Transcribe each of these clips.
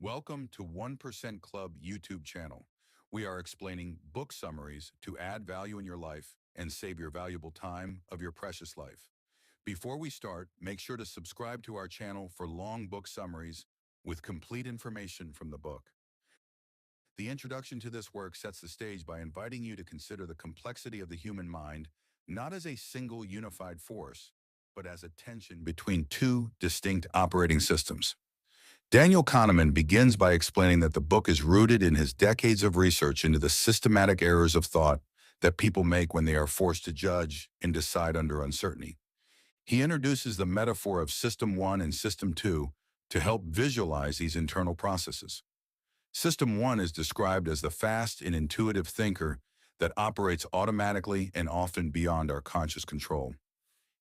Welcome to 1% Club YouTube channel. We are explaining book summaries to add value in your life and save your valuable time of your precious life. Before we start, make sure to subscribe to our channel for long book summaries with complete information from the book. The introduction to this work sets the stage by inviting you to consider the complexity of the human mind, not as a single unified force, but as a tension between two distinct operating systems. Daniel Kahneman begins by explaining that the book is rooted in his decades of research into the systematic errors of thought that people make when they are forced to judge and decide under uncertainty. He introduces the metaphor of System 1 and System 2 to help visualize these internal processes. System 1 is described as the fast and intuitive thinker that operates automatically and often beyond our conscious control.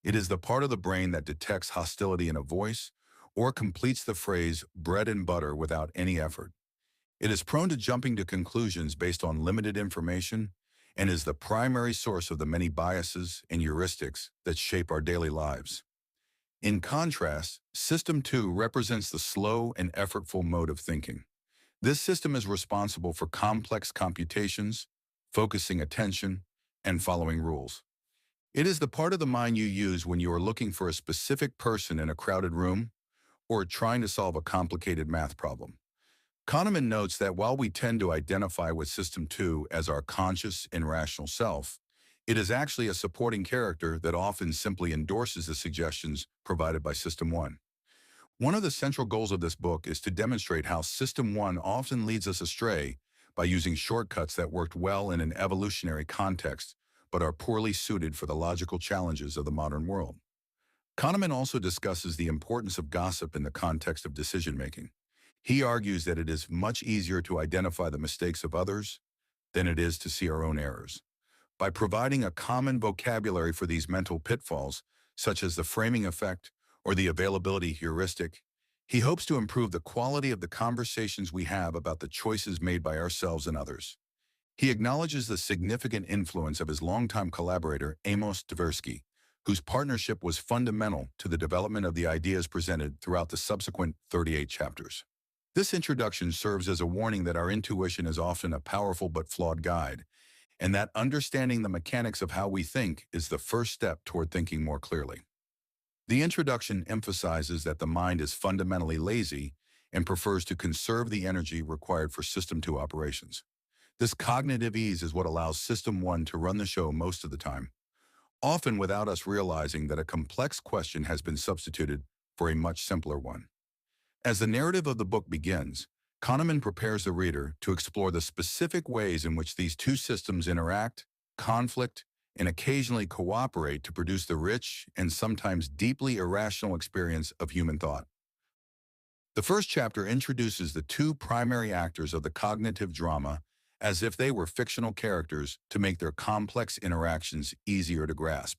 It is the part of the brain that detects hostility in a voice or completes the phrase bread and butter without any effort. It is prone to jumping to conclusions based on limited information and is the primary source of the many biases and heuristics that shape our daily lives. In contrast, System 2 represents the slow and effortful mode of thinking. This system is responsible for complex computations, focusing attention, and following rules. It is the part of the mind you use when you are looking for a specific person in a crowded room or trying to solve a complicated math problem. Kahneman notes that while we tend to identify with System 2 as our conscious and rational self, it is actually a supporting character that often simply endorses the suggestions provided by System 1. One of the central goals of this book is to demonstrate how System 1 often leads us astray by using shortcuts that worked well in an evolutionary context but are poorly suited for the logical challenges of the modern world. Kahneman also discusses the importance of gossip in the context of decision-making. He argues that it is much easier to identify the mistakes of others than it is to see our own errors. By providing a common vocabulary for these mental pitfalls, such as the framing effect or the availability heuristic, he hopes to improve the quality of the conversations we have about the choices made by ourselves and others. He acknowledges the significant influence of his longtime collaborator, Amos Tversky, whose partnership was fundamental to the development of the ideas presented throughout the subsequent 38 chapters. This introduction serves as a warning that our intuition is often a powerful but flawed guide, and that understanding the mechanics of how we think is the first step toward thinking more clearly. The introduction emphasizes that the mind is fundamentally lazy and prefers to conserve the energy required for System 2 operations. This cognitive ease is what allows System 1 to run the show most of the time, often without us realizing that a complex question has been substituted for a much simpler one. As the narrative of the book begins, Kahneman prepares the reader to explore the specific ways in which these two systems interact, conflict, and occasionally cooperate to produce the rich and sometimes deeply irrational experience of human thought. The first chapter introduces the two primary actors of the cognitive drama as if they were fictional characters to make their complex interactions easier to grasp.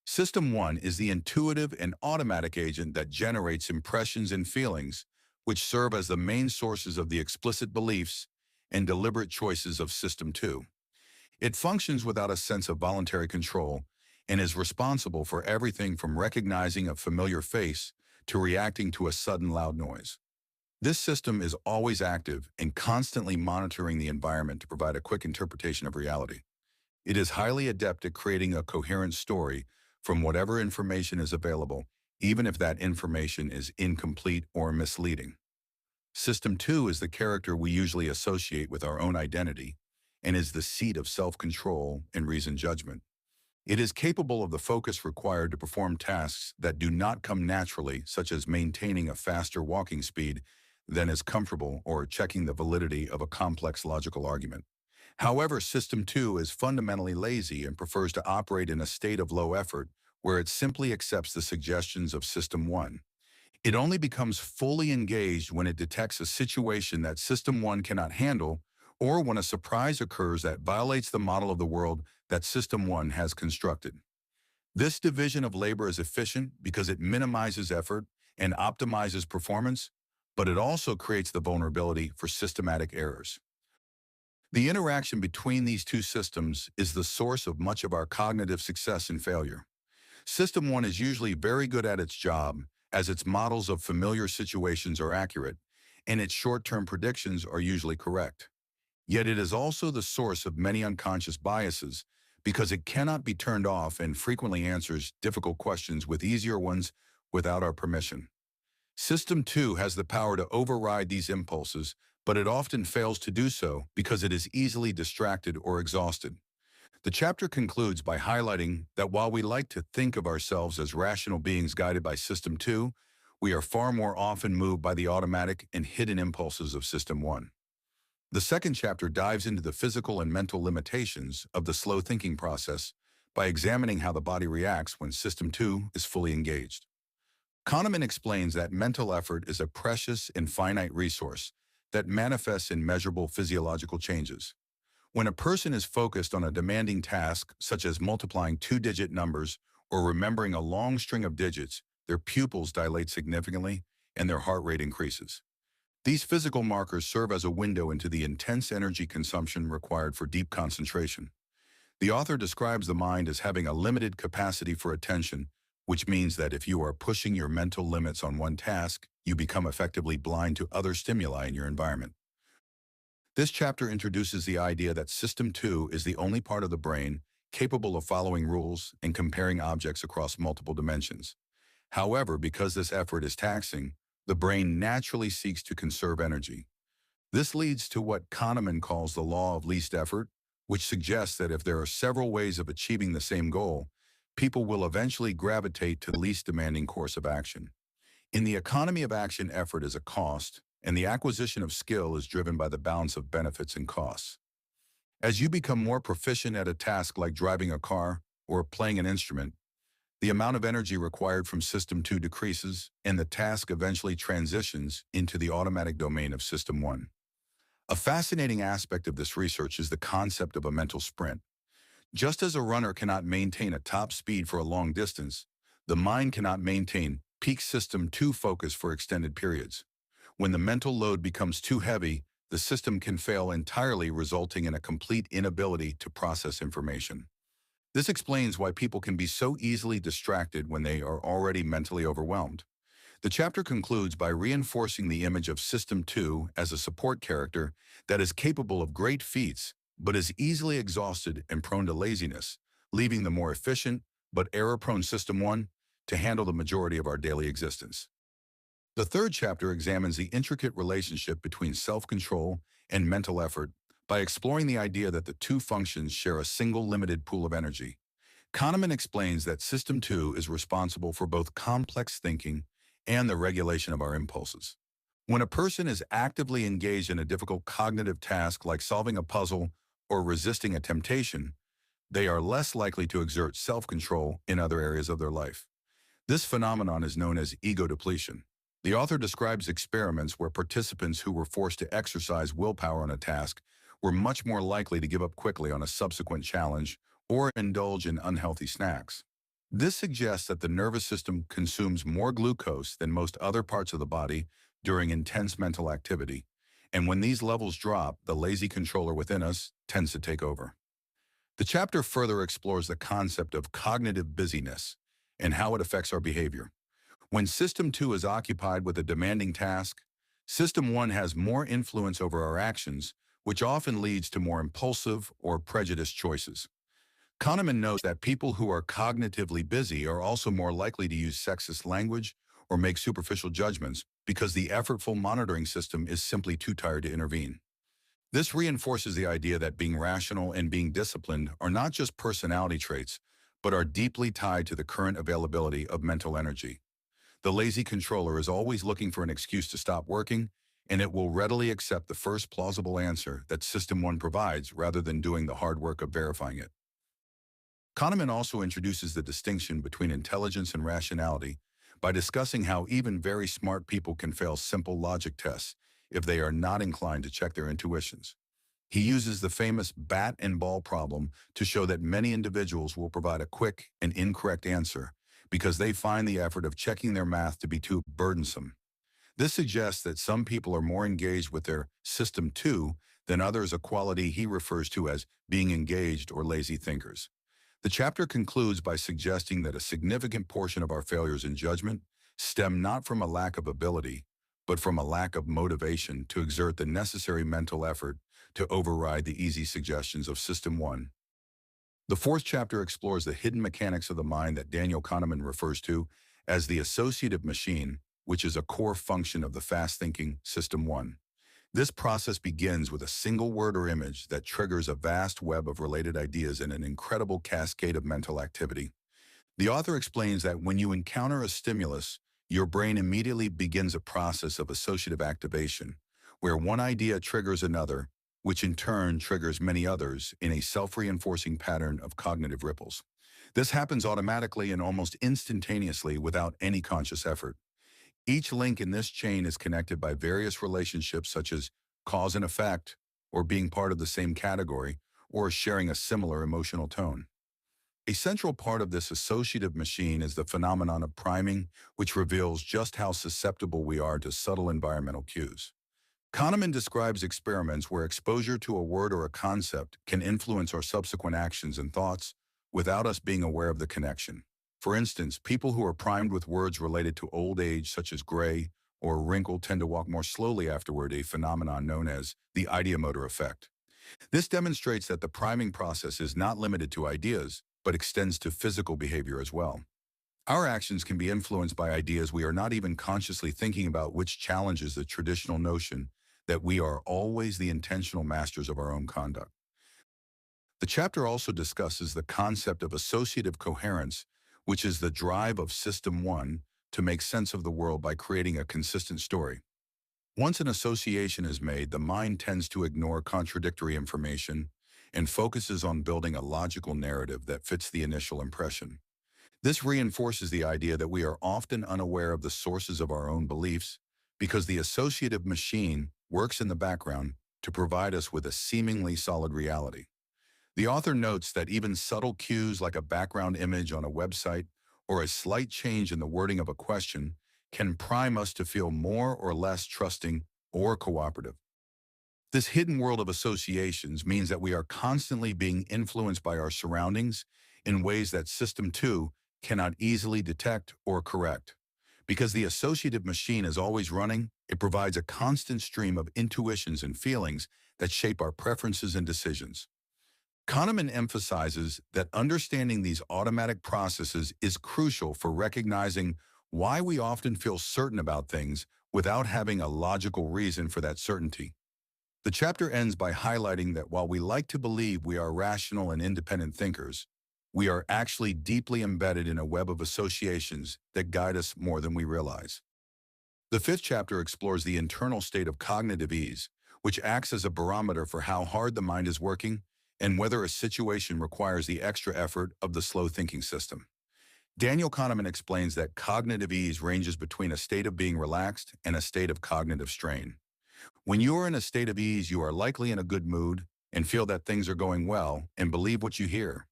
System 1 is the intuitive and automatic agent that generates impressions and feelings, which serve as the main sources of the explicit beliefs and deliberate choices of System 2. It functions without a sense of voluntary control and is responsible for everything from recognizing a familiar face to reacting to a sudden loud noise. This system is always active and constantly monitoring the environment to provide a quick interpretation of reality. It is highly adept at creating a coherent story from whatever information is available, even if that information is incomplete or misleading. System 2 is the character we usually associate with our own identity and is the seat of self-control and reasoned judgment. It is capable of the focus required to perform tasks that do not come naturally, such as maintaining a faster walking speed than is comfortable or checking the validity of a complex logical argument. However, System 2 is fundamentally lazy and prefers to operate in a state of low effort where it simply accepts the suggestions of System 1. It only becomes fully engaged when it detects a situation that System 1 cannot handle or when a surprise occurs that violates the model of the world that System 1 has constructed. This division of labor is efficient because it minimizes effort and optimizes performance, but it also creates the vulnerability for systematic errors. The interaction between these two systems is the source of much of our cognitive success and failure. System 1 is usually very good at its job, as its models of familiar situations are accurate, and its short-term predictions are usually correct. Yet it is also the source of many unconscious biases because it cannot be turned off and frequently answers difficult questions with easier ones without our permission. System 2 has the power to override these impulses, but it often fails to do so because it is easily distracted or exhausted. The chapter concludes by highlighting that while we like to think of ourselves as rational beings guided by System 2, we are far more often moved by the automatic and hidden impulses of System 1. The second chapter dives into the physical and mental limitations of the slow thinking process by examining how the body reacts when System 2 is fully engaged. Kahneman explains that mental effort is a precious and finite resource that manifests in measurable physiological changes. When a person is focused on a demanding task, such as multiplying two-digit numbers or remembering a long string of digits, their pupils dilate significantly and their heart rate increases. These physical markers serve as a window into the intense energy consumption required for deep concentration. The author describes the mind as having a limited capacity for attention, which means that if you are pushing your mental limits on one task, you become effectively blind to other stimuli in your environment. This chapter introduces the idea that System 2 is the only part of the brain capable of following rules and comparing objects across multiple dimensions. However, because this effort is taxing, the brain naturally seeks to conserve energy. This leads to what Kahneman calls the law of least effort, which suggests that if there are several ways of achieving the same goal, people will eventually gravitate to the least demanding course of action. In the economy of action, effort is a cost, and the acquisition of skill is driven by the balance of benefits and costs. As you become more proficient at a task like driving a car or playing an instrument, the amount of energy required from System 2 decreases, and the task eventually transitions into the automatic domain of System 1. A fascinating aspect of this research is the concept of a mental sprint. Just as a runner cannot maintain a top speed for a long distance, the mind cannot maintain peak System 2 focus for extended periods. When the mental load becomes too heavy, the system can fail entirely, resulting in a complete inability to process information. This explains why people can be so easily distracted when they are already mentally overwhelmed. The chapter concludes by reinforcing the image of System 2 as a support character that is capable of great feats, but is easily exhausted and prone to laziness, leaving the more efficient but error-prone System 1 to handle the majority of our daily existence. The third chapter examines the intricate relationship between self-control and mental effort by exploring the idea that the two functions share a single limited pool of energy. Kahneman explains that System 2 is responsible for both complex thinking and the regulation of our impulses. When a person is actively engaged in a difficult cognitive task like solving a puzzle or resisting a temptation, they are less likely to exert self-control in other areas of their life. This phenomenon is known as ego depletion. The author describes experiments where participants who were forced to exercise willpower on a task were much more likely to give up quickly on a subsequent challenge or indulge in unhealthy snacks. This suggests that the nervous system consumes more glucose than most other parts of the body during intense mental activity, and when these levels drop, the lazy controller within us tends to take over. The chapter further explores the concept of cognitive busyness and how it affects our behavior. When System 2 is occupied with a demanding task, System 1 has more influence over our actions, which often leads to more impulsive or prejudiced choices. Kahneman notes that people who are cognitively busy are also more likely to use sexist language or make superficial judgments because the effortful monitoring system is simply too tired to intervene. This reinforces the idea that being rational and being disciplined are not just personality traits, but are deeply tied to the current availability of mental energy. The lazy controller is always looking for an excuse to stop working, and it will readily accept the first plausible answer that System 1 provides rather than doing the hard work of verifying it. Kahneman also introduces the distinction between intelligence and rationality by discussing how even very smart people can fail simple logic tests if they are not inclined to check their intuitions. He uses the famous bat and ball problem to show that many individuals will provide a quick and incorrect answer because they find the effort of checking their math to be too burdensome. This suggests that some people are more engaged with their System 2 than others, a quality he refers to as being engaged or lazy thinkers. The chapter concludes by suggesting that a significant portion of our failures in judgment stem not from a lack of ability, but from a lack of motivation to exert the necessary mental effort to override the easy suggestions of System 1. The fourth chapter explores the hidden mechanics of the mind that Daniel Kahneman refers to as the associative machine, which is a core function of the fast-thinking System 1. This process begins with a single word or image that triggers a vast web of related ideas and an incredible cascade of mental activity. The author explains that when you encounter a stimulus, your brain immediately begins a process of associative activation, where one idea triggers another, which in turn triggers many others in a self-reinforcing pattern of cognitive ripples. This happens automatically and almost instantaneously without any conscious effort. Each link in this chain is connected by various relationships such as cause and effect, or being part of the same category, or sharing a similar emotional tone. A central part of this associative machine is the phenomenon of priming, which reveals just how susceptible we are to subtle environmental cues. Kahneman describes experiments where exposure to a word or a concept can influence our subsequent actions and thoughts without us being aware of the connection. For instance, people who are primed with words related to old age, such as gray or wrinkle, tend to walk more slowly afterward, a phenomenon known as the ideomotor effect. This demonstrates that the priming process is not limited to ideas, but extends to physical behavior as well. Our actions can be influenced by ideas we are not even consciously thinking about, which challenges the traditional notion that we are always the intentional masters of our own conduct. The chapter also discusses the concept of associative coherence, which is the drive of System 1 to make sense of the world by creating a consistent story. Once an association is made, the mind tends to ignore contradictory information and focuses on building a logical narrative that fits the initial impression. This reinforces the idea that we are often unaware of the sources of our own beliefs because the associative machine works in the background to provide us with a seemingly solid reality. The author notes that even subtle cues like a background image on a website or a slight change in the wording of a question can prime us to feel more or less trusting or cooperative. This hidden world of associations means that we are constantly being influenced by our surroundings in ways that System 2 cannot easily detect or correct. Because the associative machine is always running, it provides a constant stream of intuitions and feelings that shape our preferences and decisions. Kahneman emphasizes that understanding these automatic processes is crucial for recognizing why we often feel certain about things without having a logical reason for that certainty. The chapter ends by highlighting that while we like to believe we are rational and independent thinkers, we are actually deeply embedded in a web of associations that guide us more than we realize. The fifth chapter explores the internal state of cognitive ease, which acts as a barometer for how hard the mind is working and whether a situation requires the extra effort of the slow thinking system. Daniel Kahneman explains that cognitive ease ranges between a state of being relaxed and a state of cognitive strain. When you are in a state of ease, you are likely in a good mood and feel that things are going well and believe what you hear.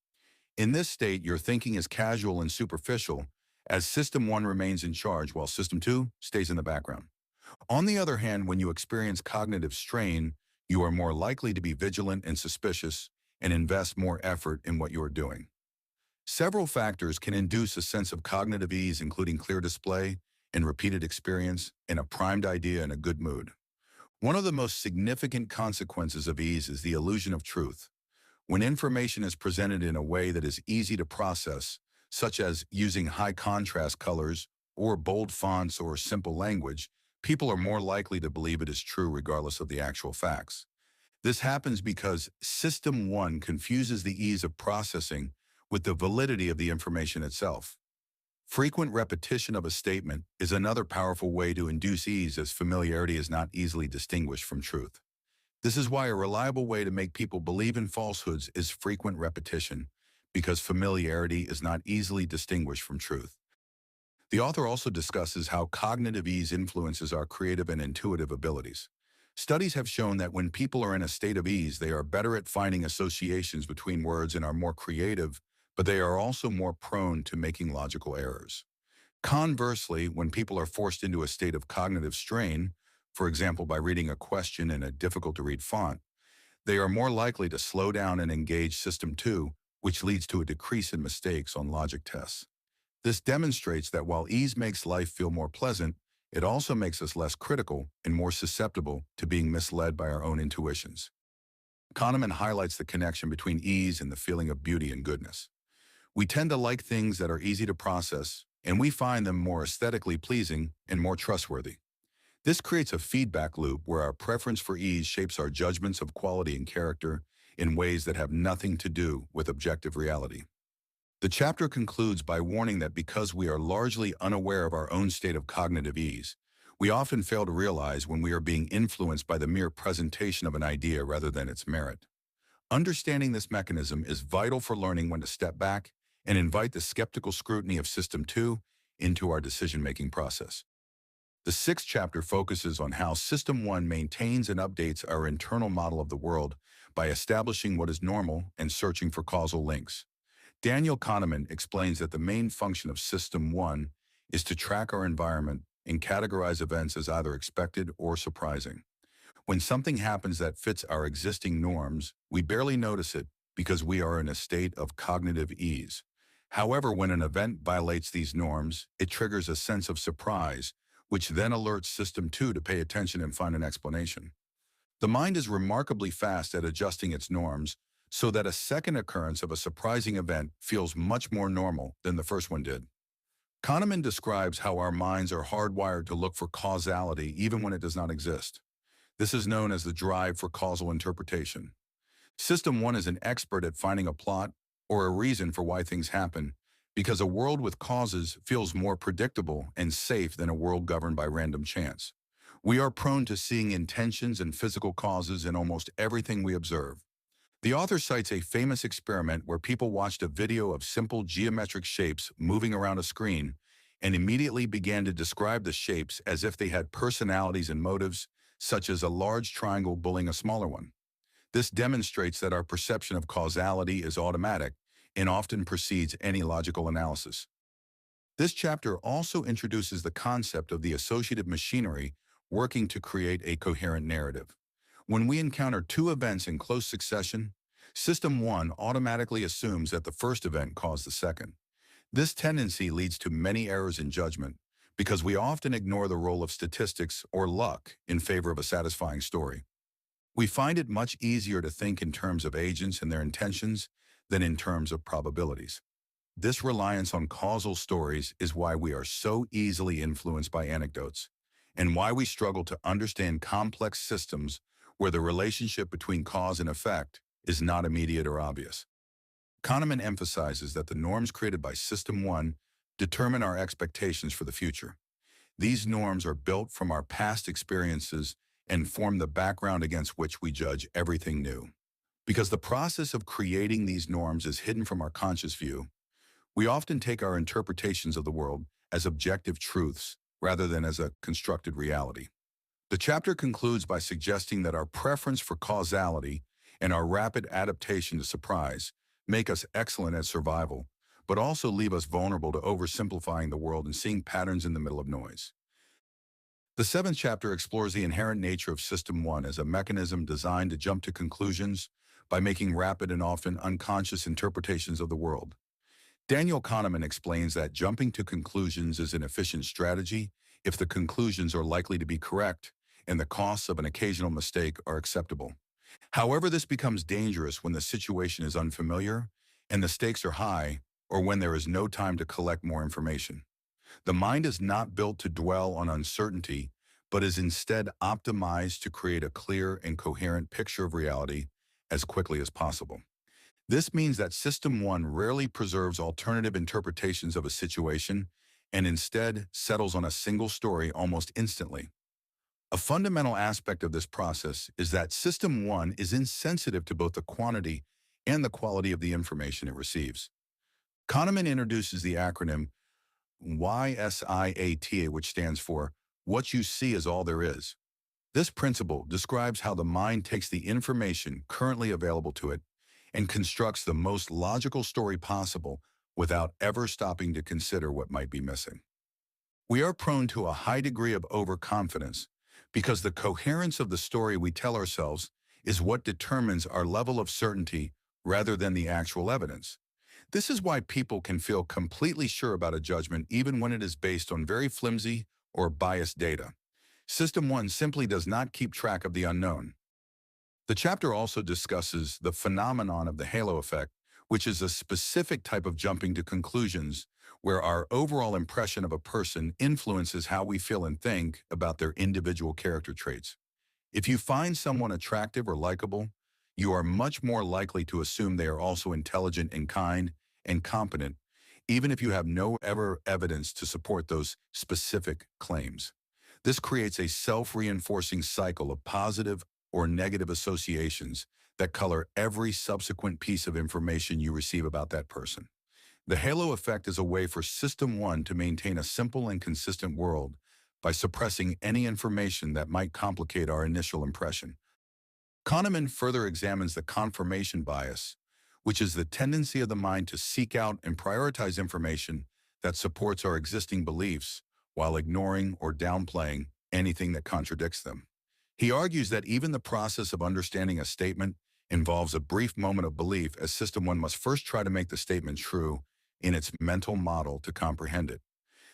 In this state, your thinking is casual and superficial, as System 1 remains in charge while System 2 stays in the background. On the other hand, when you experience cognitive strain, you are more likely to be vigilant and suspicious and invest more effort in what you are doing. Several factors can induce a sense of cognitive ease, including clear display and repeated experience and a primed idea and a good mood. One of the most significant consequences of ease is the illusion of truth. When information is presented in a way that is easy to process, such as using high contrast colors or bold fonts or simple language, people are more likely to believe it is true regardless of the actual facts. This happens because System 1 confuses the ease of processing with the validity of the information itself. Frequent repetition of a statement is another powerful way to induce ease, as familiarity is not easily distinguished from truth. This is why a reliable way to make people believe in falsehoods is frequent repetition, because familiarity is not easily distinguished from truth. The author also discusses how cognitive ease influences our creative and intuitive abilities. Studies have shown that when people are in a state of ease, they are better at finding associations between words and are more creative, but they are also more prone to making logical errors. Conversely, when people are forced into a state of cognitive strain, for example by reading a question in a difficult-to-read font, they are more likely to slow down and engage System 2, which leads to a decrease in mistakes on logic tests. This demonstrates that while ease makes life feel more pleasant, It also makes us less critical and more susceptible to being misled by our own intuitions. Kahneman highlights the connection between ease and the feeling of beauty and goodness. We tend to like things that are easy to process, and we find them more aesthetically pleasing and more trustworthy. This creates a feedback loop where our preference for ease shapes our judgments of quality and character in ways that have nothing to do with objective reality. The chapter concludes by warning that because we are largely unaware of our own state of cognitive ease, we often fail to realize when we are being influenced by the mere presentation of an idea rather than its merit. Understanding this mechanism is vital for learning when to step back and invite the skeptical scrutiny of System 2 into our decision-making process. The sixth chapter focuses on how System 1 maintains and updates our internal model of the world by establishing what is normal and searching for causal links. Daniel Kahneman explains that the main function of System 1 is to track our environment and categorize events as either expected or surprising. When something happens that fits our existing norms, we barely notice it because we are in a state of cognitive ease. However, when an event violates these norms, it triggers a sense of surprise, which then alerts System 2 to pay attention and find an explanation. The mind is remarkably fast at adjusting its norms so that a second occurrence of a surprising event feels much more normal than the first one did. Kahneman describes how our minds are hardwired to look for causality even when it does not exist. This is known as the drive for causal interpretation. System 1 is an expert at finding a plot or a reason for why things happen, because a world with causes feels more predictable and safe than a world governed by random chance. We are prone to seeing intentions and physical causes in almost everything we observe. The author cites a famous experiment where people watched a video of simple geometric shapes moving around a screen and immediately began to describe the shapes as if they had personalities and motives, such as a large triangle bullying a smaller one. This demonstrates that our perception of causality is automatic and often precedes any logical analysis. This chapter also introduces the concept of the associative machinery working to create a coherent narrative. When we encounter two events in close succession, System 1 automatically assumes that the first event caused the second. This tendency leads to many errors in judgment because we often ignore the role of statistics or luck in favor of a satisfying story. We find it much easier to think in terms of agents and their intentions than in terms of probabilities. This reliance on causal stories is why we are so easily influenced by anecdotes, and why we struggle to understand complex systems where the relationship between cause and effect is not immediate or obvious. Kahneman emphasizes that the norms created by System 1 determine our expectations for the future. These norms are built from our past experiences and form the background against which we judge everything new. Because the process of creating these norms is hidden from our conscious view, we often take our interpretations of the world as objective truths rather than as a constructed reality. The chapter concludes by suggesting that our preference for causality and our rapid adaptation to surprise make us excellent at survival, but also leave us vulnerable to oversimplifying the world and seeing patterns in the middle of noise. The seventh chapter explores the inherent nature of System 1 as a mechanism designed to jump to conclusions by making rapid and often unconscious interpretations of the world. Daniel Kahneman explains that jumping to conclusions is an efficient strategy if the conclusions are likely to be correct and the costs of an occasional mistake are acceptable. However, this becomes dangerous when the situation is unfamiliar and the stakes are high, or when there is no time to collect more information. The mind is not built to dwell on uncertainty, but is instead optimized to create a clear and coherent picture of reality as quickly as possible. This means that System 1 rarely preserves alternative interpretations of a situation and instead settles on a single story almost instantly. A fundamental aspect of this process is that System 1 is insensitive to both the quantity and the quality of the information it receives. Kahneman introduces the acronym YSIATA, which stands for What You See Is All There Is. This principle describes how the mind takes the information currently available to it and constructs the most logical story possible without ever stopping to consider what might be missing. We are prone to a high degree of overconfidence because the coherence of the story we tell ourselves is what determines our level of certainty rather than the actual evidence. This is why people can feel completely sure about a judgment even when it is based on very flimsy or biased data. System 1 simply does not keep track of the unknown. The chapter also discusses the phenomenon of the halo effect, which is a specific type of jumping to conclusions where our overall impression of a person influences how we feel and think about their individual character traits. If you find someone attractive or likable, you are much more likely to assume they are also intelligent and kind and competent, even if you have no evidence to support those specific claims. This creates a self-reinforcing cycle of positive or negative associations that color every subsequent piece of information you receive about that person. The halo effect is a way for System 1 to maintain a simple and consistent world by suppressing any information that might complicate our initial impression. Kahneman further examines the confirmation bias, which is the tendency of the mind to seek out and prioritize information that supports our existing beliefs while ignoring or downplaying anything that contradicts them. He argues that even the process of understanding a statement involves a brief moment of belief, as System 1 must first try to make the statement true in its mental model to comprehend it.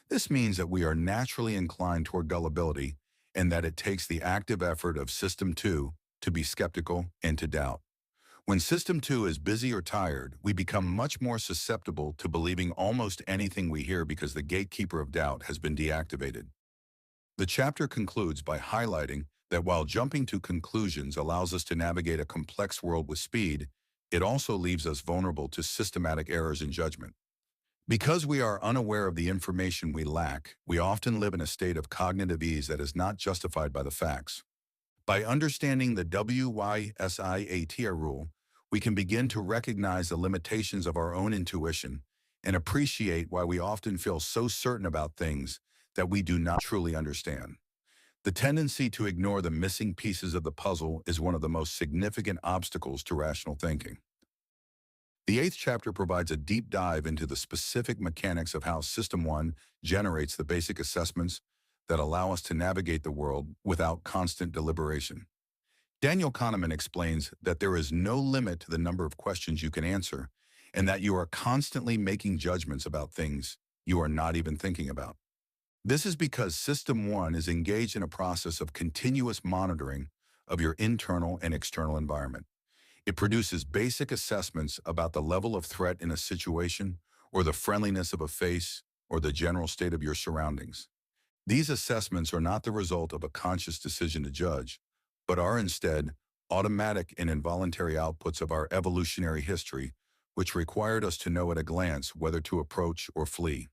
This means that we are naturally inclined toward gullibility and that it takes the active effort of System 2 to be skeptical and to doubt. When System 2 is busy or tired, we become much more susceptible to believing almost anything we hear because the gatekeeper of doubt has been deactivated. The chapter concludes by highlighting that while jumping to conclusions allows us to navigate a complex world with speed, it also leaves us vulnerable to systematic errors in judgment. Because we are unaware of the information we lack, we often live in a state of cognitive ease that is not justified by the facts. By understanding the WYSIAT rule, we can begin to recognize the limitations of our own intuition and appreciate why we often feel so certain about things that we do not truly understand. The tendency to ignore the missing pieces of the puzzle is one of the most significant obstacles to rational thinking. The eighth chapter provides a deep dive into the specific mechanics of how System 1 generates the basic assessments that allow us to navigate the world without constant deliberation. Daniel Kahneman explains that there is no limit to the number of questions you can answer, and that you are constantly making judgments about things you are not even thinking about. This is because System 1 is engaged in a process of continuous monitoring of your internal and external environment. It produces basic assessments about the level of threat in a situation, or the friendliness of a face, or the general state of your surroundings. These assessments are not the result of a conscious decision to judge, but are instead automatic and involuntary outputs of our evolutionary history, which required us to know at a glance whether to approach or flee.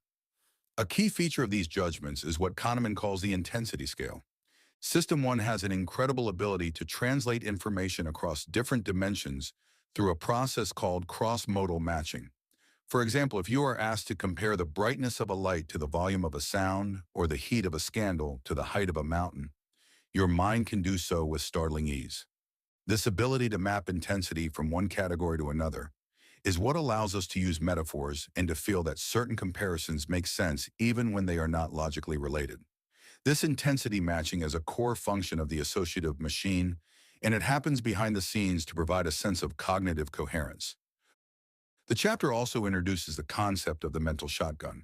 A key feature of these judgments is what Kahneman calls the intensity scale. System 1 has an incredible ability to translate information across different dimensions through a process called cross-modal matching. For example, if you are asked to compare the brightness of a light to the volume of a sound, or the heat of a scandal to the height of a mountain, your mind can do so with startling ease. This ability to map intensity from one category to another is what allows us to use metaphors and to feel that certain comparisons make sense even when they are not logically related. This intensity matching is a core function of the associative machine, and it happens behind the scenes to provide a sense of cognitive coherence. The chapter also introduces the concept of the mental shotgun.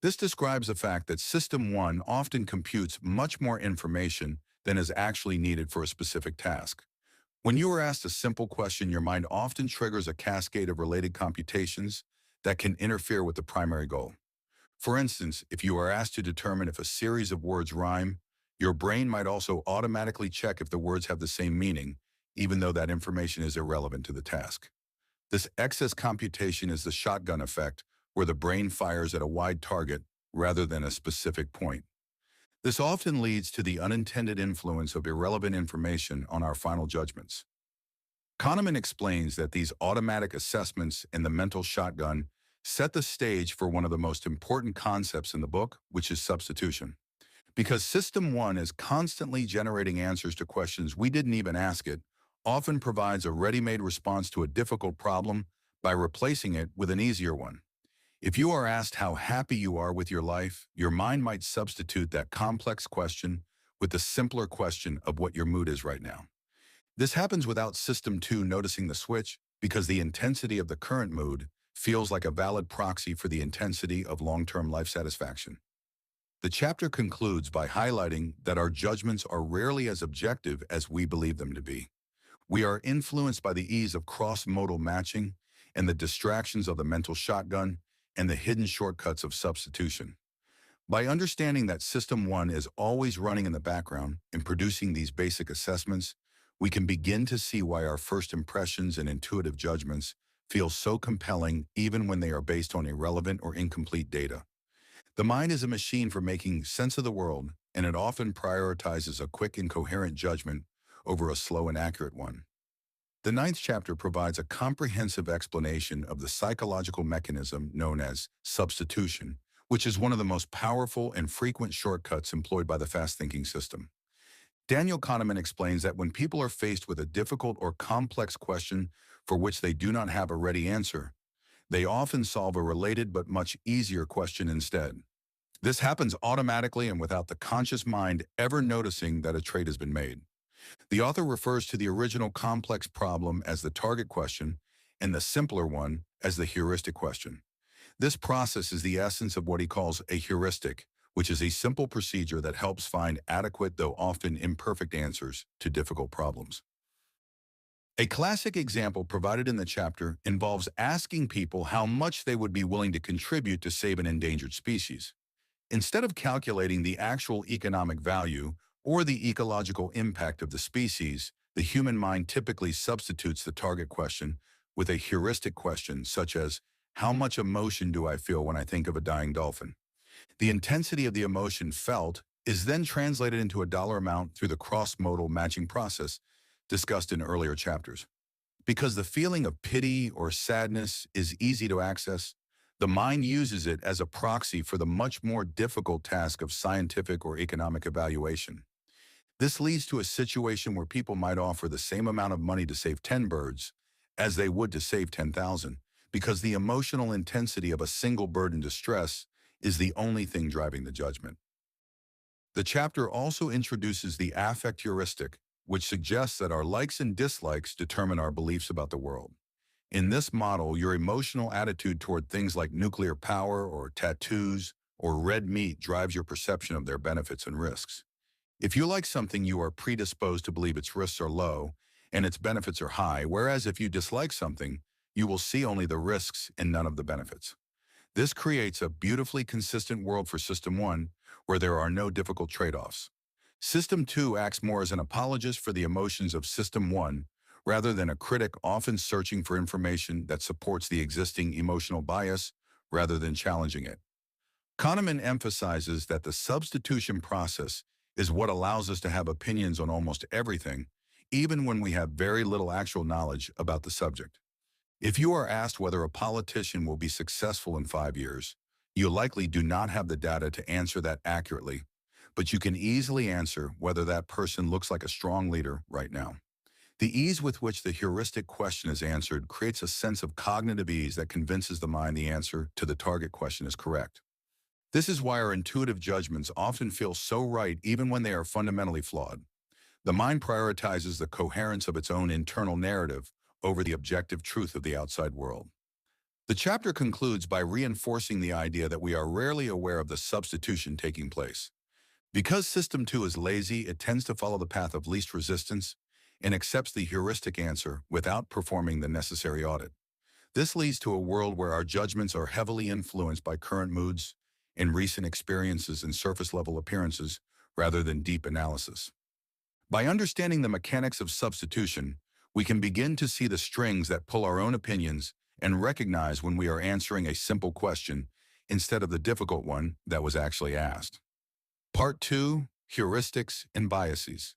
This describes the fact that System 1 often computes much more information than is actually needed for a specific task. When you are asked a simple question, your mind often triggers a cascade of related computations that can interfere with the primary goal. For instance, if you are asked to determine if a series of words rhyme, your brain might also automatically check if the words have the same meaning, even though that information is irrelevant to the task. This excess computation is the shotgun effect, where the brain fires at a wide target rather than a specific point. This often leads to the unintended influence of irrelevant information on our final judgments. Kahneman explains that these automatic assessments in the mental shotgun set the stage for one of the most important concepts in the book, which is substitution. Because System 1 is constantly generating answers to questions we didn't even ask, it often provides a ready-made response to a difficult problem by replacing it with an easier one. If you are asked how happy you are with your life, your mind might substitute that complex question with the simpler question of what your mood is right now. This happens without System 2 noticing the switch, because the intensity of the current mood feels like a valid proxy for the intensity of long-term life satisfaction. The chapter concludes by highlighting that our judgments are rarely as objective as we believe them to be. We are influenced by the ease of cross-modal matching and the distractions of the mental shotgun and the hidden shortcuts of substitution. By understanding that System 1 is always running in the background and producing these basic assessments, we can begin to see why our first impressions and intuitive judgments feel so compelling even when they are based on irrelevant or incomplete data. The mind is a machine for making sense of the world, and it often prioritizes a quick and coherent judgment over a slow and accurate one. The ninth chapter provides a comprehensive explanation of the psychological mechanism known as substitution, which is one of the most powerful and frequent shortcuts employed by the fast-thinking system. Daniel Kahneman explains that when people are faced with a difficult or complex question for which they do not have a ready answer, they often solve a related but much easier question instead. This happens automatically and without the conscious mind ever noticing that a trade has been made. The author refers to the original complex problem as the target question and the simpler one as the heuristic question. This process is the essence of what he calls a heuristic, which is a simple procedure that helps find adequate though often imperfect answers to difficult problems. A classic example provided in the chapter involves asking people how much they would be willing to contribute to save an endangered species. Instead of calculating the actual economic value or the ecological impact of the species, the human mind typically substitutes the target question with a heuristic question such as, how much emotion do I feel when I think of a dying dolphin? The intensity of the emotion felt is then translated into a dollar amount through the cross-modal matching process discussed in earlier chapters. Because the feeling of pity or sadness is easy to access, the mind uses it as a proxy for the much more difficult task of scientific or economic evaluation. This leads to a situation where people might offer the same amount of money to save 10 birds as they would to save 10,000, because the emotional intensity of a single bird in distress is the only thing driving the judgment. The chapter also introduces the affect heuristic, which suggests that our likes and dislikes determine our beliefs about the world. In this model, your emotional attitude toward things like nuclear power or tattoos or red meat drives your perception of their benefits and risks. If you like something, you are predisposed to believe its risks are low and its benefits are high, whereas if you dislike something, you will see only the risks and none of the benefits. This creates a beautifully consistent world for System 1, where there are no difficult trade-offs. System 2 acts more as an apologist for the emotions of System 1, rather than a critic often searching for information that supports the existing emotional bias rather than challenging it. Kahneman emphasizes that the substitution process is what allows us to have opinions on almost everything, even when we have very little actual knowledge about the subject. If you are asked whether a politician will be successful in 5 years, you likely do not have the data to answer that accurately, but you can easily answer whether that person looks like a strong leader right now. The ease with which the heuristic question is answered creates a sense of cognitive ease that convinces the mind the answer to the target question is correct. This is why our intuitive judgments often feel so right even when they are fundamentally flawed. The mind prioritizes the coherence of its own internal narrative over the objective truth of the outside world. The chapter concludes by reinforcing the idea that we are rarely aware of the substitution taking place. Because System 2 is lazy, it tends to follow the path of least resistance and accepts the heuristic answer without performing the necessary audit. This leads to a world where our judgments are heavily influenced by current moods and recent experiences and surface-level appearances rather than deep analysis. By understanding the mechanics of substitution, we can begin to see the strings that pull our own opinions and recognize when we are answering a simple question instead of the difficult one that was actually asked. Part 2, Heuristics and Biases.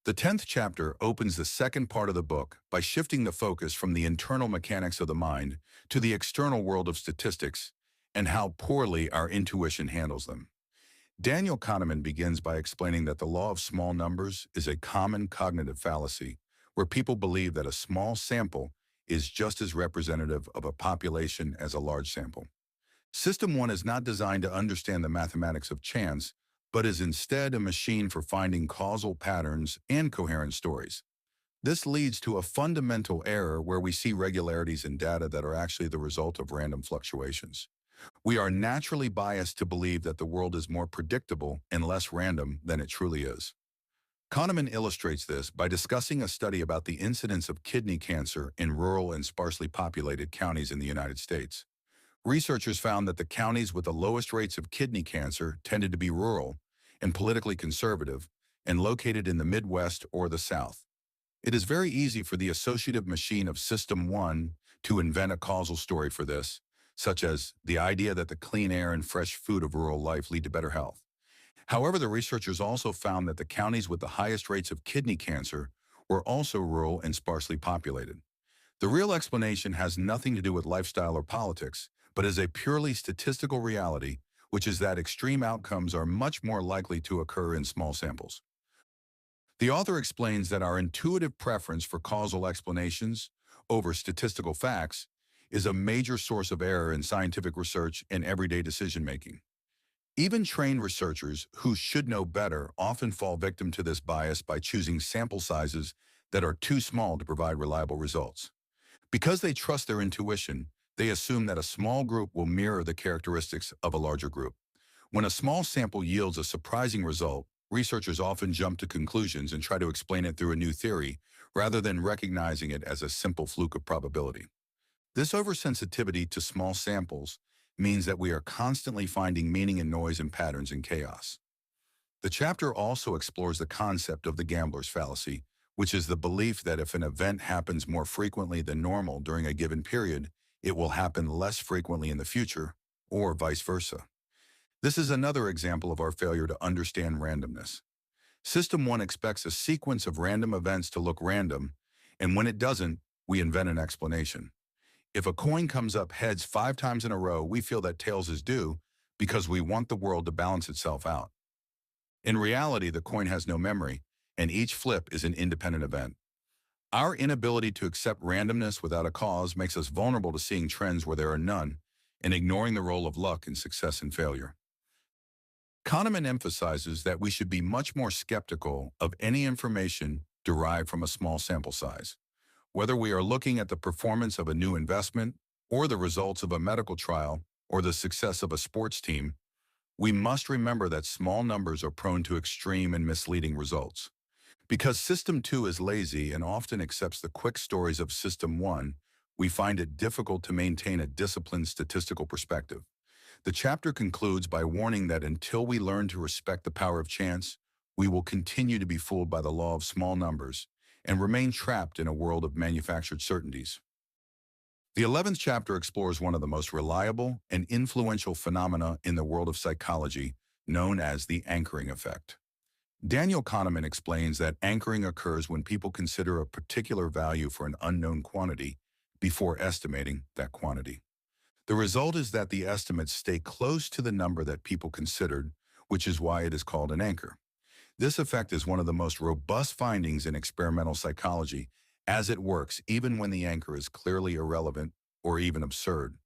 The 10th chapter opens the second part of the book by shifting the focus from the internal mechanics of the mind to the external world of statistics and how poorly our intuition handles them. Daniel Kahneman begins by explaining that the law of small numbers is a common cognitive fallacy where people believe that a small sample is just as representative of a population as a large sample. System 1 is not designed to understand the mathematics of chance, but is instead a machine for finding causal patterns and coherent stories. This leads to a fundamental error where we see regularities in data that are actually the result of random fluctuations. We are naturally biased to believe that the world is more predictable and less random than it truly is. Kahneman illustrates this by discussing a study about the incidence of kidney cancer in rural and sparsely populated counties in the United States. Researchers found that the counties with the lowest rates of kidney cancer tended to be rural and politically conservative and located in the Midwest or the South. It is very easy for the associative machine of System 1 to invent a causal story for this, such as the idea that the clean air and fresh food of rural life lead to better health. However, the researchers also found that the counties with the highest rates of kidney cancer were also rural and sparsely populated. The real explanation has nothing to do with lifestyle or politics, but is a purely statistical reality, which is that extreme outcomes are much more likely to occur in small samples. The author explains that our intuitive preference for causal explanations over statistical facts is a major source of error in scientific research and everyday decision-making. Even trained researchers who should know better often fall victim to this bias by choosing sample sizes that are too small to provide reliable results. Because they trust their intuition, they assume that a small group will mirror the characteristics of a larger group. When a small sample yields a surprising result, researchers often jump to conclusions and try to explain it through a new theory, rather than recognizing it as a simple fluke of probability. This oversensitivity to small samples means that we are constantly finding meaning in noise and patterns in chaos. The chapter also explores the concept of the gambler's fallacy, which is the belief that if an event happens more frequently than normal during a given period, it will happen less frequently in the future, or vice versa. This is another example of our failure to understand randomness. System 1 expects a sequence of random events to look random, and when it doesn't, we invent an explanation. If a coin comes up heads 5 times in a row, we feel that tails is due because we want the world to balance itself out. In reality, the coin has no memory, and each flip is an independent event. Our inability to accept randomness without a cause makes us vulnerable to seeing trends where there are none, and ignoring the role of luck in success and failure. Kahneman emphasizes that we should be much more skeptical of any information derived from a small sample size. Whether we are looking at the performance of a new investment, or the results of a medical trial, or the success of a sports team, we must remember that small numbers are prone to extreme and misleading results. Because System 2 is lazy and often accepts the quick stories of System 1, we find it difficult to maintain a disciplined statistical perspective. The chapter concludes by warning that until we learn to respect the power of chance, we will continue to be fooled by the law of small numbers and remain trapped in a world of manufactured certainties. The 11th chapter explores one of the most reliable and influential phenomena in the world of psychology, known as the anchoring effect. Daniel Kahneman explains that anchoring occurs when people consider a particular value for an unknown quantity before estimating that quantity. The result is that the estimates stay close to the number that people considered, which is why it is called an anchor. This effect is one of the most robust findings in experimental psychology, as it works even when the anchor is clearly irrelevant or even absurd.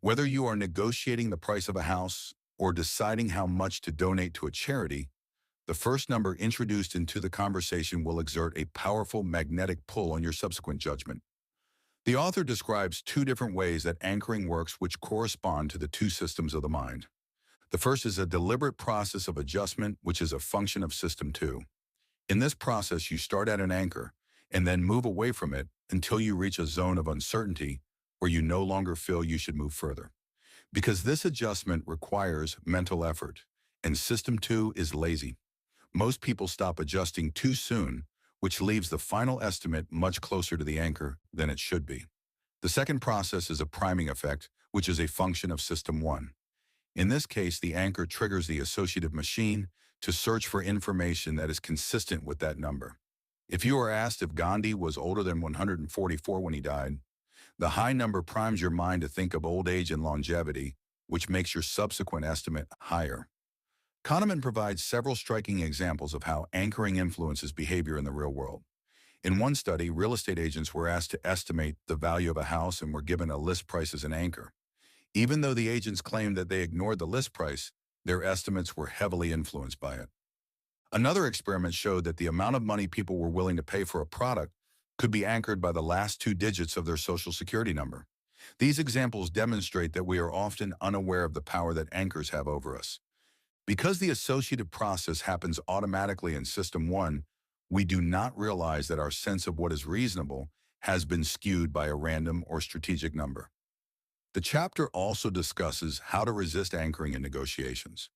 Whether you are negotiating the price of a house or deciding how much to donate to a charity, the first number introduced into the conversation will exert a powerful magnetic pull on your subsequent judgment. The author describes 2 different ways that anchoring works which correspond to the 2 systems of the mind. The first is a deliberate process of adjustment, which is a function of System 2. In this process, you start at an anchor and then move away from it until you reach a zone of uncertainty where you no longer feel you should move further. Because this adjustment requires mental effort, and System 2 is lazy. Most people stop adjusting too soon, which leaves the final estimate much closer to the anchor than it should be. The second process is a priming effect, which is a function of System 1. In this case, the anchor triggers the associative machine to search for information that is consistent with that number. If you are asked if Gandhi was older than 144 when he died, the high number primes your mind to think of old age and longevity, which makes your subsequent estimate higher. Kahneman provides several striking examples of how anchoring influences behavior in the real world. In one study, real estate agents were asked to estimate the value of a house and were given a list price as an anchor. Even though the agents claimed that they ignored the list price, their estimates were heavily influenced by it. Another experiment showed that the amount of money people were willing to pay for a product could be anchored by the last 2 digits of their social security number. These examples demonstrate that we are often unaware of the power that anchors have over us. Because the associative process happens automatically in System 1, we do not realize that our sense of what is reasonable has been skewed by a random or strategic number. The chapter also discusses how to resist anchoring in negotiations.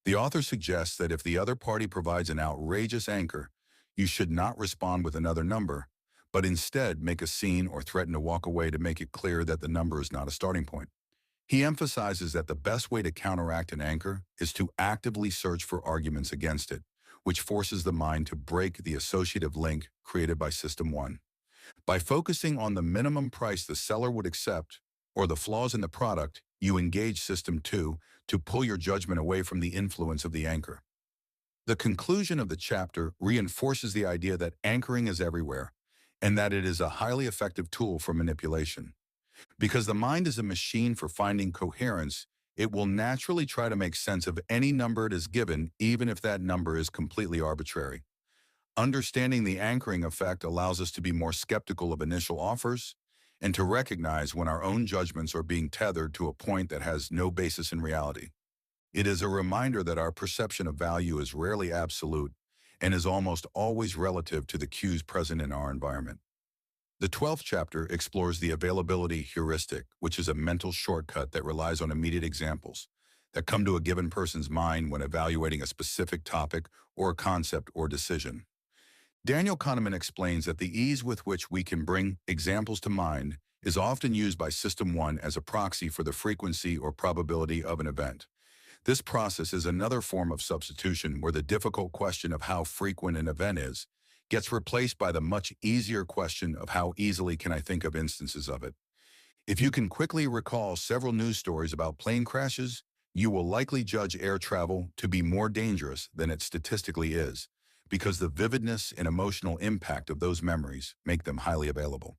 The author suggests that if the other party provides an outrageous anchor, you should not respond with another number, but instead make a scene or threaten to walk away to make it clear that the number is not a starting point. He emphasizes that the best way to counteract an anchor is to actively search for arguments against it, which forces the mind to break the associative link created by System 1. By focusing on the minimum price the seller would accept or the flaws in the product, you engage System 2 to pull your judgment away from the influence of the anchor. The conclusion of the chapter reinforces the idea that anchoring is everywhere and that it is a highly effective tool for manipulation. Because the mind is a machine for finding coherence, it will naturally try to make sense of any number it is given, even if that number is completely arbitrary. Understanding the anchoring effect allows us to be more skeptical of initial offers and to recognize when our own judgments are being tethered to a point that has no basis in reality. It is a reminder that our perception of value is rarely absolute and is almost always relative to the cues present in our environment. The 12th chapter explores the availability heuristic, which is a mental shortcut that relies on immediate examples that come to a given person's mind when evaluating a specific topic or concept or decision. Daniel Kahneman explains that the ease with which we can bring examples to mind is often used by System 1 as a proxy for the frequency or probability of an event. This process is another form of substitution where the difficult question of how frequent an event is gets replaced by the much easier question of how easily can I think of instances of it. If you can quickly recall several news stories about plane crashes, you will likely judge air travel to be more dangerous than it statistically is, because the vividness and emotional impact of those memories make them highly available.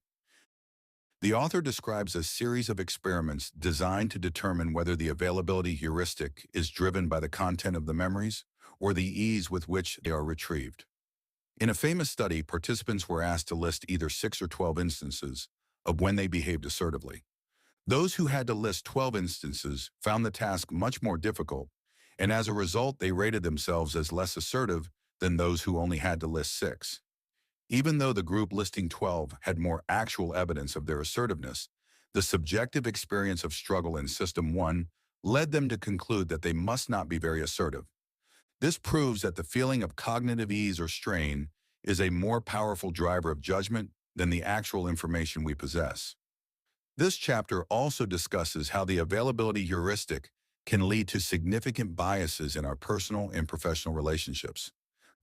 The author describes a series of experiments designed to determine whether the availability heuristic is driven by the content of the memories or the ease with which they are retrieved. In a famous study, participants were asked to list either 6 or 12 instances of when they behaved assertively. Those who had to list 12 instances found the task much more difficult, and as a result, they rated themselves as less assertive than those who only had to list 6. Even though the group listing 12 had more actual evidence of their assertiveness, the subjective experience of struggle in System 1 led them to conclude that they must not be very assertive. This proves that the feeling of cognitive ease or strain is a more powerful driver of judgment than the actual information we possess. This chapter also discusses how the availability heuristic can lead to significant biases in our personal and professional relationships.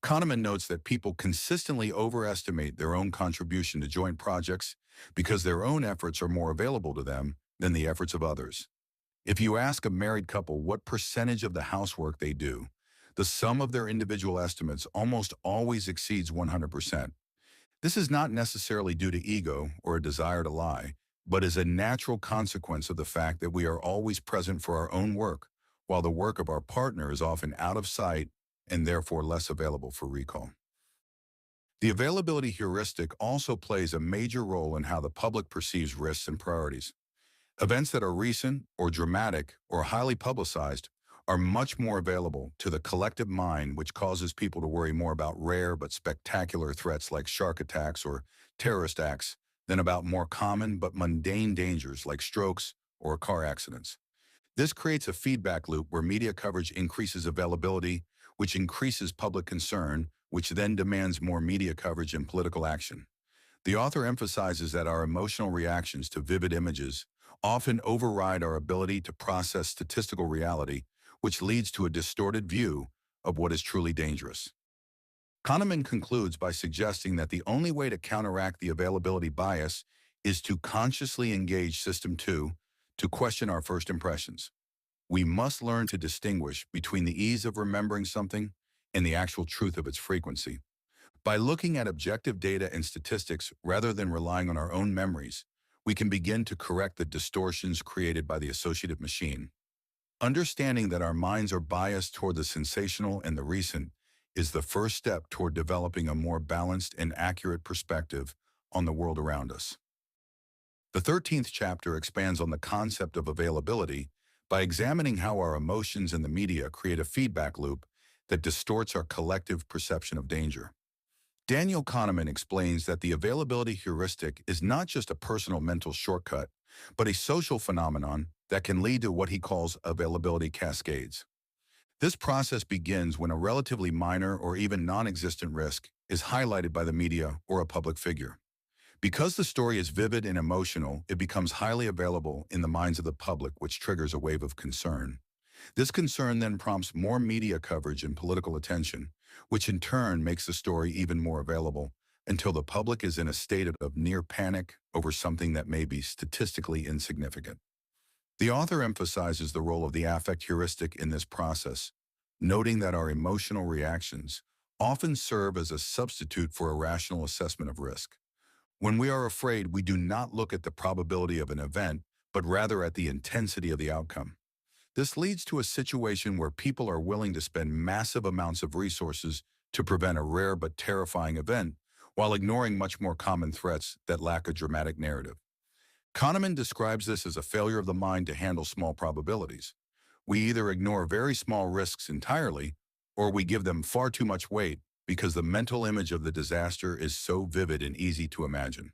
Kahneman notes that people consistently overestimate their own contribution to joint projects because their own efforts are more available to them than the efforts of others. If you ask a married couple what percentage of the housework they do, the sum of their individual estimates almost always exceeds 100%. This is not necessarily due to ego or a desire to lie, but is a natural consequence of the fact that we are always present for our own work, while the work of our partner is often out of sight and therefore less available for recall. The availability heuristic also plays a major role in how the public perceives risks and priorities. Events that are recent or dramatic or highly publicized are much more available to the collective mind, which causes people to worry more about rare but spectacular threats like shark attacks or terrorist acts than about more common but mundane dangers like strokes or car accidents. This creates a feedback loop where media coverage increases availability, which increases public concern, which then demands more media coverage and political action. The author emphasizes that our emotional reactions to vivid images often override our ability to process statistical reality, which leads to a distorted view of what is truly dangerous. Kahneman concludes by suggesting that the only way to counteract the availability bias is to consciously engage System 2 to question our first impressions. We must learn to distinguish between the ease of remembering something and the actual truth of its frequency. By looking at objective data and statistics rather than relying on our own memories, we can begin to correct the distortions created by the associative machine. Understanding that our minds are biased toward the sensational and the recent is the first step toward developing a more balanced and accurate perspective on the world around us. The 13th chapter expands on the concept of availability by examining how our emotions and the media create a feedback loop that distorts our collective perception of danger. Daniel Kahneman explains that the availability heuristic is not just a personal mental shortcut, but a social phenomenon that can lead to what he calls availability cascades. This process begins when a relatively minor or even non-existent risk is highlighted by the media or a public figure. Because the story is vivid and emotional, it becomes highly available in the minds of the public, which triggers a wave of concern. This concern then prompts more media coverage and political attention, which in turn makes the story even more available until the public is in a state of near panic over something that may be statistically insignificant. The author emphasizes the role of the affect heuristic in this process, noting that our emotional reactions often serve as a substitute for a rational assessment of risk. When we are afraid, we do not look at the probability of an event, but rather at the intensity of the outcome. This leads to a situation where people are willing to spend massive amounts of resources to prevent a rare but terrifying event, while ignoring much more common threats that lack a dramatic narrative. Kahneman describes this as a failure of the mind to handle small probabilities. We either ignore very small risks entirely, or we give them far too much weight because the mental image of the disaster is so vivid and easy to imagine.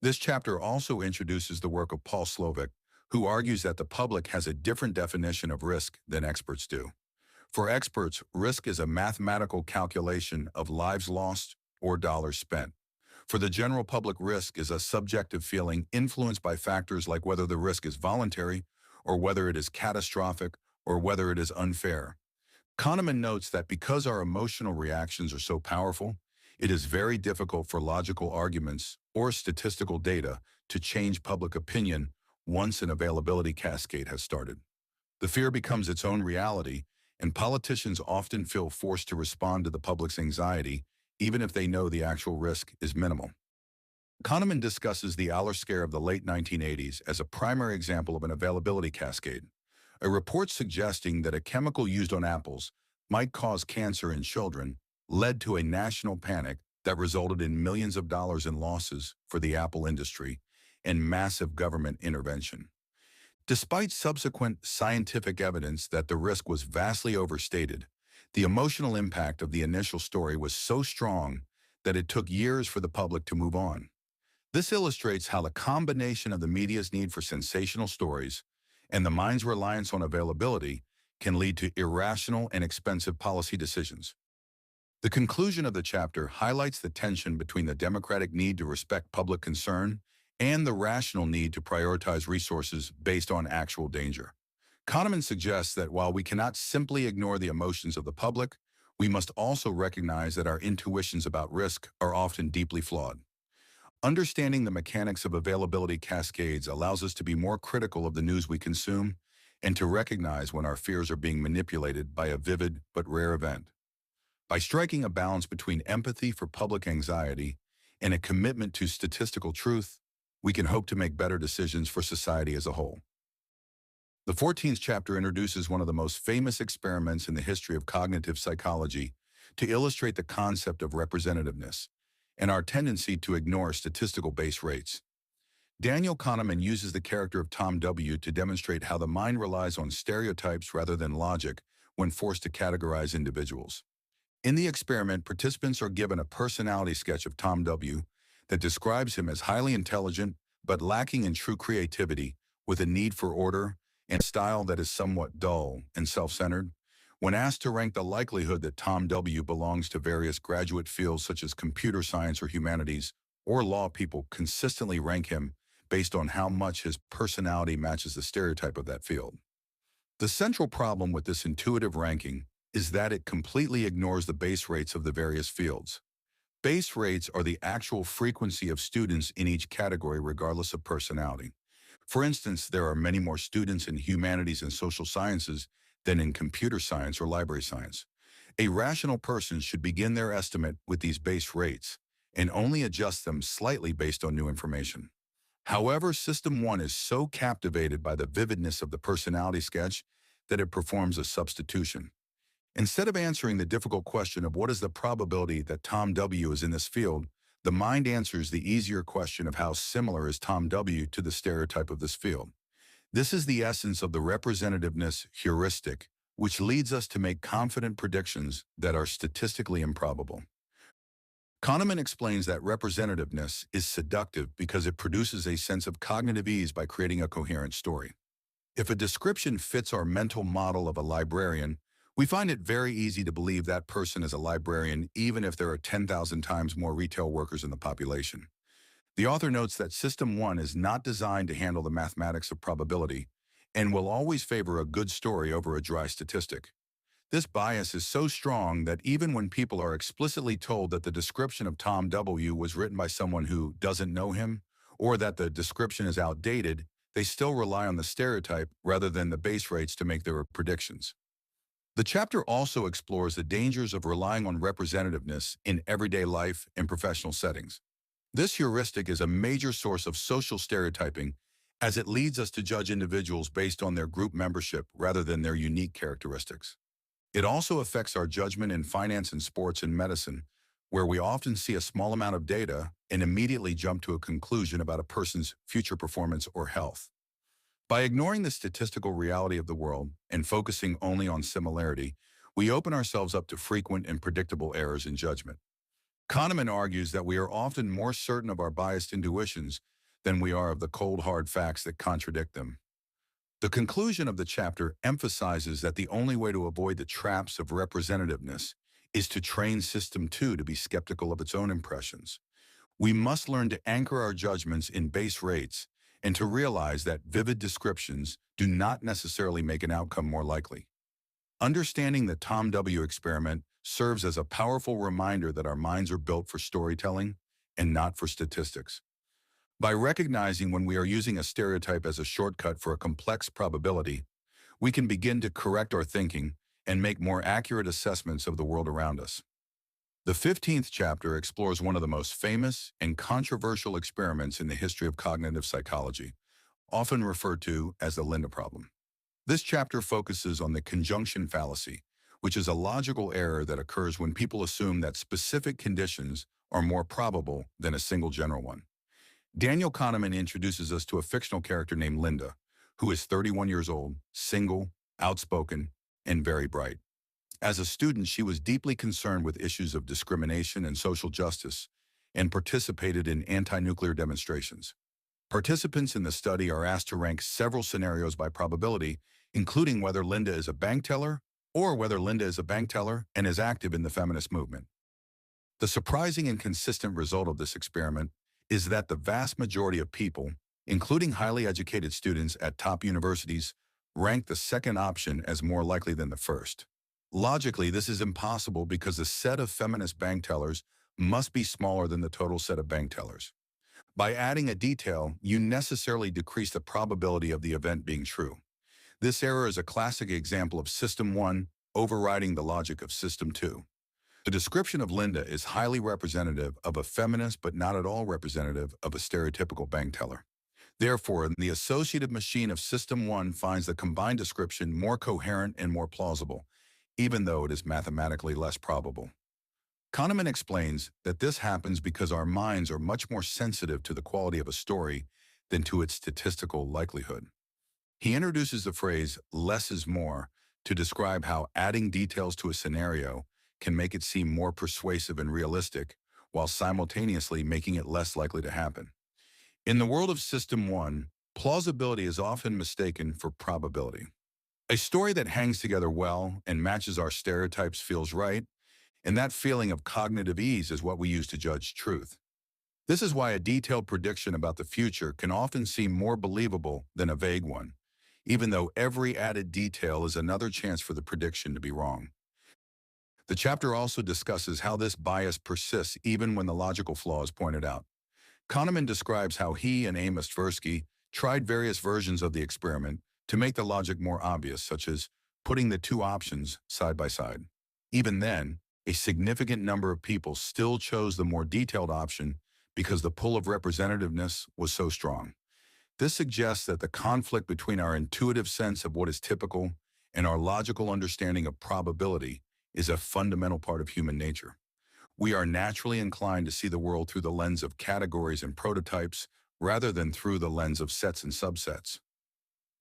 This chapter also introduces the work of Paul Slovic, who argues that the public has a different definition of risk than experts do. For experts, risk is a mathematical calculation of lives lost or dollars spent. For the general public, risk is a subjective feeling influenced by factors like whether the risk is voluntary, or whether it is catastrophic, or whether it is unfair. Kahneman notes that because our emotional reactions are so powerful, it is very difficult for logical arguments or statistical data to change public opinion once an availability cascade has started. The fear becomes its own reality, and politicians often feel forced to respond to the public's anxiety, even if they know the actual risk is minimal. Kahneman discusses the Aller scare of the late 1980s as a primary example of an availability cascade. A report suggesting that a chemical used on apples might cause cancer in children led to a national panic that resulted in millions of dollars in losses for the Apple industry and massive government intervention. Despite subsequent scientific evidence that the risk was vastly overstated, the emotional impact of the initial story was so strong that it took years for the public to move on. This illustrates how the combination of the media's need for sensational stories and the mind's reliance on availability can lead to irrational and expensive policy decisions. The conclusion of the chapter highlights the tension between the democratic need to respect public concern and the rational need to prioritize resources based on actual danger. Kahneman suggests that while we cannot simply ignore the emotions of the public, we must also recognize that our intuitions about risk are often deeply flawed. Understanding the mechanics of availability cascades allows us to be more critical of the news we consume and to recognize when our fears are being manipulated by a vivid but rare event. By striking a balance between empathy for public anxiety and a commitment to statistical truth, we can hope to make better decisions for society as a whole. The 14th chapter introduces one of the most famous experiments in the history of cognitive psychology to illustrate the concept of representativeness and our tendency to ignore statistical base rates. Daniel Kahneman uses the character of Tom W. to demonstrate how the mind relies on stereotypes rather than logic when forced to categorize individuals. In the experiment, participants are given a personality sketch of Tom W. that describes him as highly intelligent but lacking in true creativity, with a need for order and style that is somewhat dull and self-centered. When asked to rank the likelihood that Tom W. belongs to various graduate fields such as computer science or humanities or law, people consistently rank him based on how much his personality matches the stereotype of that field. The central problem with this intuitive ranking is that it completely ignores the base rates of the various fields. Base rates are the actual frequency of students in each category regardless of personality. For instance, there are many more students in humanities and social sciences than in computer science or library science. A rational person should begin their estimate with these base rates and only adjust them slightly based on new information. However, System 1 is so captivated by the vividness of the personality sketch that it performs a substitution. Instead of answering the difficult question of what is the probability that Tom W. is in this field, the mind answers the easier question of how similar is Tom W. to the stereotype of this field. This is the essence of the representativeness heuristic, which leads us to make confident predictions that are statistically improbable. Kahneman explains that representativeness is seductive because it produces a sense of cognitive ease by creating a coherent story. If a description fits our mental model of a librarian, we find it very easy to believe that person is a librarian even if there are 10,000 times more retail workers in the population. The author notes that System 1 is not designed to handle the mathematics of probability and will always favor a good story over a dry statistic. This bias is so strong that even when people are explicitly told that the description of Tom W. was written by someone who doesn't know him, or that the description is outdated, they still rely on the stereotype rather than the base rates to make their predictions. The chapter also explores the dangers of relying on representativeness in everyday life and professional settings. This heuristic is a major source of social stereotyping as it leads us to judge individuals based on their group membership rather than their unique characteristics. It also affects our judgment in finance and sports and medicine, where we often see a small amount of data and immediately jump to a conclusion about a person's future performance or health. By ignoring the statistical reality of the world and focusing only on similarity, we open ourselves up to frequent and predictable errors in judgment. Kahneman argues that we are often more certain of our biased intuitions than we are of the cold, hard facts that contradict them. The conclusion of the chapter emphasizes that the only way to avoid the traps of representativeness is to train System 2 to be skeptical of its own impressions. We must learn to anchor our judgments in base rates and to realize that vivid descriptions do not necessarily make an outcome more likely. Understanding the Tom W. experiment serves as a powerful reminder that our minds are built for storytelling and not for statistics. By recognizing when we are using a stereotype as a shortcut for a complex probability, we can begin to correct our thinking and make more accurate assessments of the world around us. The 15th chapter explores one of the most famous and controversial experiments in the history of cognitive psychology, often referred to as the Linda problem. This chapter focuses on the conjunction fallacy, which is a logical error that occurs when people assume that specific conditions are more probable than a single general one. Daniel Kahneman introduces us to a fictional character named Linda, who is 31 years old, single, outspoken, and very bright. As a student, she was deeply concerned with issues of discrimination and social justice and participated in anti-nuclear demonstrations. Participants in the study are asked to rank several scenarios by probability, including whether Linda is a bank teller or whether Linda is a bank teller and is active in the feminist movement. The surprising and consistent result of this experiment is that the vast majority of people, including highly educated students at top universities, rank the second option as more likely than the first. Logically, this is impossible because the set of feminist bank tellers must be smaller than the total set of bank tellers. By adding a detail, you necessarily decrease the probability of the event being true. This error is a classic example of System 1 overriding the logic of System 2. The description of Linda is highly representative of a feminist but not at all representative of a stereotypical bank teller. Therefore, the associative machine of System 1 finds the combined description more coherent and more plausible, even though it is mathematically less probable. Kahneman explains that this happens because our minds are much more sensitive to the quality of a story than to its statistical likelihood. He introduces the phrase "less is more" to describe how adding details to a scenario can make it seem more persuasive and realistic, while simultaneously making it less likely to happen. In the world of System 1, plausibility is often mistaken for probability. A story that hangs together well and matches our stereotypes feels right, and that feeling of cognitive ease is what we use to judge truth. This is why a detailed prediction about the future can often seem more believable than a vague one, even though every added detail is another chance for the prediction to be wrong. The chapter also discusses how this bias persists even when the logical flaw is pointed out. Kahneman describes how he and Amos Tversky tried various versions of the experiment to make the logic more obvious, such as putting the two options side by side. Even then, a significant number of people still chose the more detailed option because the pull of representativeness was so strong. This suggests that the conflict between our intuitive sense of what is typical and our logical understanding of probability is a fundamental part of human nature. We are naturally inclined to see the world through the lens of categories and prototypes rather than through the lens of sets and subsets.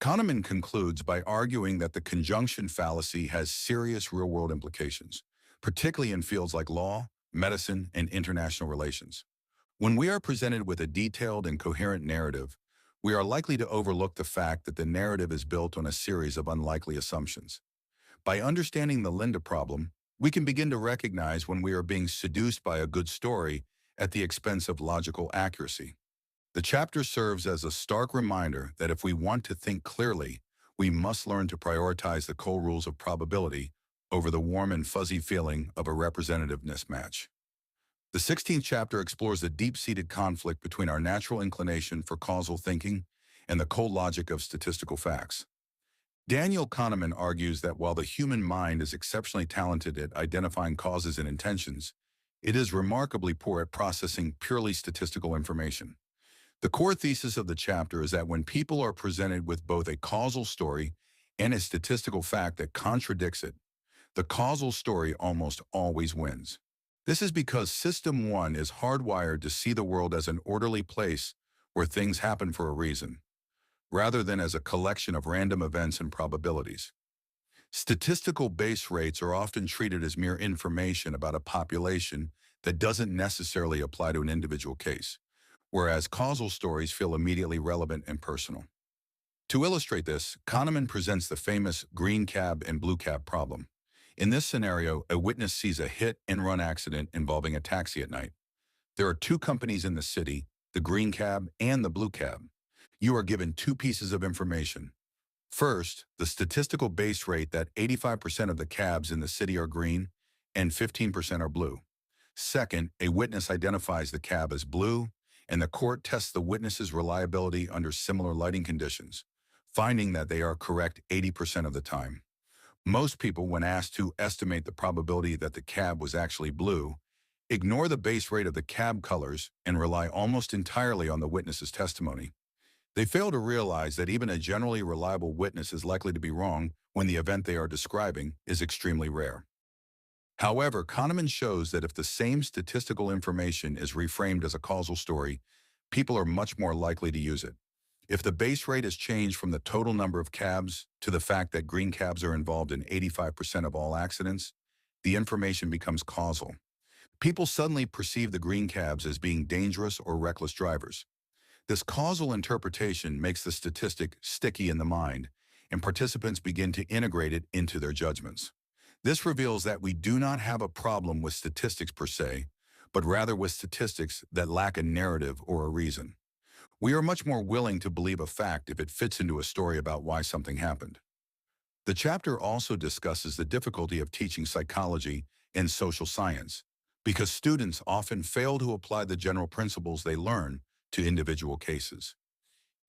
Kahneman concludes by arguing that the conjunction fallacy has serious real-world implications, particularly in fields like law, medicine, and international relations. When we are presented with a detailed and coherent narrative, we are likely to overlook the fact that the narrative is built on a series of unlikely assumptions. By understanding the Linda problem, we can begin to recognize when we are being seduced by a good story at the expense of logical accuracy. The chapter serves as a stark reminder that if we want to think clearly, we must learn to prioritize the cold rules of probability over the warm and fuzzy feeling of a representativeness match. The 16th chapter explores the deep-seated conflict between our natural inclination for causal thinking and the cold logic of statistical facts. Daniel Kahneman argues that while the human mind is exceptionally talented at identifying causes and intentions, it is remarkably poor at processing purely statistical information. The core thesis of the chapter is that when people are presented with both a causal story and a statistical fact that contradicts it, the causal story almost always wins. This is because System 1 is hardwired to see the world as an orderly place where things happen for a reason, rather than as a collection of random events and probabilities. Statistical base rates are often treated as mere information about a population that doesn't necessarily apply to an individual case, whereas causal stories feel immediately relevant and personal. To illustrate this, Kahneman presents the famous green cab and blue cab problem. In this scenario, a witness sees a hit-and-run accident involving a taxi at night. There are two companies in the city, the green cab and the blue cab. You are given two pieces of information. First, the statistical base rate that 85% of the cabs in the city are green and 15% are blue. Second, a witness identifies the cab as blue, and the court tests the witness's reliability under similar lighting conditions, finding that they are correct 80% of the time. Most people, when asked to estimate the probability that the cab was actually blue, ignore the base rate of the cab colors and rely almost entirely on the witness's testimony. They fail to realize that even a generally reliable witness is likely to be wrong when the event they are describing is extremely rare. However, Kahneman shows that if the same statistical information is reframed as a causal story, people are much more likely to use it. If the base rate is changed from the total number of cabs to the fact that green cabs are involved in 85% of all accidents, the information becomes causal. People suddenly perceive the green cabs as being dangerous or reckless drivers. This causal interpretation makes the statistic sticky in the mind, and participants begin to integrate it into their judgments. This reveals that we do not have a problem with statistics per se, but rather with statistics that lack a narrative or a reason. We are much more willing to believe a fact if it fits into a story about why something happened. The chapter also discusses the difficulty of teaching psychology and social science, because students often fail to apply the general principles they learn to individual cases.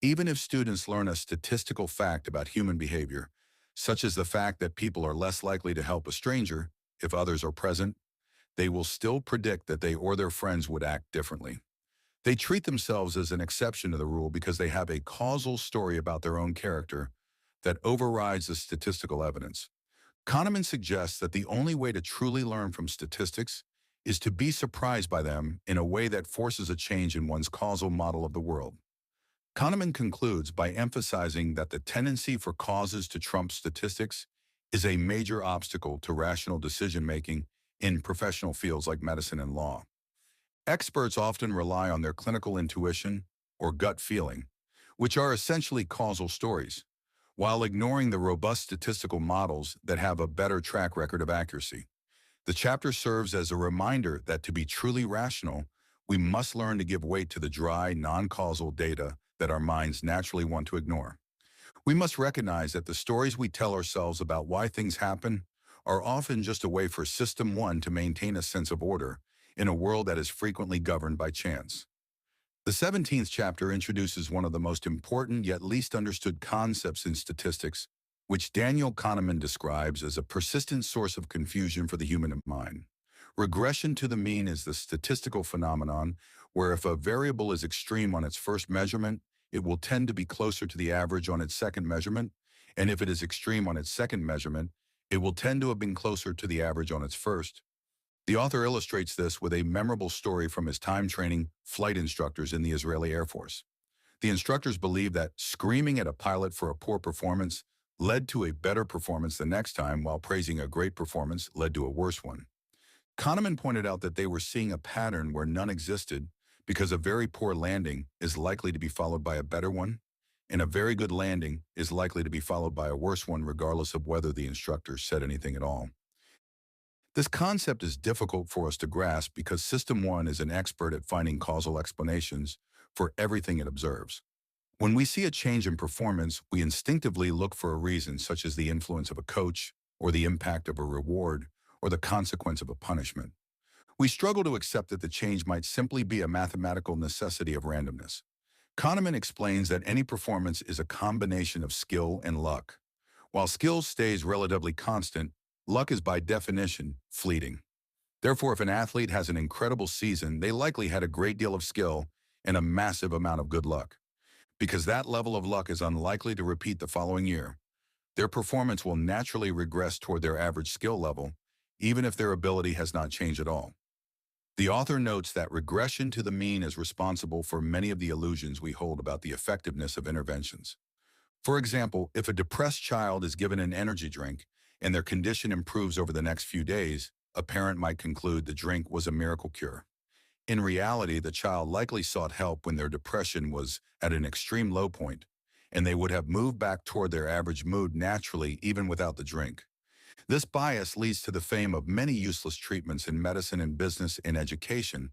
Even if students learn a statistical fact about human behavior, such as the fact that people are less likely to help a stranger if others are present, they will still predict that they or their friends would act differently. They treat themselves as an exception to the rule because they have a causal story about their own character that overrides the statistical evidence. Kahneman suggests that the only way to truly learn from statistics is to be surprised by them in a way that forces a change in one's causal model of the world. Kahneman concludes by emphasizing that the tendency for causes to trump statistics is a major obstacle to rational decision-making in professional fields like medicine and law. Experts often rely on their clinical intuition or gut feeling, which are essentially causal stories, while ignoring the robust statistical models that have a better track record of accuracy. The chapter serves as a reminder that to be truly rational, we must learn to give weight to the dry, non-causal data that our minds naturally want to ignore. We must recognize that the stories we tell ourselves about why things happen are often just a way for System 1 to maintain a sense of order in a world that is frequently governed by chance. The 17th chapter introduces one of the most important yet least understood concepts in statistics, which Daniel Kahneman describes as a persistent source of confusion for the human mind. Regression to the mean is the statistical phenomenon where if a variable is extreme on its first measurement, it will tend to be closer to the average on its second measurement, and if it is extreme on its second measurement, it will tend to have been closer to the average on its first. The author illustrates this with a memorable story from his time training flight instructors in the Israeli Air Force. The instructors believed that screaming at a pilot for a poor performance led to a better performance the next time, while praising a great performance led to a worse one. Kahneman pointed out that they were seeing a pattern where none existed because a very poor landing is likely to be followed by a better one, and a very good landing is likely to be followed by a worse one regardless of whether the instructor said anything at all. This concept is difficult for us to grasp because System 1 is an expert at finding causal explanations for everything it observes. When we see a change in performance, we instinctively look for a reason, such as the influence of a coach, or the impact of a reward, or the consequence of a punishment. We struggle to accept that the change might simply be a mathematical necessity of randomness. Kahneman explains that any performance is a combination of skill and luck. While skill stays relatively constant, luck is by definition fleeting. Therefore, if an athlete has an incredible season, they likely had a great deal of skill and a massive amount of good luck. Because that level of luck is unlikely to repeat the following year, their performance will naturally regress toward their average skill level, even if their ability has not changed at all. The author notes that regression to the mean is responsible for many of the illusions we hold about the effectiveness of interventions. For example, if a depressed child is given an energy drink and their condition improves over the next few days, a parent might conclude the drink was a miracle cure. In reality, the child likely sought help when their depression was at an extreme low point, and they would have moved back toward their average mood naturally even without the drink. This bias leads to the fame of many useless treatments in medicine and business and education,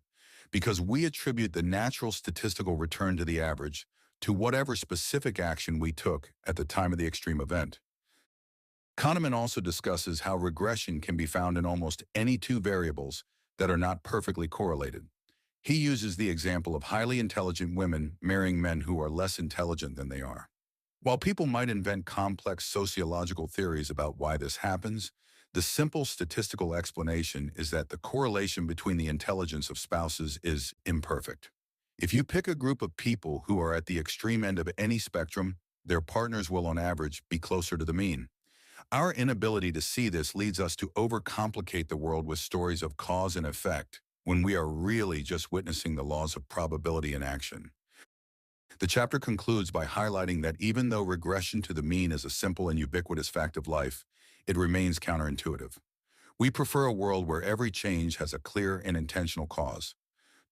because we attribute the natural statistical return to the average to whatever specific action we took at the time of the extreme event. Kahneman also discusses how regression can be found in almost any two variables that are not perfectly correlated. He uses the example of highly intelligent women marrying men who are less intelligent than they are. While people might invent complex sociological theories about why this happens, the simple statistical explanation is that the correlation between the intelligence of spouses is imperfect. If you pick a group of people who are at the extreme end of any spectrum, their partners will on average be closer to the mean. Our inability to see this leads us to overcomplicate the world with stories of cause and effect, when we are really just witnessing the laws of probability in action. The chapter concludes by highlighting that even though regression to the mean is a simple and ubiquitous fact of life, it remains counterintuitive. We prefer a world where every change has a clear and intentional cause.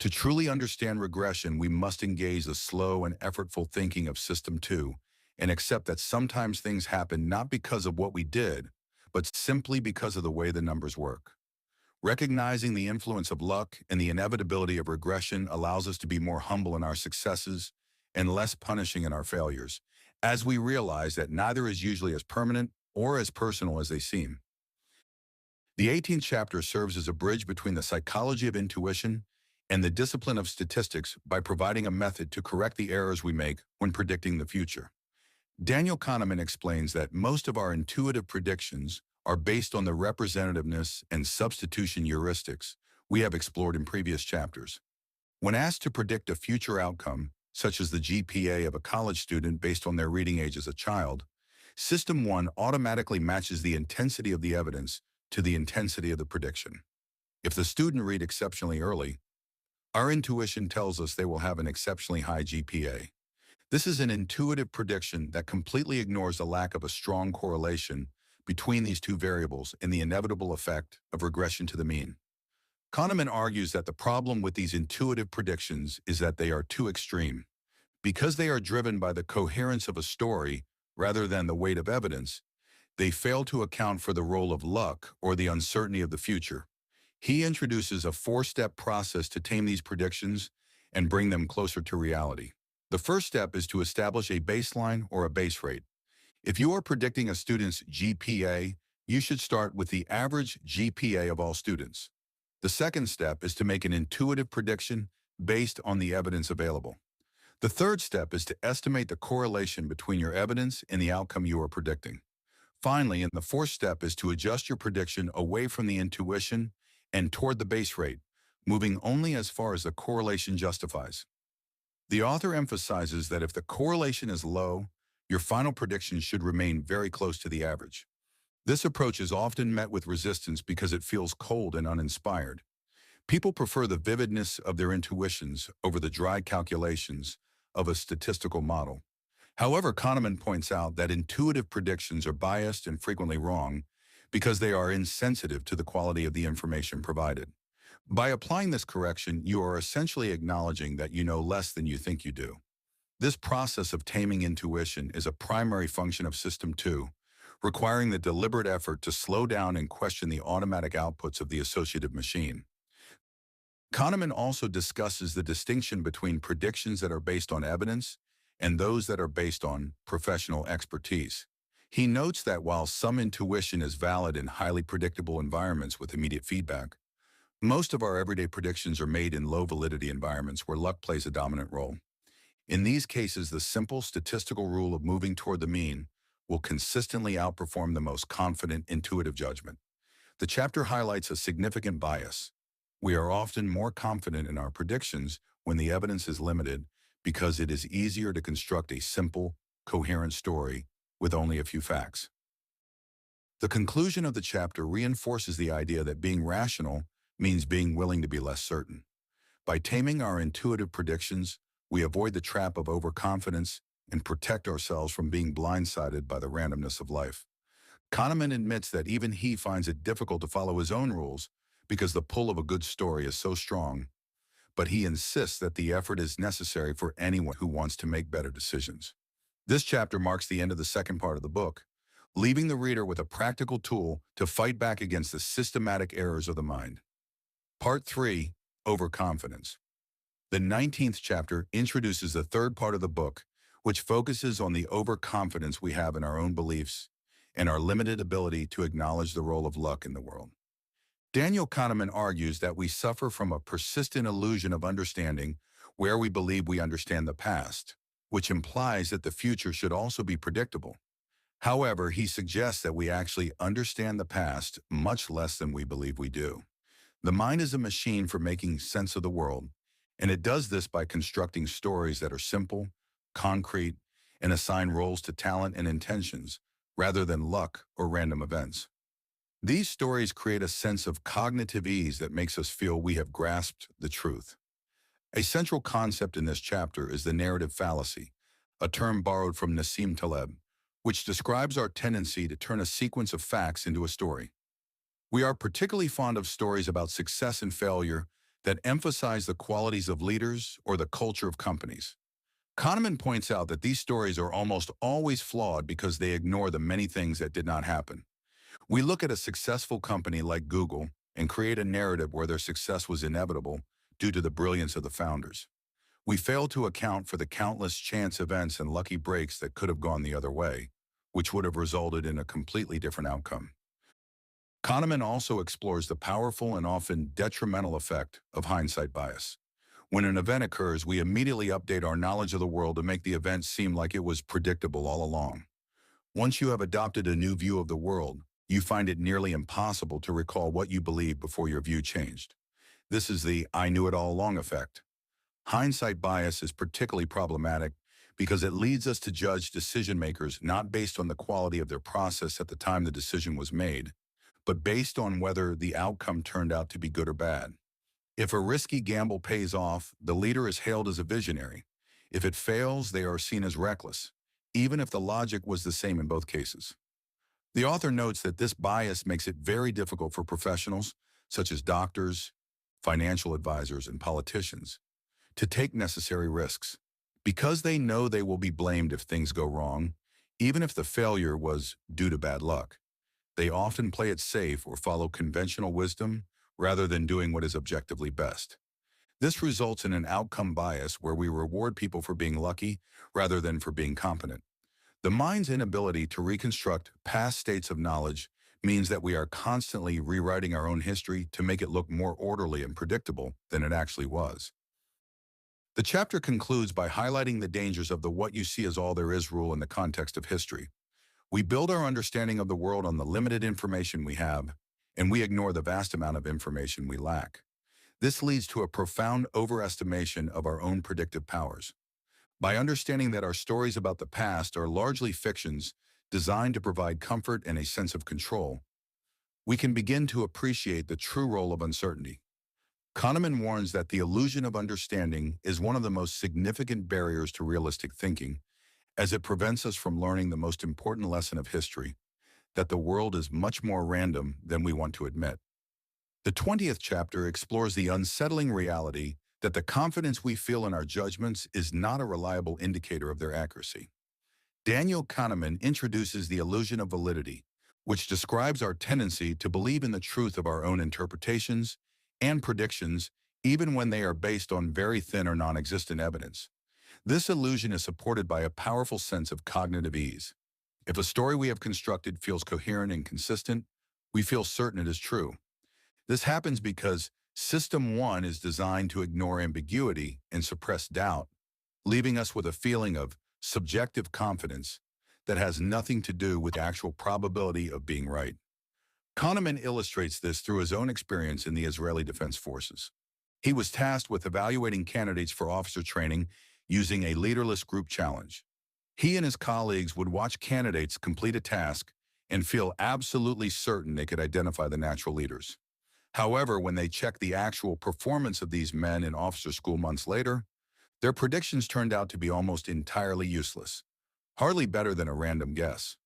To truly understand regression, we must engage the slow and effortful thinking of System 2 and accept that sometimes things happen not because of what we did, but simply because of the way the numbers work. Recognizing the influence of luck and the inevitability of regression allows us to be more humble in our successes and less punishing in our failures, as we realize that neither is usually as permanent or as personal as they seem. The 18th chapter serves as a bridge between the psychology of intuition and the discipline of statistics by providing a method to correct the errors we make when predicting the future. Daniel Kahneman explains that most of our intuitive predictions are based on the representativeness and substitution heuristics we have explored in previous chapters. When asked to predict a future outcome, such as the GPA of a college student based on their reading age as a child, System 1 automatically matches the intensity of the evidence to the intensity of the prediction. If the student read exceptionally early, our intuition tells us they will have an exceptionally high GPA. This is an intuitive prediction that completely ignores the lack of a strong correlation between these two variables and the inevitable effect of regression to the mean. Kahneman argues that the problem with these intuitive predictions is that they are too extreme. Because they are driven by the coherence of a story rather than the weight of evidence, they fail to account for the role of luck or the uncertainty of the future. He introduces a four-step process to tame these predictions and bring them closer to reality. The first step is to establish a baseline or a base rate. If you are predicting a student's GPA, you should start with the average GPA of all students. The second step is to make an intuitive prediction based on the evidence available. The third step is to estimate the correlation between your evidence and the outcome you are predicting. Finally, and the fourth step is to adjust your prediction away from the intuition and toward the base rate, moving only as far as the correlation justifies. The author emphasizes that if the correlation is low, your final prediction should remain very close to the average. This approach is often met with resistance because it feels cold and uninspired. People prefer the vividness of their intuitions over the dry calculations of a statistical model. However, Kahneman points out that intuitive predictions are biased and frequently wrong because they are insensitive to the quality of the information provided. By applying this correction, you are essentially acknowledging that you know less than you think you do. This process of taming intuition is a primary function of System 2, requiring the deliberate effort to slow down and question the automatic outputs of the associative machine. Kahneman also discusses the distinction between predictions that are based on evidence and those that are based on professional expertise. He notes that while some intuition is valid in highly predictable environments with immediate feedback, most of our everyday predictions are made in low-validity environments where luck plays a dominant role. In these cases, the simple statistical rule of moving toward the mean will consistently outperform the most confident intuitive judgment. The chapter highlights a significant bias. We are often more confident in our predictions when the evidence is limited because it is easier to construct a simple, coherent story with only a few facts. The conclusion of the chapter reinforces the idea that being rational means being willing to be less certain. By taming our intuitive predictions, we avoid the trap of overconfidence and protect ourselves from being blindsided by the randomness of life. Kahneman admits that even he finds it difficult to follow his own rules because the pull of a good story is so strong, but he insists that the effort is necessary for anyone who wants to make better decisions. This chapter marks the end of the second part of the book, leaving the reader with a practical tool to fight back against the systematic errors of the mind. Part 3, Overconfidence. The 19th chapter introduces the third part of the book, which focuses on the overconfidence we have in our own beliefs and our limited ability to acknowledge the role of luck in the world. Daniel Kahneman argues that we suffer from a persistent illusion of understanding where we believe we understand the past, which implies that the future should also be predictable. However, he suggests that we actually understand the past much less than we believe we do. The mind is a machine for making sense of the world, and it does this by constructing stories that are simple, concrete, and assign roles to talent and intentions, rather than luck or random events. These stories create a sense of cognitive ease that makes us feel we have grasped the truth. A central concept in this chapter is the narrative fallacy, a term borrowed from Nassim Taleb, which describes our tendency to turn a sequence of facts into a story. We are particularly fond of stories about success and failure that emphasize the qualities of leaders or the culture of companies. Kahneman points out that these stories are almost always flawed because they ignore the many things that did not happen. We look at a successful company like Google and create a narrative where their success was inevitable due to the brilliance of the founders. We fail to account for the countless chance events and lucky breaks that could have gone the other way, which would have resulted in a completely different outcome. Kahneman also explores the powerful and often detrimental effect of hindsight bias. When an event occurs, we immediately update our knowledge of the world to make the event seem like it was predictable all along. Once you have adopted a new view of the world, you find it nearly impossible to recall what you believed before your view changed. This is the "I knew it all along" effect. Hindsight bias is particularly problematic because it leads us to judge decision makers not based on the quality of their process at the time the decision was made, but based on whether the outcome turned out to be good or bad. If a risky gamble pays off, the leader is hailed as a visionary. If it fails, they are seen as reckless, even if the logic was the same in both cases. The author notes that this bias makes it very difficult for professionals, such as doctors, financial advisors, and politicians, to take necessary risks. Because they know they will be blamed if things go wrong, even if the failure was due to bad luck. They often play it safe or follow conventional wisdom rather than doing what is objectively best. This results in an outcome bias where we reward people for being lucky rather than for being competent. The mind's inability to reconstruct past states of knowledge means that we are constantly rewriting our own history to make it look more orderly and predictable than it actually was. The chapter concludes by highlighting the dangers of the "what you see is all there is" rule in the context of history. We build our understanding of the world on the limited information we have, and we ignore the vast amount of information we lack. This leads to a profound overestimation of our own predictive powers. By understanding that our stories about the past are largely fictions designed to provide comfort and a sense of control, we can begin to appreciate the true role of uncertainty. Kahneman warns that the illusion of understanding is one of the most significant barriers to realistic thinking, as it prevents us from learning the most important lesson of history, that the world is much more random than we want to admit. The 20th chapter explores the unsettling reality that the confidence we feel in our judgments is not a reliable indicator of their accuracy. Daniel Kahneman introduces the illusion of validity, which describes our tendency to believe in the truth of our own interpretations and predictions, even when they are based on very thin or non-existent evidence. This illusion is supported by a powerful sense of cognitive ease. If a story we have constructed feels coherent and consistent, we feel certain it is true. This happens because System 1 is designed to ignore ambiguity and suppress doubt, leaving us with a feeling of subjective confidence that has nothing to do with the actual probability of being right. Kahneman illustrates this through his own experience in the Israeli Defense Forces. He was tasked with evaluating candidates for officer training using a leaderless group challenge. He and his colleagues would watch candidates complete a task and feel absolutely certain they could identify the natural leaders. However, when they checked the actual performance of these men in officer school months later, their predictions turned out to be almost entirely useless, hardly better than a random guess.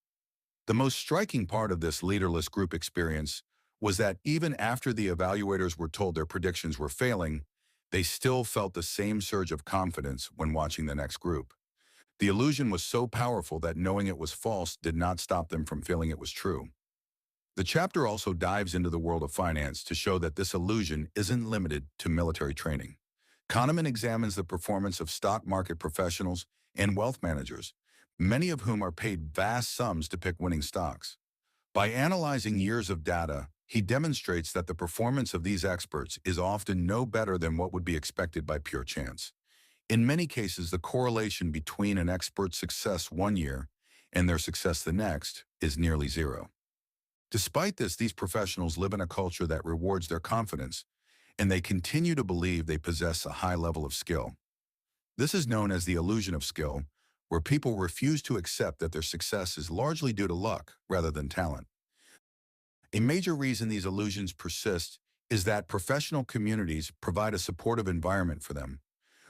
The most striking part of this leaderless group experience was that even after the evaluators were told their predictions were failing, they still felt the same surge of confidence when watching the next group. The illusion was so powerful that knowing it was false did not stop them from feeling it was true. The chapter also dives into the world of finance to show that this illusion isn't limited to military training. Kahneman examines the performance of stock market professionals and wealth managers, many of whom are paid vast sums to pick winning stocks. By analyzing years of data, he demonstrates that the performance of these experts is often no better than what would be expected by pure chance. In many cases, the correlation between an expert's success one year and their success the next is nearly zero. Despite this, these professionals live in a culture that rewards their confidence, and they continue to believe they possess a high level of skill. This is known as the illusion of skill, where people refuse to accept that their success is largely due to luck rather than talent. A major reason these illusions persist is that professional communities provide a supportive environment for them.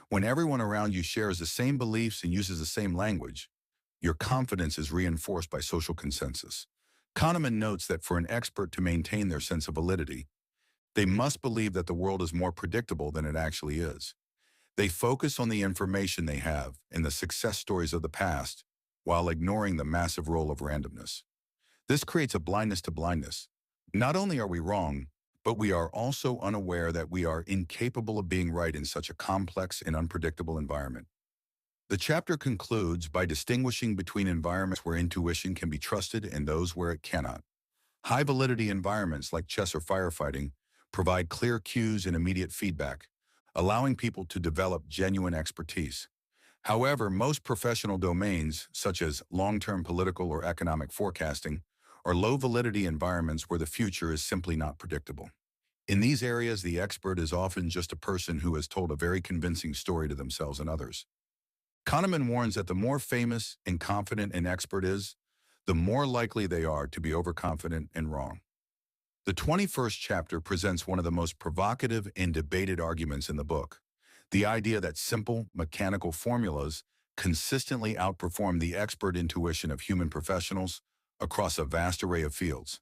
When everyone around you shares the same beliefs and uses the same language, your confidence is reinforced by social consensus. Kahneman notes that for an expert to maintain their sense of validity, they must believe that the world is more predictable than it actually is. They focus on the information they have and the success stories of the past, while ignoring the massive role of randomness. This creates a blindness to blindness. Not only are we wrong, but we are also unaware that we are incapable of being right in such a complex and unpredictable environment. The chapter concludes by distinguishing between environments where intuition can be trusted and those where it cannot. High-validity environments like chess or firefighting provide clear cues and immediate feedback, allowing people to develop genuine expertise. However, most professional domains, such as long-term political or economic forecasting, are low-validity environments where the future is simply not predictable. In these areas, the expert is often just a person who has told a very convincing story to themselves and others. Kahneman warns that the more famous and confident an expert is, the more likely they are to be overconfident and wrong. The 21st chapter presents one of the most provocative and debated arguments in the book: the idea that simple, mechanical formulas consistently outperform the expert intuition of human professionals across a vast array of fields.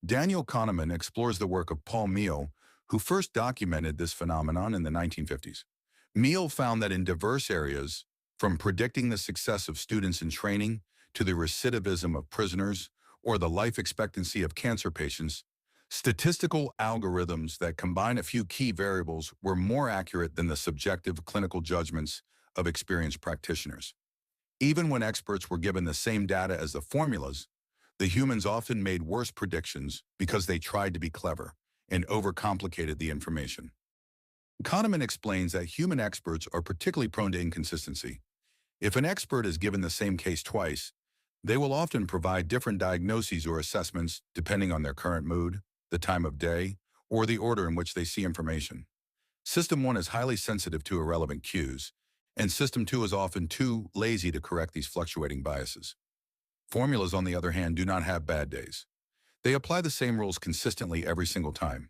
Daniel Kahneman explores the work of Paul Meehl, who first documented this phenomenon in the 1950s. Meehl found that in diverse areas, from predicting the success of students in training to the recidivism of prisoners or the life expectancy of cancer patients, statistical algorithms that combine a few key variables were more accurate than the subjective clinical judgments of experienced practitioners. Even when experts were given the same data as the formulas, the humans often made worse predictions because they tried to be clever and overcomplicated the information. Kahneman explains that human experts are particularly prone to inconsistency. If an expert is given the same case twice, they will often provide different diagnoses or assessments depending on their current mood, the time of day, or the order in which they see information. System 1 is highly sensitive to irrelevant cues, and System 2 is often too lazy to correct these fluctuating biases. Formulas, on the other hand, do not have bad days. They apply the same rules consistently every single time.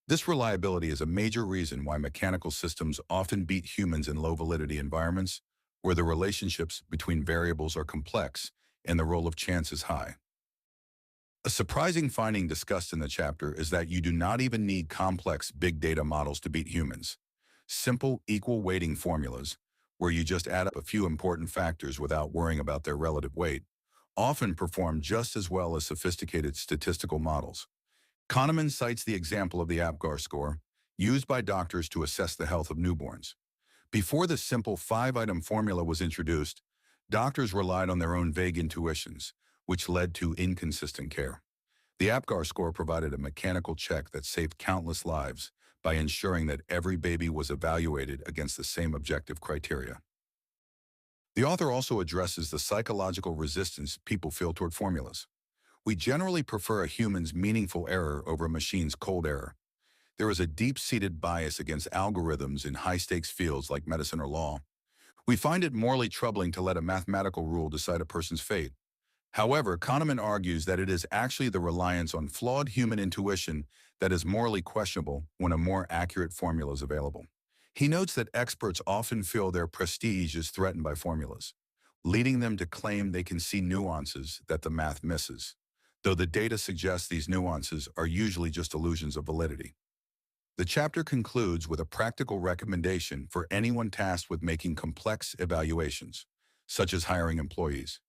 This reliability is a major reason why mechanical systems often beat humans in low-validity environments, where the relationships between variables are complex and the role of chance is high. A surprising finding discussed in the chapter is that you do not even need complex big data models to beat humans. Simple equal weighting formulas, where you just add up a few important factors without worrying about their relative weight, often perform just as well as sophisticated statistical models. Kahneman cites the example of the APGAR score, used by doctors to assess the health of newborns. Before the simple five-item formula was introduced, doctors relied on their own vague intuitions, which led to inconsistent care. The APGAR score provided a mechanical check that saved countless lives by ensuring that every baby was evaluated against the same objective criteria. The author also addresses the psychological resistance people feel toward formulas. We generally prefer a human's meaningful error over a machine's cold error. There is a deep-seated bias against algorithms in high-stakes fields like medicine or law. We find it morally troubling to let a mathematical rule decide a person's fate. However, Kahneman argues that it is actually the reliance on flawed human intuition that is morally questionable when a more accurate formula is available. He notes that experts often feel their prestige is threatened by formulas, leading them to claim they can see nuances that the math misses, though the data suggests these nuances are usually just illusions of validity. The chapter concludes with a practical recommendation for anyone tasked with making complex evaluations, such as hiring employees.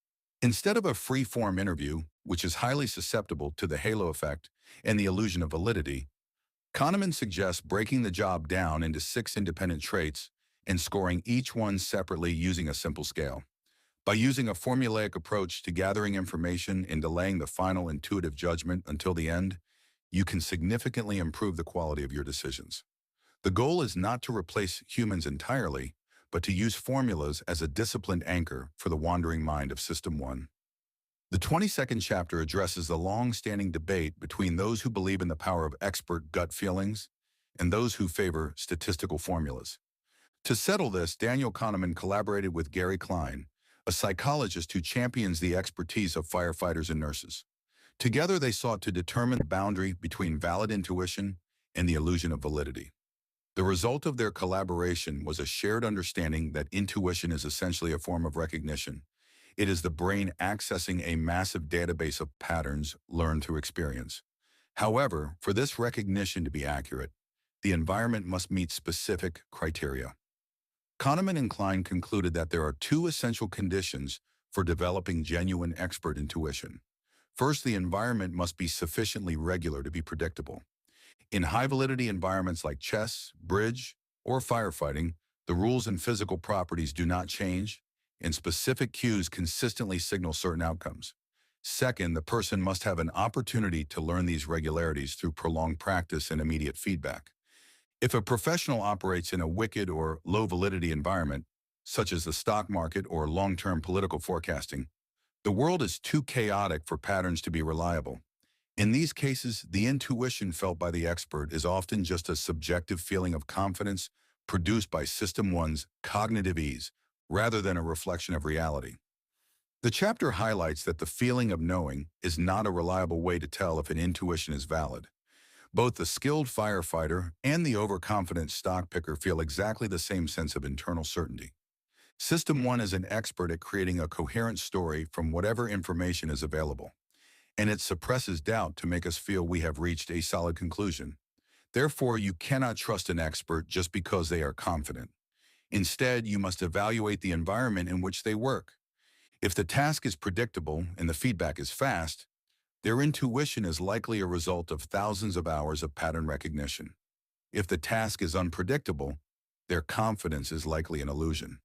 Instead of a free-form interview, which is highly susceptible to the halo effect and the illusion of validity, Kahneman suggests breaking the job down into 6 independent traits and scoring each one separately using a simple scale. By using a formulaic approach to gathering information and delaying the final intuitive judgment until the end, you can significantly improve the quality of your decisions. The goal is not to replace humans entirely, but to use formulas as a disciplined anchor for the wandering mind of System 1. The 22nd chapter addresses the long-standing debate between those who believe in the power of expert gut feelings and those who favor statistical formulas. To settle this, Daniel Kahneman collaborated with Gary Klein, a psychologist who champions the expertise of firefighters and nurses. Together, they sought to determine the boundary between valid intuition and the illusion of validity. The result of their collaboration was a shared understanding that intuition is essentially a form of recognition. It is the brain accessing a massive database of patterns learned through experience. However, for this recognition to be accurate, the environment must meet specific criteria. Kahneman and Klein concluded that there are 2 essential conditions for developing genuine expert intuition. First, the environment must be sufficiently regular to be predictable. In high-validity environments like chess, bridge, or firefighting, the rules and physical properties do not change, and specific cues consistently signal certain outcomes. Second, the person must have an opportunity to learn these regularities through prolonged practice and immediate feedback. If a professional operates in a wicked or low-validity environment, such as the stock market or long-term political forecasting, the world is too chaotic for patterns to be reliable. In these cases, the intuition felt by the expert is often just a subjective feeling of confidence produced by System 1's cognitive ease, rather than a reflection of reality. The chapter highlights that the feeling of knowing is not a reliable way to tell if an intuition is valid. Both the skilled firefighter and the overconfident stock picker feel exactly the same sense of internal certainty. System 1 is an expert at creating a coherent story from whatever information is available, and it suppresses doubt to make us feel we have reached a solid conclusion. Therefore, you cannot trust an expert just because they are confident. Instead, you must evaluate the environment in which they work. If the task is predictable and the feedback is fast, their intuition is likely a result of thousands of hours of pattern recognition. If the task is unpredictable, their confidence is likely an illusion.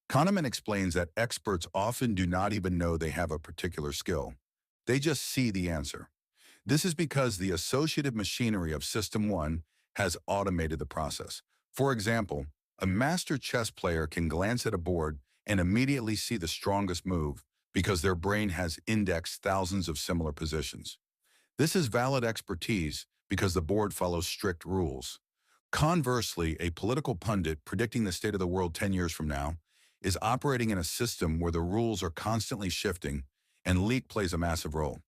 Kahneman explains that experts often do not even know they have a particular skill. They just see the answer. This is because the associative machinery of System 1 has automated the process. For example, a master chess player can glance at a board and immediately see the strongest move because their brain has indexed thousands of similar positions. This is valid expertise because the board follows strict rules. Conversely, a political pundit predicting the state of the world 10 years from now is operating in a system where the rules are constantly shifting and leak plays a massive role.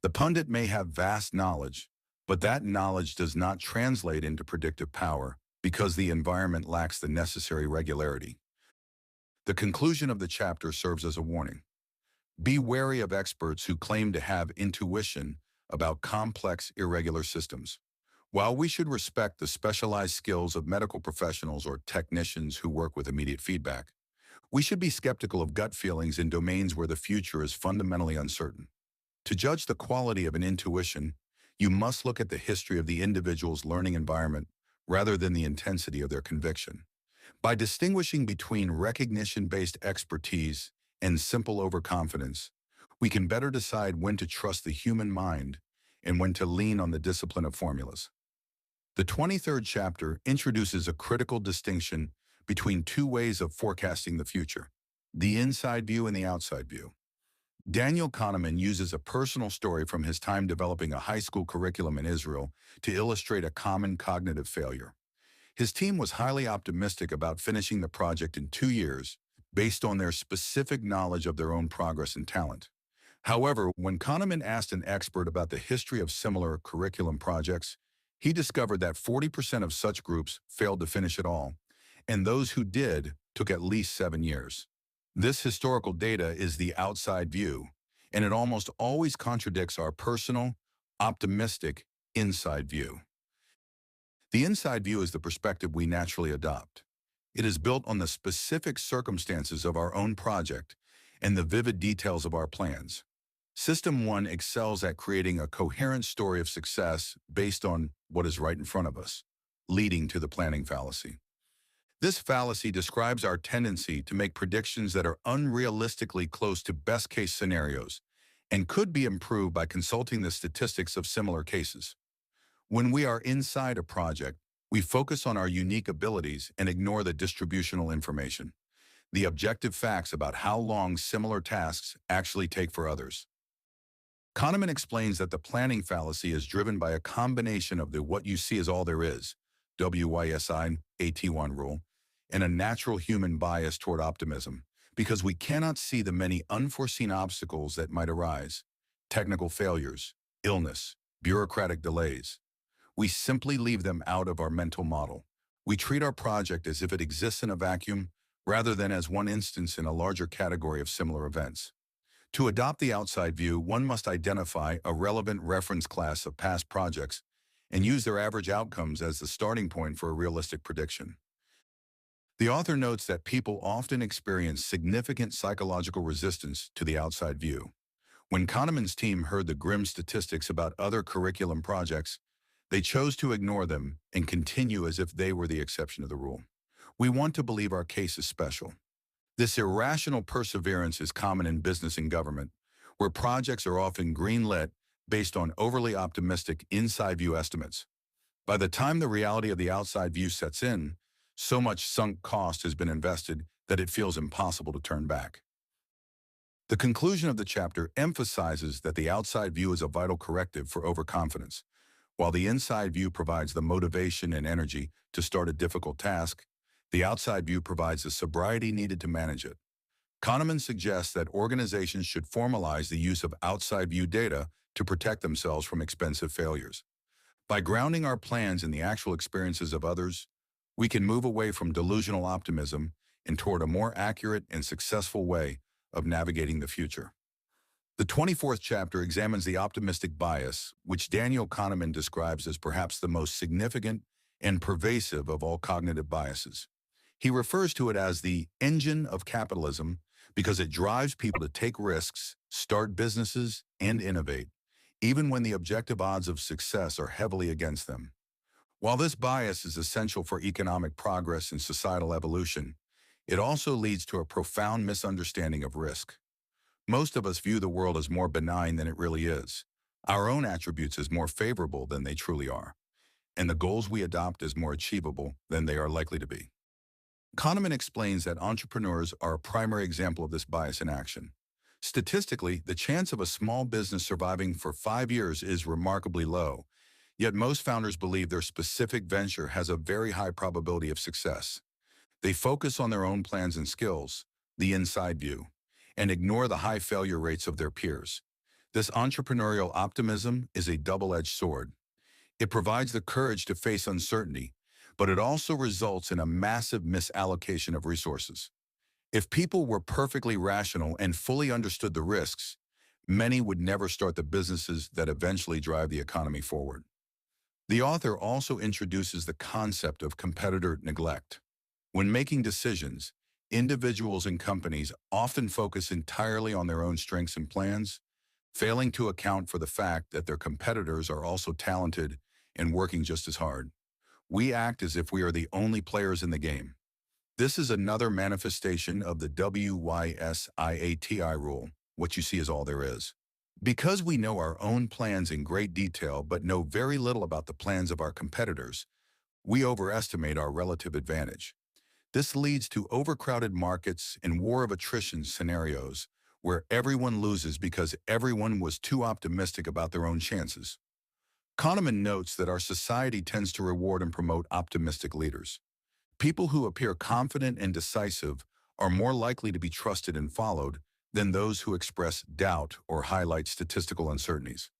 The pundit may have vast knowledge, but that knowledge does not translate into predictive power because the environment lacks the necessary regularity. The conclusion of the chapter serves as a warning. Be wary of experts who claim to have intuition about complex, irregular systems. While we should respect the specialized skills of medical professionals or technicians who work with immediate feedback, we should be skeptical of gut feelings in domains where the future is fundamentally uncertain. To judge the quality of an intuition, you must look at the history of the individual's learning environment rather than the intensity of their conviction. By distinguishing between recognition-based expertise and simple overconfidence, we can better decide when to trust the human mind and when to lean on the discipline of formulas. The 23rd chapter introduces a critical distinction between two ways of forecasting the future: the inside view and the outside view. Daniel Kahneman uses a personal story from his time developing a high school curriculum in Israel to illustrate a common cognitive failure. His team was highly optimistic about finishing the project in 2 years based on their specific knowledge of their own progress and talent. However, when Kahneman asked an expert about the history of similar curriculum projects, he discovered that 40% of such groups failed to finish at all, and those who did took at least 7 years. This historical data is the outside view, and it almost always contradicts our personal, optimistic, inside view. The inside view is the perspective we naturally adopt. It is built on the specific circumstances of our own project and the vivid details of our plans. System 1 excels at creating a coherent story of success based on what is right in front of us, leading to the planning fallacy. This fallacy describes our tendency to make predictions that are unrealistically close to best-case scenarios and could be improved by consulting the statistics of similar cases. When we are inside a project, we focus on our unique abilities and ignore the distributional information, the objective facts about how long similar tasks actually take for others. Kahneman explains that the planning fallacy is driven by a combination of the what you see is all there is, WYSI-AT1 rule, and a natural human bias toward optimism, because we cannot see the many unforeseen obstacles that might arise: technical failures, illness, bureaucratic delays. We simply leave them out of our mental model. We treat our project as if it exists in a vacuum rather than as one instance in a larger category of similar events. To adopt the outside view, one must identify a relevant reference class of past projects and use their average outcomes as the starting point for a realistic prediction. The author notes that people often experience significant psychological resistance to the outside view. When Kahneman's team heard the grim statistics about other curriculum projects, they chose to ignore them and continue as if they were the exception to the rule. We want to believe our case is special. This irrational perseverance is common in business and government, where projects are often greenlit based on overly optimistic inside view estimates. By the time the reality of the outside view sets in, so much sunk cost has been invested that it feels impossible to turn back. The conclusion of the chapter emphasizes that the outside view is a vital corrective for overconfidence. While the inside view provides the motivation and energy to start a difficult task, the outside view provides the sobriety needed to manage it. Kahneman suggests that organizations should formalize the use of outside view data to protect themselves from expensive failures. By grounding our plans in the actual experiences of others, we can move away from delusional optimism and toward a more accurate and successful way of navigating the future. The 24th chapter examines the optimistic bias, which Daniel Kahneman describes as perhaps the most significant and pervasive of all cognitive biases. He refers to it as the engine of capitalism because it drives people to take risks, start businesses, and innovate, even when the objective odds of success are heavily against them. While this bias is essential for economic progress and societal evolution, it also leads to a profound misunderstanding of risk. Most of us view the world as more benign than it really is, our own attributes as more favorable than they truly are, and the goals we adopt as more achievable than they are likely to be. Kahneman explains that entrepreneurs are a primary example of this bias in action. Statistically, the chance of a small business surviving for 5 years is remarkably low, yet most founders believe their specific venture has a very high probability of success. They focus on their own plans and skills, the inside view, and ignore the high failure rates of their peers. This entrepreneurial optimism is a double-edged sword. It provides the courage to face uncertainty, but it also results in a massive misallocation of resources. If people were perfectly rational and fully understood the risks, many would never start the businesses that eventually drive the economy forward. The author also introduces the concept of competitor neglect. When making decisions, individuals and companies often focus entirely on their own strengths and plans, failing to account for the fact that their competitors are also talented and working just as hard. We act as if we are the only players in the game. This is another manifestation of the WYSIATI rule. What you see is all there is. Because we know our own plans in great detail but know very little about the plans of our competitors, we overestimate our relative advantage. This leads to overcrowded markets and war of attrition scenarios where everyone loses because everyone was too optimistic about their own chances. Kahneman notes that our society tends to reward and promote optimistic leaders. People who appear confident and decisive are more likely to be trusted and followed than those who express doubt or highlight statistical uncertainties.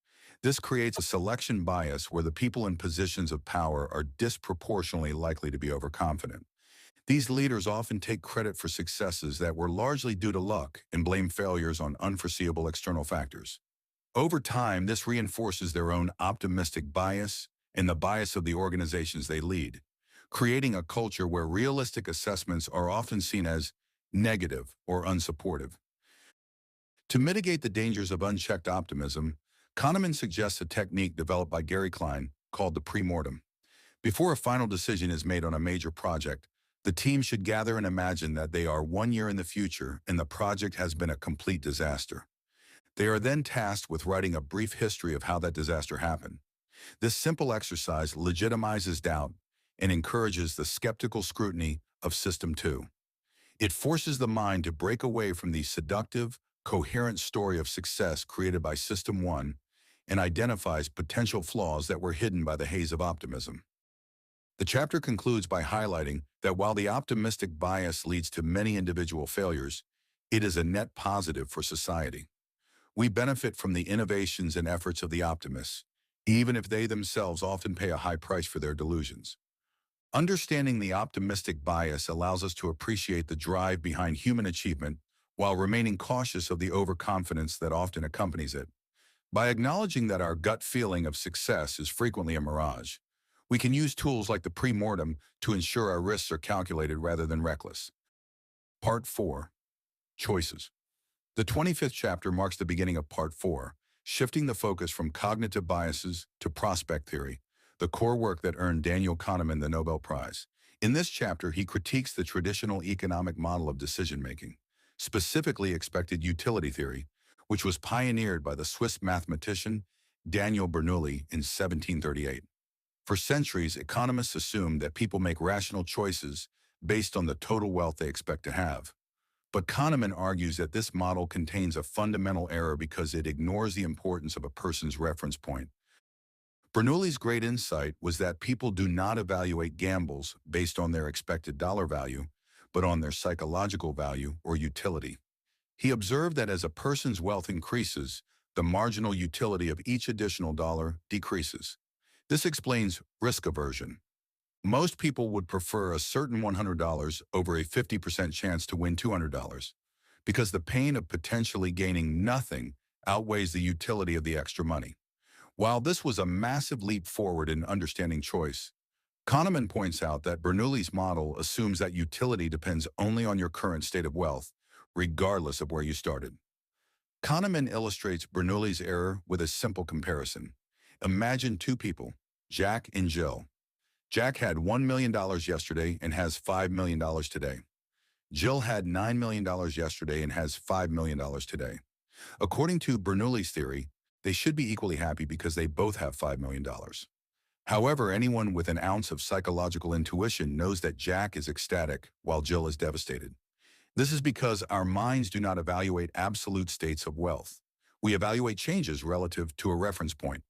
This creates a selection bias where the people in positions of power are disproportionately likely to be overconfident. These leaders often take credit for successes that were largely due to luck and blame failures on unforeseeable external factors. Over time, this reinforces their own optimistic bias and the bias of the organizations they lead, creating a culture where realistic assessments are often seen as negative or unsupportive. To mitigate the dangers of unchecked optimism, Kahneman suggests a technique developed by Gary Klein called the pre-mortem. Before a final decision is made on a major project, the team should gather and imagine that they are 1 year in the future and the project has been a complete disaster. They are then tasked with writing a brief history of how that disaster happened. This simple exercise legitimizes doubt and encourages the skeptical scrutiny of System 2. It forces the mind to break away from the seductive, coherent story of success created by System 1 and identifies potential flaws that were hidden by the haze of optimism. The chapter concludes by highlighting that while the optimistic bias leads to many individual failures, it is a net positive for society. We benefit from the innovations and efforts of the optimists, even if they themselves often pay a high price for their delusions. Understanding the optimistic bias allows us to appreciate the drive behind human achievement while remaining cautious of the overconfidence that often accompanies it. By acknowledging that our gut feeling of success is frequently a mirage, we can use tools like the pre-mortem to ensure our risks are calculated rather than reckless. Part 4. Choices. The 25th chapter marks the beginning of Part 4, shifting the focus from cognitive biases to prospect theory, the core work that earned Daniel Kahneman the Nobel Prize. In this chapter, he critiques the traditional economic model of decision-making, specifically expected utility theory, which was pioneered by the Swiss mathematician Daniel Bernoulli in 1738. For centuries, economists assumed that people make rational choices based on the total wealth they expect to have. But Kahneman argues that this model contains a fundamental error because it ignores the importance of a person's reference point. Bernoulli's great insight was that people do not evaluate gambles based on their expected dollar value, but on their psychological value or utility. He observed that as a person's wealth increases, the marginal utility of each additional dollar decreases. This explains risk aversion. Most people would prefer a certain $100 over a 50% chance to win $200 because the pain of potentially gaining nothing outweighs the utility of the extra money. While this was a massive leap forward in understanding choice, Kahneman points out that Bernoulli's model assumes that utility depends only on your current state of wealth, regardless of where you started. Kahneman illustrates Bernoulli's error with a simple comparison. Imagine two people, Jack and Jill. Jack had $1 million yesterday and has $5 million today. Jill had $9 million yesterday and has $5 million today. According to Bernoulli's theory, they should be equally happy because they both have $5 million. However, anyone with an ounce of psychological intuition knows that Jack is ecstatic while Jill is devastated. This is because our minds do not evaluate absolute states of wealth. We evaluate changes relative to a reference point.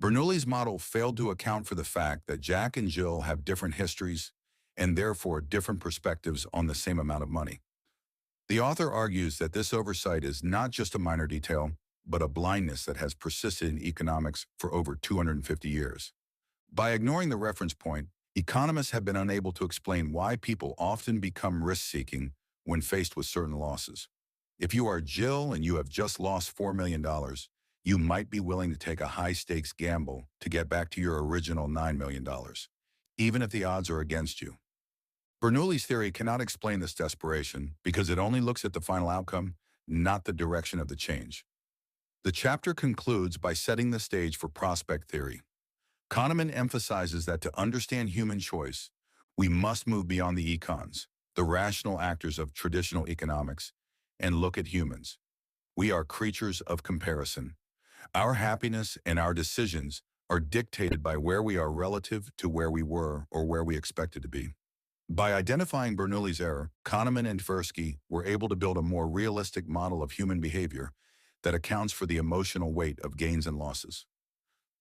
Bernoulli's model failed to account for the fact that Jack and Jill have different histories and therefore different perspectives on the same amount of money. The author argues that this oversight is not just a minor detail, but a blindness that has persisted in economics for over 250 years. By ignoring the reference point, economists have been unable to explain why people often become risk-seeking when faced with certain losses. If you are Jill and you have just lost $4 million, you might be willing to take a high-stakes gamble to get back to your original $9 million, even if the odds are against you. Bernoulli's theory cannot explain this desperation because it only looks at the final outcome, not the direction of the change. The chapter concludes by setting the stage for prospect theory. Kahneman emphasizes that to understand human choice, we must move beyond the econs, the rational actors of traditional economics, and look at humans. We are creatures of comparison. Our happiness and our decisions are dictated by where we are relative to where we were or where we expected to be. By identifying Bernoulli's error, Kahneman and Tversky were able to build a more realistic model of human behavior that accounts for the emotional weight of gains and losses.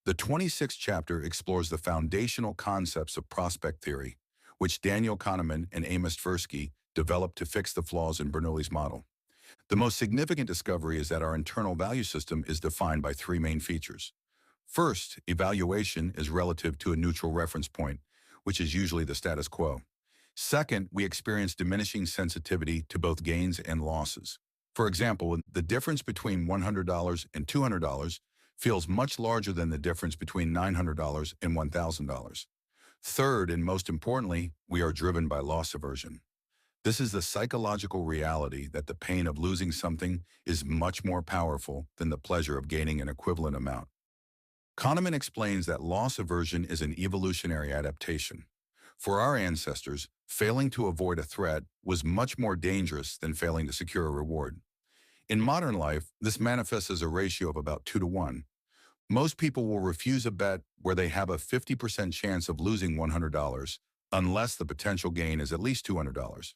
The 26th chapter explores the foundational concepts of prospect theory, which Daniel Kahneman and Amos Tversky developed to fix the flaws in Bernoulli's model. The most significant discovery is that our internal value system is defined by three main features. First, evaluation is relative to a neutral reference point, which is usually the status quo. Second, we experience diminishing sensitivity to both gains and losses. For example, the difference between $100 and $200 feels much larger than the difference between $900 and $1,000. Third, and most importantly, we are driven by loss aversion. This is the psychological reality that the pain of losing something is much more powerful than the pleasure of gaining an equivalent amount. Kahneman explains that loss aversion is an evolutionary adaptation. For our ancestors, failing to avoid a threat was much more dangerous than failing to secure a reward. In modern life, this manifests as a ratio of about 2 to 1. Most people will refuse a bet where they have a 50% chance of losing $100 unless the potential gain is at least $200.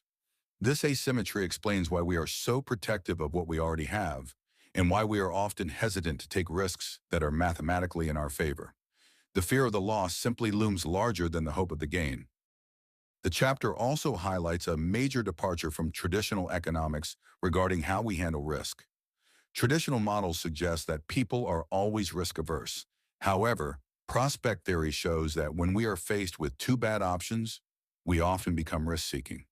This asymmetry explains why we are so protective of what we already have and why we are often hesitant to take risks that are mathematically in our favor. The fear of the loss simply looms larger than the hope of the gain. The chapter also highlights a major departure from traditional economics regarding how we handle risk. Traditional models suggest that people are always risk-averse. However, prospect theory shows that when we are faced with two bad options, we often become risk-seeking.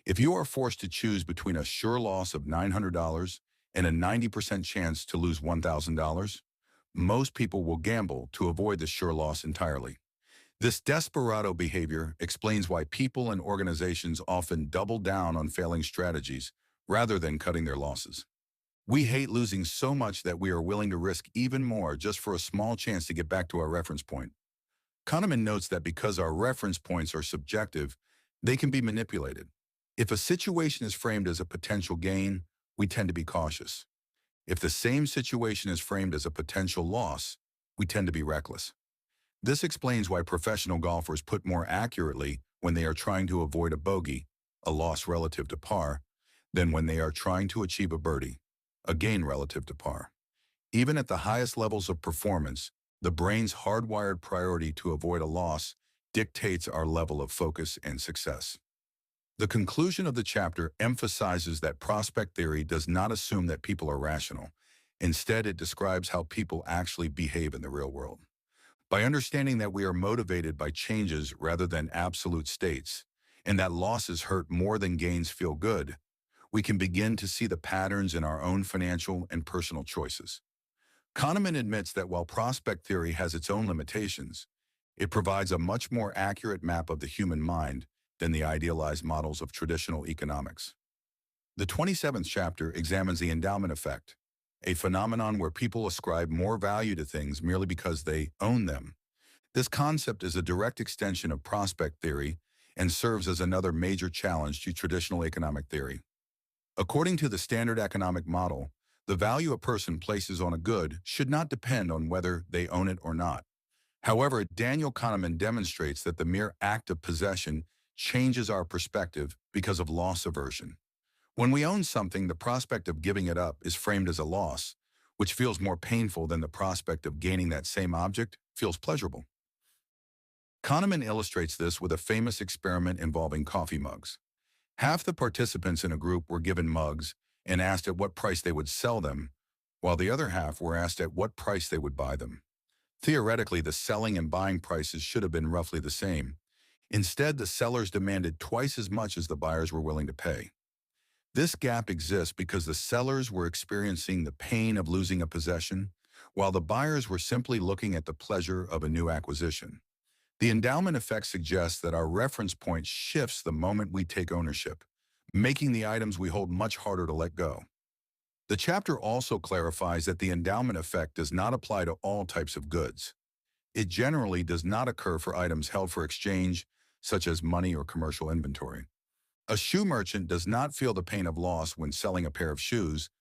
If you are forced to choose between a sure loss of $900 and a 90% chance to lose $1,000, most people will gamble to avoid the sure loss entirely. This desperado behavior explains why people and organizations often double down on failing strategies rather than cutting their losses. We hate losing so much that we are willing to risk even more just for a small chance to get back to our reference point. Kahneman notes that because our reference points are subjective, they can be manipulated. If a situation is framed as a potential gain, we tend to be cautious. If the same situation is framed as a potential loss, we tend to be reckless. This explains why professional golfers put more accurately when they are trying to avoid a bogey, a loss relative to par, than when they are trying to achieve a birdie, a gain relative to par. Even at the highest levels of performance, the brain's hardwired priority to avoid a loss dictates our level of focus and success. The conclusion of the chapter emphasizes that prospect theory does not assume that people are rational. Instead, it describes how people actually behave in the real world. By understanding that we are motivated by changes rather than absolute states, and that losses hurt more than gains feel good, we can begin to see the patterns in our own financial and personal choices. Kahneman admits that while prospect theory has its own limitations, it provides a much more accurate map of the human mind than the idealized models of traditional economics. The 27th chapter examines the endowment effect, a phenomenon where people ascribe more value to things merely because they own them. This concept is a direct extension of prospect theory and serves as another major challenge to traditional economic theory. According to the standard economic model, the value a person places on a good should not depend on whether they own it or not. However, Daniel Kahneman demonstrates that the mere act of possession changes our perspective because of loss aversion. When we own something, the prospect of giving it up is framed as a loss, which feels more painful than the prospect of gaining that same object feels pleasurable. Kahneman illustrates this with a famous experiment involving coffee mugs. Half the participants in a group were given mugs and asked at what price they would sell them, while the other half were asked at what price they would buy them. Theoretically, the selling and buying prices should have been roughly the same. Instead, the sellers demanded twice as much as the buyers were willing to pay. This gap exists because the sellers were experiencing the pain of losing a possession, while the buyers were simply looking at the pleasure of a new acquisition. The endowment effect suggests that our reference point shifts the moment we take ownership, making the items we hold much harder to let go. The chapter also clarifies that the endowment effect does not apply to all types of goods. It generally does not occur for items held for exchange, such as money or commercial inventory. A shoe merchant does not feel the pain of loss when selling a pair of shoes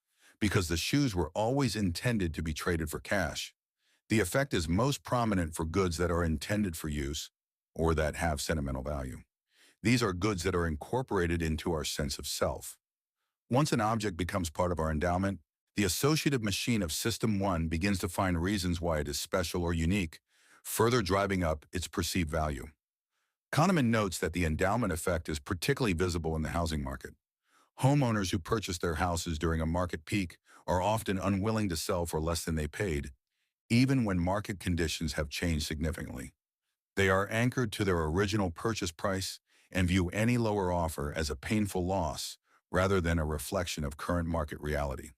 because the shoes were always intended to be traded for cash. The effect is most prominent for goods that are intended for use or that have sentimental value. These are goods that are incorporated into our sense of self. Once an object becomes part of our endowment, the associative machine of System 1 begins to find reasons why it is special or unique, further driving up its perceived value. Kahneman notes that the endowment effect is particularly visible in the housing market. Homeowners who purchase their houses during a market peak are often unwilling to sell for less than they paid, even when market conditions have changed significantly. They are anchored to their original purchase price and view any lower offer as a painful loss rather than a reflection of current market reality.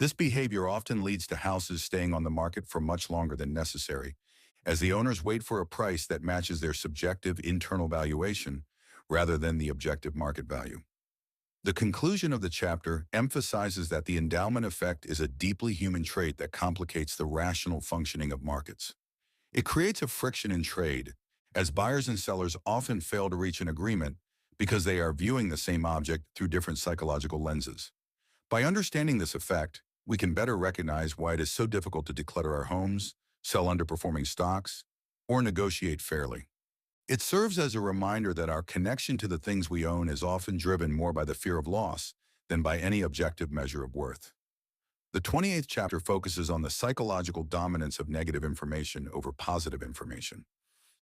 This behavior often leads to houses staying on the market for much longer than necessary, as the owners wait for a price that matches their subjective internal valuation rather than the objective market value. The conclusion of the chapter emphasizes that the endowment effect is a deeply human trait that complicates the rational functioning of markets. It creates a friction in trade, as buyers and sellers often fail to reach an agreement because they are viewing the same object through different psychological lenses. By understanding this effect, we can better recognize why it is so difficult to declutter our homes, sell underperforming stocks, or negotiate fairly. It serves as a reminder that our connection to the things we own is often driven more by the fear of loss than by any objective measure of worth. The 28th chapter focuses on the psychological dominance of negative information over positive information.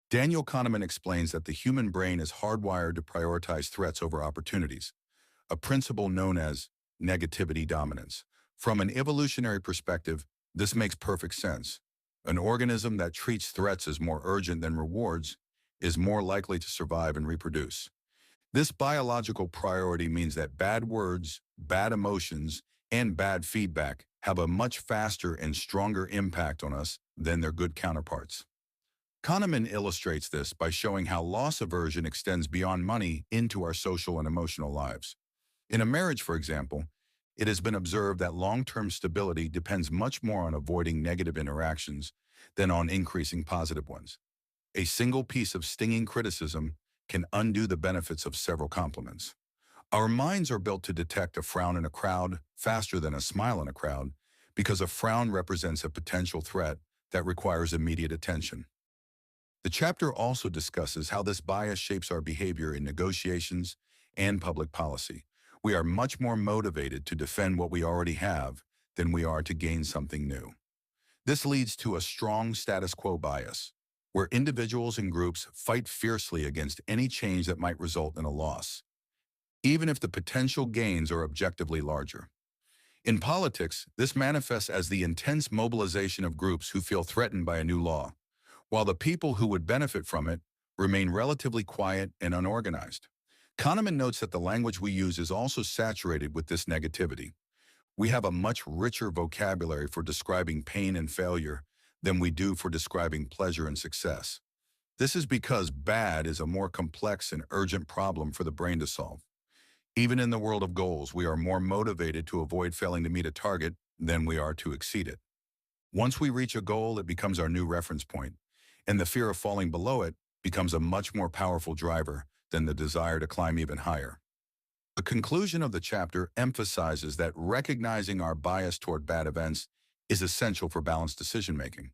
Daniel Kahneman explains that the human brain is hardwired to prioritize threats over opportunities, a principle known as negativity dominance. From an evolutionary perspective, this makes perfect sense. An organism that treats threats as more urgent than rewards is more likely to survive and reproduce. This biological priority means that bad words, bad emotions, and bad feedback have a much faster and stronger impact on us than their good counterparts. Kahneman illustrates this by showing how loss aversion extends beyond money into our social and emotional lives. In a marriage, for example, it has been observed that long-term stability depends much more on avoiding negative interactions than on increasing positive ones. A single piece of stinging criticism can undo the benefits of several compliments. Our minds are built to detect a frown in a crowd faster than a smile in a crowd because a frown represents a potential threat that requires immediate attention. The chapter also discusses how this bias shapes our behavior in negotiations and public policy. We are much more motivated to defend what we already have than we are to gain something new. This leads to a strong status quo bias, where individuals and groups fight fiercely against any change that might result in a loss, even if the potential gains are objectively larger. In politics, this manifests as the intense mobilization of groups who feel threatened by a new law, while the people who would benefit from it remain relatively quiet and unorganized. Kahneman notes that the language we use is also saturated with this negativity. We have a much richer vocabulary for describing pain and failure than we do for describing pleasure and success. This is because bad is a more complex and urgent problem for the brain to solve. Even in the world of goals, we are more motivated to avoid failing to meet a target than we are to exceed it. Once we reach a goal, it becomes our new reference point, and the fear of falling below it becomes a much more powerful driver than the desire to climb even higher. The conclusion of the chapter emphasizes that recognizing our bias toward bad events is essential for balanced decision-making.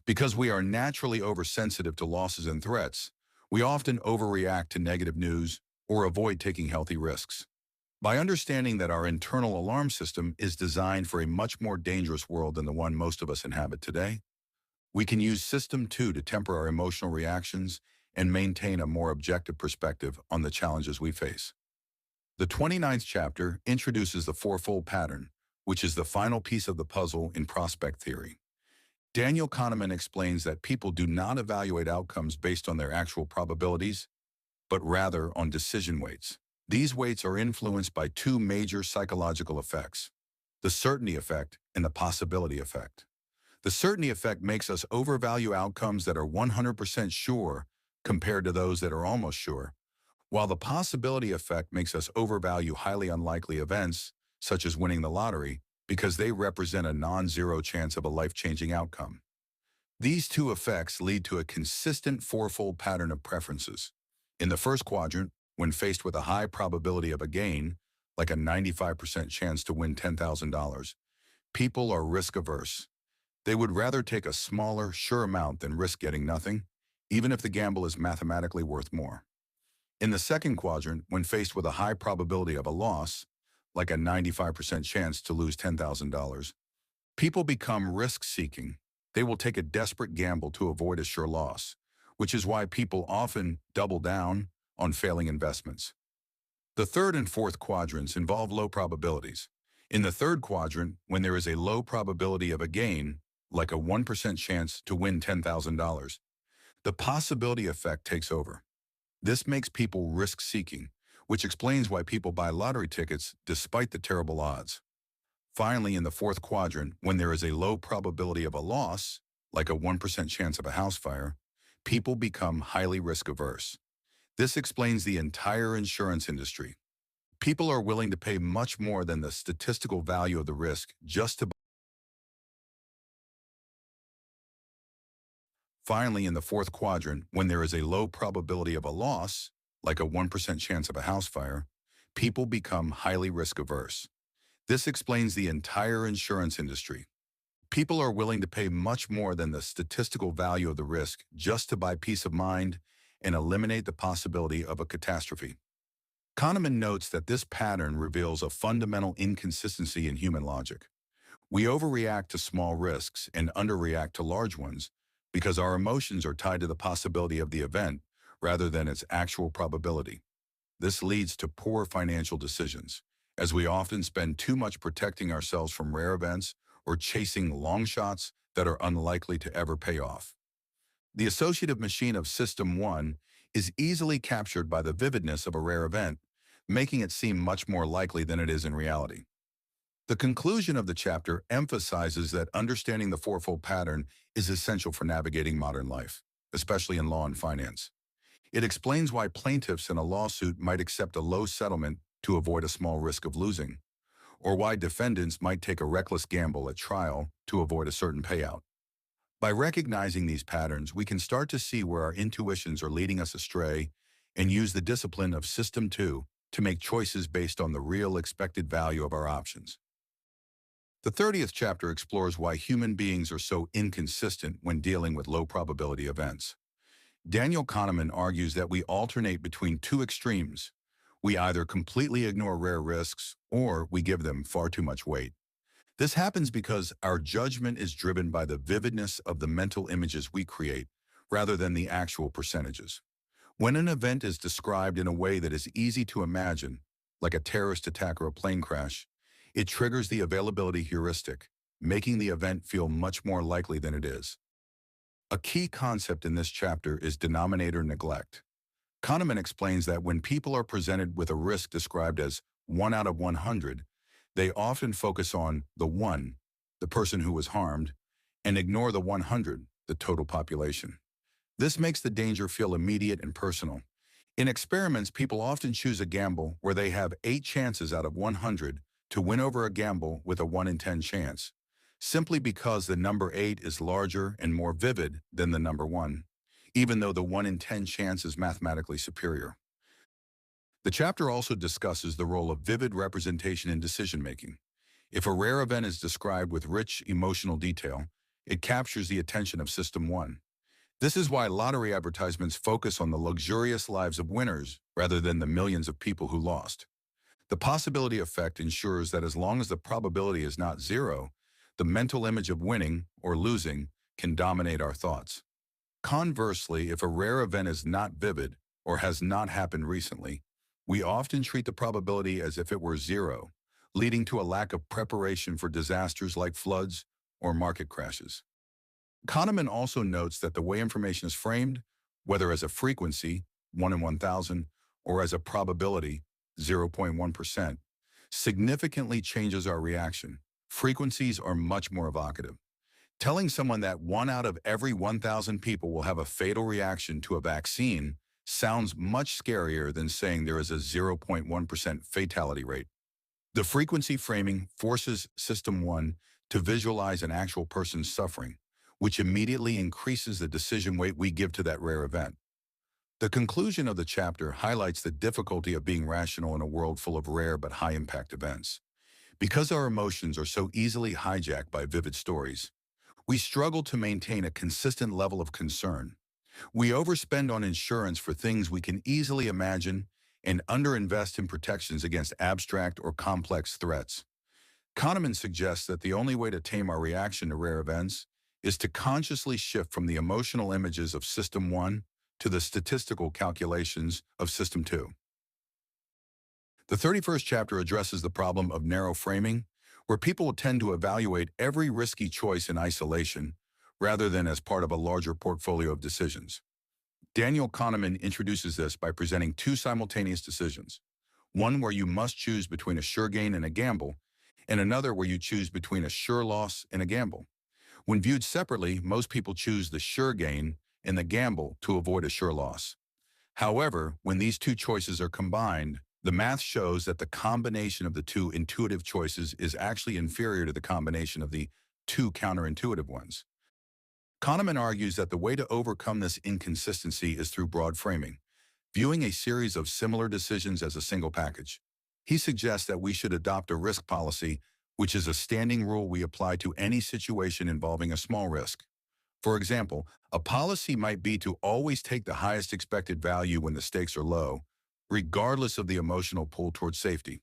Because we are naturally oversensitive to losses and threats, we often overreact to negative news or avoid taking healthy risks. By understanding that our internal alarm system is designed for a much more dangerous world than the one most of us inhabit today, we can use System 2 to temper our emotional reactions and maintain a more objective perspective on the challenges we face. The 29th chapter introduces the fourfold pattern, which is the final piece of the puzzle in prospect theory. Daniel Kahneman explains that people do not evaluate outcomes based on their actual probabilities, but rather on decision weights. These weights are influenced by two major psychological effects: the certainty effect and the possibility effect. The certainty effect makes us overvalue outcomes that are 100% sure compared to those that are almost sure, while the possibility effect makes us overvalue highly unlikely events, such as winning the lottery, because they represent a non-zero chance of a life-changing outcome. These two effects lead to a consistent fourfold pattern of preferences. In the first quadrant, when faced with a high probability of a gain, like a 95% chance to win $10,000, people are risk-averse. They would rather take a smaller, sure amount than risk getting nothing, even if the gamble is mathematically worth more. In the second quadrant, when faced with a high probability of a loss, like a 95% chance to lose $10,000, people become risk-seeking. They will take a desperate gamble to avoid a sure loss, which is why people often double down on failing investments. The third and fourth quadrants involve low probabilities. In the third quadrant, when there is a low probability of a gain, like a 1% chance to win $10,000, the possibility effect takes over. This makes people risk-seeking, which explains why people buy lottery tickets despite the terrible odds. Finally, in the fourth quadrant, when there is a low probability of a loss, like a 1% chance of a house fire, people become highly risk-averse. This explains the entire insurance industry. People are willing to pay much more than the statistical value of the risk just to. Finally, in the fourth quadrant, when there is a low probability of a loss, like a 1% chance of a house fire, people become highly risk-averse. This explains the entire insurance industry. People are willing to pay much more than the statistical value of the risk just to buy peace of mind and eliminate the possibility of a catastrophe. Kahneman notes that this pattern reveals a fundamental inconsistency in human logic. We overreact to small risks and underreact to large ones because our emotions are tied to the possibility of the event rather than its actual probability. This leads to poor financial decisions, as we often spend too much protecting ourselves from rare events or chasing long shots that are unlikely to ever pay off. The associative machine of System 1 is easily captured by the vividness of a rare event, making it seem much more likely than it is in reality. The conclusion of the chapter emphasizes that understanding the fourfold pattern is essential for navigating modern life, especially in law and finance. It explains why plaintiffs in a lawsuit might accept a low settlement to avoid a small risk of losing, or why defendants might take a reckless gamble at trial to avoid a certain payout. By recognizing these patterns, we can start to see where our intuitions are leading us astray and use the discipline of System 2 to make choices based on the real expected value of our options. The 30th chapter explores why human beings are so inconsistent when dealing with low probability events. Daniel Kahneman argues that we alternate between two extremes. We either completely ignore rare risks or we give them far too much weight. This happens because our judgment is driven by the vividness of the mental images we create rather than the actual percentages. When an event is described in a way that is easy to imagine, like a terrorist attack or a plane crash, it triggers the availability heuristic, making the event feel much more likely than it is. A key concept in this chapter is denominator neglect. Kahneman explains that when people are presented with a risk described as 1 out of 100, they often focus on the 1, the person who was harmed, and ignore the 100, the total population. This makes the danger feel immediate and personal. In experiments, people often choose a gamble where they have 8 chances out of 100 to win over a gamble with a 1 in 10 chance, simply because the number 8 is larger and more vivid than the number 1, even though the 1 in 10 chance is mathematically superior. The chapter also discusses the role of vivid representation in decision-making. If a rare event is described with rich emotional detail, it captures the attention of System 1. This is why lottery advertisements focus on the luxurious lives of winners rather than the millions of people who lost. The possibility effect ensures that as long as the probability is not zero, the mental image of winning or losing can dominate our thoughts. Conversely, if a rare event is not vivid or has not happened recently, We often treat the probability as if it were zero, leading to a lack of preparation for disasters like floods or market crashes. Kahneman also notes that the way information is framed, whether as a frequency, 1 in 1,000, or as a probability, 0.1%, significantly changes our reaction. Frequencies are much more evocative. Telling someone that 1 out of every 1,000 people will have a fatal reaction to a vaccine sounds much scarier than saying there is a 0.1% fatality rate. The frequency framing forces System 1 to visualize an actual person's suffering, which immediately increases the decision weight we give to that rare event. The conclusion of the chapter highlights the difficulty of being rational in a world full of rare but high-impact events. Because our emotions are so easily hijacked by vivid stories, we struggle to maintain a consistent level of concern. We overspend on insurance for things we can easily imagine and underinvest in protections against abstract or complex threats. Kahneman suggests that the only way to tame our reaction to rare events is to consciously shift from the emotional images of System 1 to the statistical calculations of System 2. The 31st chapter addresses the problem of narrow framing, where people tend to evaluate every risky choice in isolation rather than as part of a larger portfolio of decisions. Daniel Kahneman introduces this by presenting two simultaneous decisions, one where you must choose between a sure gain and a gamble, and another where you choose between a sure loss and a gamble. When viewed separately, most people choose the sure gain and the gamble to avoid a sure loss. However, when these two choices are combined, the math shows that the combination of the two intuitive choices is actually inferior to the combination of the two counterintuitive ones. Kahneman argues that the way to overcome this inconsistency is through broad framing, viewing a series of similar decisions as a single package. He suggests that we should adopt a risk policy, which is a standing rule we apply to any situation involving a small risk. For example, a policy might be to always take the highest expected value when the stakes are low, regardless of the emotional pull towards safety.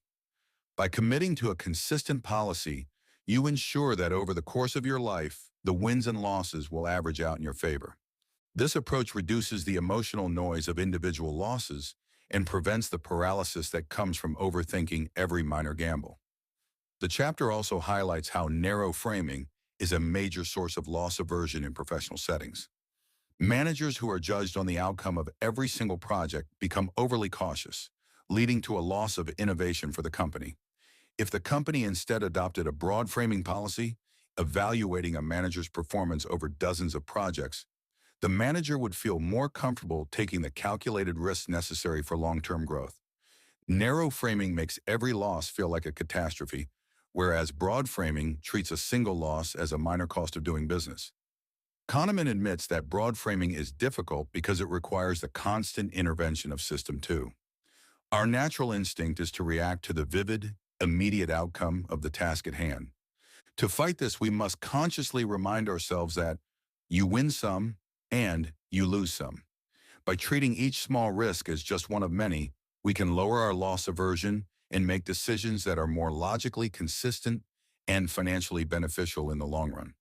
By committing to a consistent policy, you ensure that over the course of your life, the wins and losses will average out in your favor. This approach reduces the emotional noise of individual losses and prevents the paralysis that comes from overthinking every minor gamble. The chapter also highlights how narrow framing is a major source of loss aversion in professional settings. Managers who are judged on the outcome of every single project become overly cautious, leading to a loss of innovation for the company. If the company instead adopted a broad framing policy, evaluating a manager's performance over dozens of projects, the manager would feel more comfortable taking the calculated risks necessary for long-term growth. Narrow framing makes every loss feel like a catastrophe, whereas broad framing treats a single loss as a minor cost of doing business. Kahneman admits that broad framing is difficult because it requires the constant intervention of System 2. Our natural instinct is to react to the vivid, immediate outcome of the task at hand. To fight this, we must consciously remind ourselves that you win some and you lose some. By treating each small risk as just one of many, we can lower our loss aversion and make decisions that are more logically consistent and financially beneficial in the long run.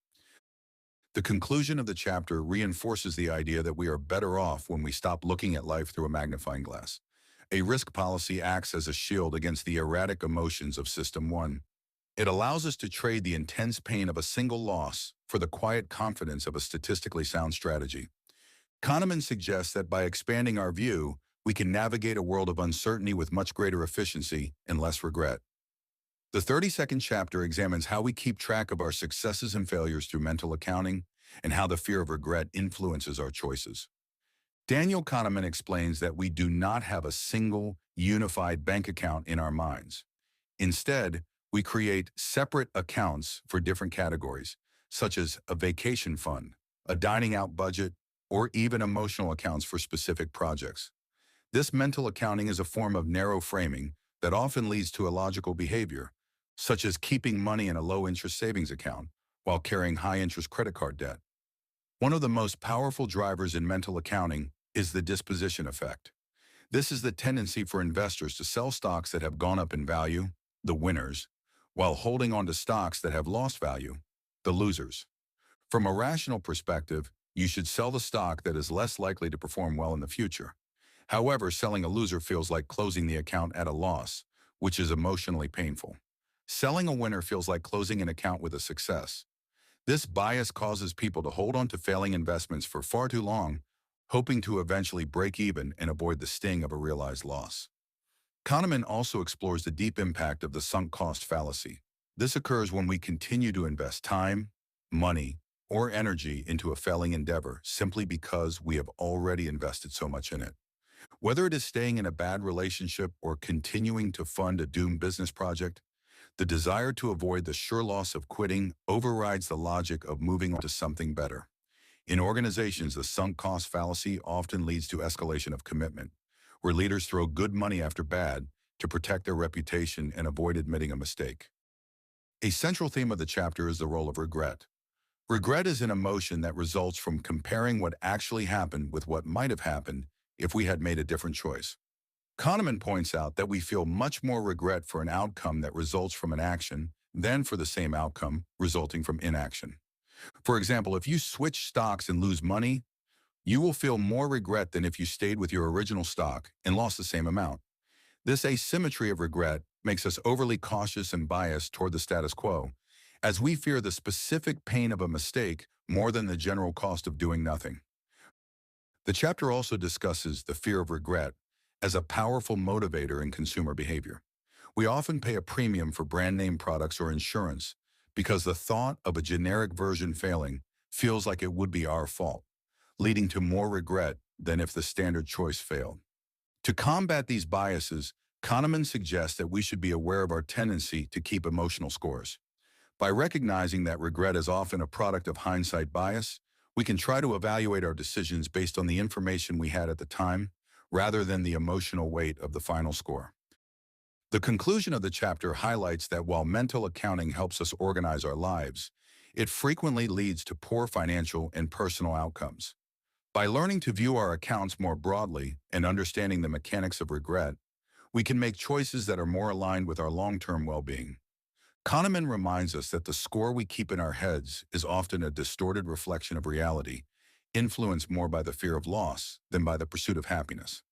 The conclusion of the chapter reinforces the idea that we are better off when we stop looking at life through a magnifying glass. A risk policy acts as a shield against the erratic emotions of System 1. It allows us to trade the intense pain of a single loss for the quiet confidence of a statistically sound strategy. Kahneman suggests that by expanding our view, we can navigate a world of uncertainty with much greater efficiency and less regret. The 32nd chapter examines how we keep track of our successes and failures through mental accounting and how the fear of regret influences our choices. Daniel Kahneman explains that we do not have a single, unified bank account in our minds. Instead, we create separate accounts for different categories, such as a vacation fund, a dining out budget, or even emotional accounts for specific projects. This mental accounting is a form of narrow framing that often leads to illogical behavior, such as keeping money in a low-interest savings account while carrying high-interest credit card debt. One of the most powerful drivers in mental accounting is the disposition effect. This is the tendency for investors to sell stocks that have gone up in value, the winners, while holding on to stocks that have lost value, the losers. From a rational perspective, you should sell the stock that is less likely to perform well in the future. However, selling a loser feels like closing the account at a loss, which is emotionally painful. Selling a winner feels like closing an account with a success. This bias causes people to hold on to failing investments for far too long, hoping to eventually break even and avoid the sting of a realized loss. Kahneman also explores the deep impact of the sunk cost fallacy. This occurs when we continue to invest time, money, or energy into a failing endeavor simply because we have already invested so much in it. Whether it is staying in a bad relationship or continuing to fund a doomed business project, the desire to avoid the sure loss of quitting overrides the logic of moving on to something better. In organizations, the sunk cost fallacy often leads to escalation of commitment, where leaders throw good money after bad to protect their reputation and avoid admitting a mistake. A central theme of the chapter is the role of regret. Regret is an emotion that results from comparing what actually happened with what might have happened if we had made a different choice. Kahneman points out that we feel much more regret for an outcome that results from an action than for the same outcome resulting from inaction. For example, if you switch stocks and lose money, you will feel more regret than if you stayed with your original stock and lost the same amount. This asymmetry of regret makes us overly cautious and biased toward the status quo, as we fear the specific pain of a mistake more than the general cost of doing nothing. The chapter also discusses the fear of regret as a powerful motivator in consumer behavior. We often pay a premium for brand name products or insurance because the thought of a generic version failing feels like it would be our fault, leading to more regret than if the standard choice failed. To combat these biases, Kahneman suggests that we should be aware of our tendency to keep emotional scores. By recognizing that regret is often a product of hindsight bias, we can try to evaluate our decisions based on the information we had at the time, rather than the emotional weight of the final score. The conclusion of the chapter highlights that while mental accounting helps us organize our lives, it frequently leads to poor financial and personal outcomes. By learning to view our accounts more broadly and understanding the mechanics of regret, we can make choices that are more aligned with our long-term well-being. Kahneman reminds us that the score we keep in our heads is often a distorted reflection of reality, influenced more by the fear of loss than by the pursuit of happiness.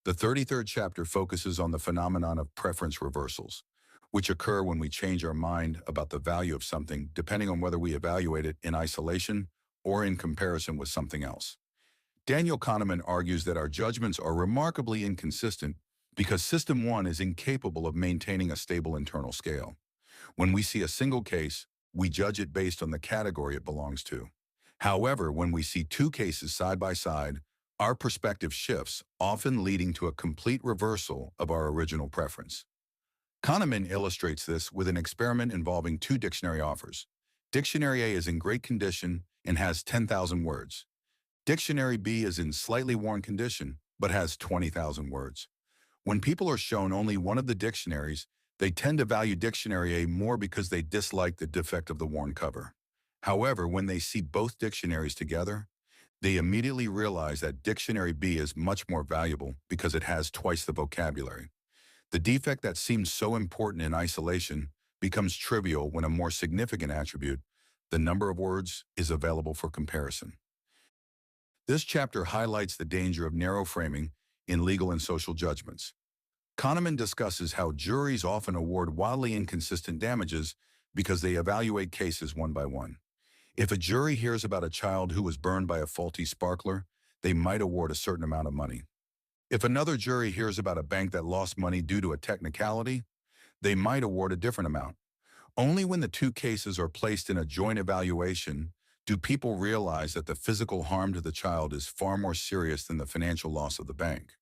The 33rd chapter focuses on the phenomenon of preference reversals, which occur when we change our mind about the value of something depending on whether we evaluate it in isolation or in comparison with something else. Daniel Kahneman argues that our judgments are remarkably inconsistent because System 1 is incapable of maintaining a stable internal scale. When we see a single case, we judge it based on the category it belongs to. However, when we see two cases side by side, our perspective shifts, often leading to a complete reversal of our original preference. Kahneman illustrates this with an experiment involving two dictionary offers. Dictionary A is in great condition and has 10,000 words. Dictionary B is in slightly worn condition, but has 20,000 words. When people are shown only one of the dictionaries, they tend to value Dictionary A more because they dislike the defect of the worn cover. However, when they see both dictionaries together, they immediately realize that Dictionary B is much more valuable because it has twice the vocabulary. The defect that seems so important in isolation becomes trivial when a more significant attribute, the number of words, is available for comparison. This chapter highlights the danger of narrow framing in legal and social judgments. Kahneman discusses how juries often award wildly inconsistent damages because they evaluate cases one by one. If a jury hears about a child who was burned by a faulty sparkler, they might award a certain amount of money. If another jury hears about a bank that lost money due to a technicality, they might award a different amount. Only when the two cases are placed in a joint evaluation do people realize that the physical harm to the child is far more serious than the financial loss of the bank.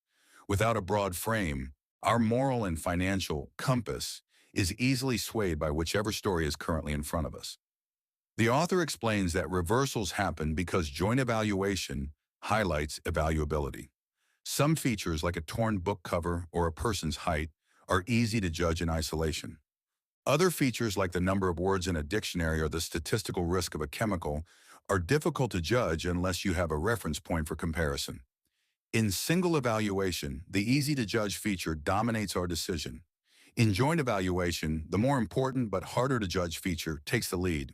Without a broad frame, our moral and financial compass is easily swayed by whichever story is currently in front of us. The author explains that reversals happen because joint evaluation highlights evaluability. Some features, like a torn book cover or a person's height, are easy to judge in isolation. Other features, like the number of words in a dictionary or the statistical risk of a chemical, are difficult to judge unless you have a reference point for comparison. In single evaluation, the easy-to-judge feature dominates our decision. In joint evaluation, the more important but harder-to-judge feature takes the lead.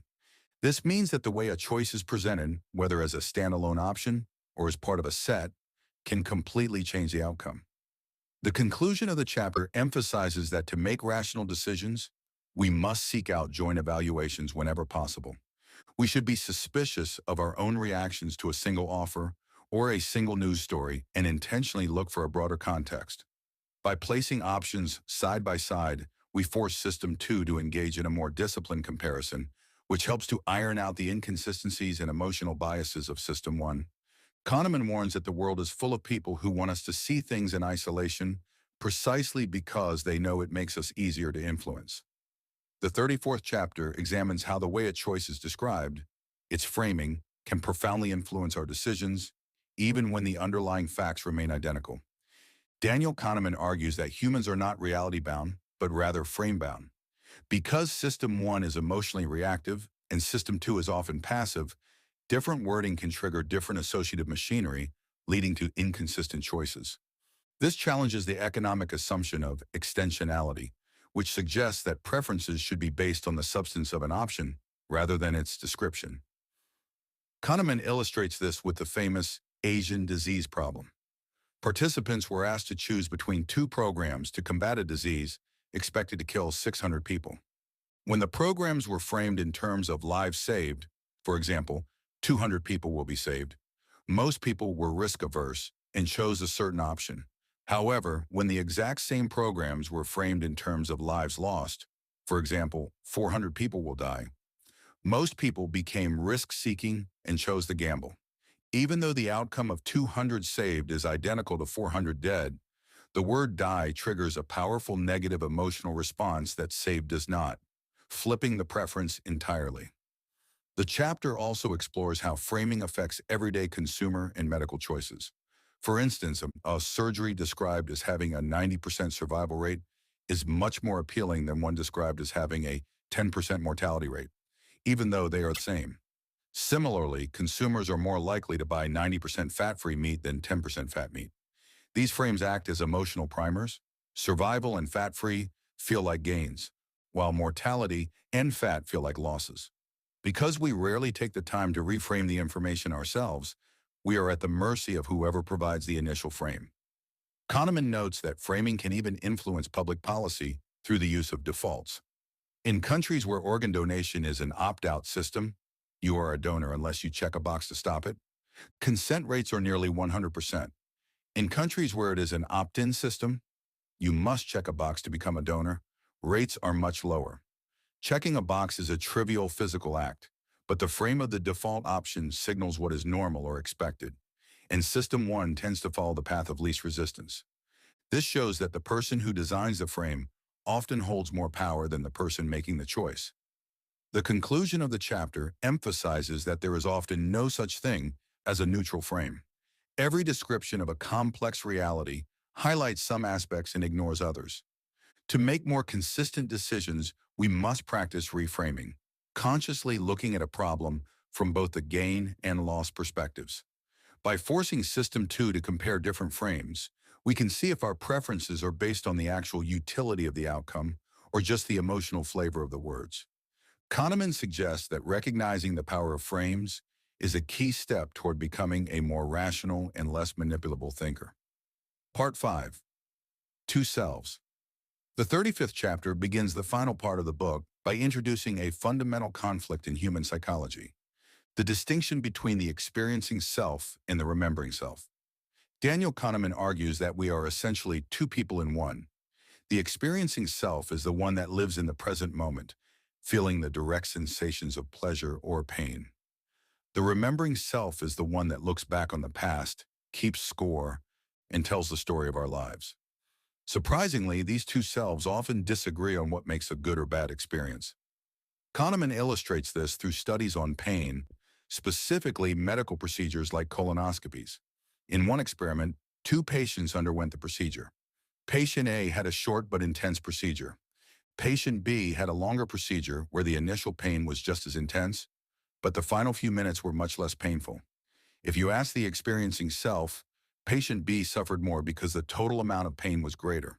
This means that the way a choice is presented, whether as a standalone option or as part of a set, can completely change the outcome. The conclusion of the chapter emphasizes that to make rational decisions, we must seek out joint evaluations whenever possible. We should be suspicious of our own reactions to a single offer or a single news story and intentionally look for a broader context. By placing options side by side, we force System 2 to engage in a more disciplined comparison, which helps to iron out the inconsistencies and emotional biases of System 1. Kahneman warns that the world is full of people who want us to see things in isolation precisely because they know it makes us easier to influence. The 34th chapter examines how the way a choice is described, its framing, can profoundly influence our decisions, even when the underlying facts remain identical. Daniel Kahneman argues that humans are not reality-bound, but rather frame-bound. Because System 1 is emotionally reactive and System 2 is often passive, different wording can trigger different associative machinery, leading to inconsistent choices. This challenges the economic assumption of extensionality, which suggests that preferences should be based on the substance of an option rather than its description. Kahneman illustrates this with the famous Asian disease problem. Participants were asked to choose between two programs to combat a disease expected to kill 600 people. When the programs were framed in terms of lives saved, for example, 200 people will be saved, most people were risk-averse and chose a certain option. However, when the exact same programs were framed in terms of lives lost, for example, 400 people will die, most people became risk-seeking and chose the gamble. Even though the outcome of 200 saved is identical to 400 dead, the word die triggers a powerful negative emotional response that saved does not, flipping the preference entirely. The chapter also explores how framing affects everyday consumer and medical choices. For instance, a surgery described as having a 90% survival rate is much more appealing than one described as having a 10% mortality rate, even though they are the same. Similarly, consumers are more likely to buy 90% fat-free meat than 10% fat meat. These frames act as emotional primers. Survival and fat-free feel like gains, while mortality and fat feel like losses. Because we rarely take the time to reframe the information ourselves, we are at the mercy of whoever provides the initial frame. Kahneman notes that framing can even influence public policy through the use of defaults. In countries where organ donation is an opt-out system, you are a donor unless you check a box to stop it, consent rates are nearly 100%. In countries where it is an opt-in system, you must check a box to become a donor, rates are much lower. Checking a box is a trivial physical act, but the frame of the default option signals what is normal or expected, and System 1 tends to follow the path of least resistance. This shows that the person who designs the frame often holds more power than the person making the choice. The conclusion of the chapter emphasizes that there is often no such thing as a neutral frame. Every description of a complex reality highlights some aspects and ignores others. To make more consistent decisions, we must practice reframing, consciously looking at a problem from both the gain and loss perspectives. By forcing System 2 to compare different frames, we can see if our preferences are based on the actual utility of the outcome or just the emotional flavor of the words. Kahneman suggests that recognizing the power of frames is a key step toward becoming a more rational and less manipulable thinker. Part 5. Two Selves. The 35th chapter begins the final part of the book by introducing a fundamental conflict in human psychology, the distinction between the experiencing self and the remembering self. Daniel Kahneman argues that we are essentially two people in one. The experiencing self is the one that lives in the present moment, feeling the direct sensations of pleasure or pain. The remembering self is the one that looks back on the past, keeps score, and tells the story of our lives. Surprisingly, these two selves often disagree on what makes a good or bad experience. Kahneman illustrates this through studies on pain, specifically medical procedures like colonoscopies. In one experiment, two patients underwent the procedure. Patient A had a short but intense procedure. Patient B had a longer procedure where the initial pain was just as intense, but the final few minutes were much less painful. If you ask the experiencing self, patient B suffered more because the total amount of pain was greater.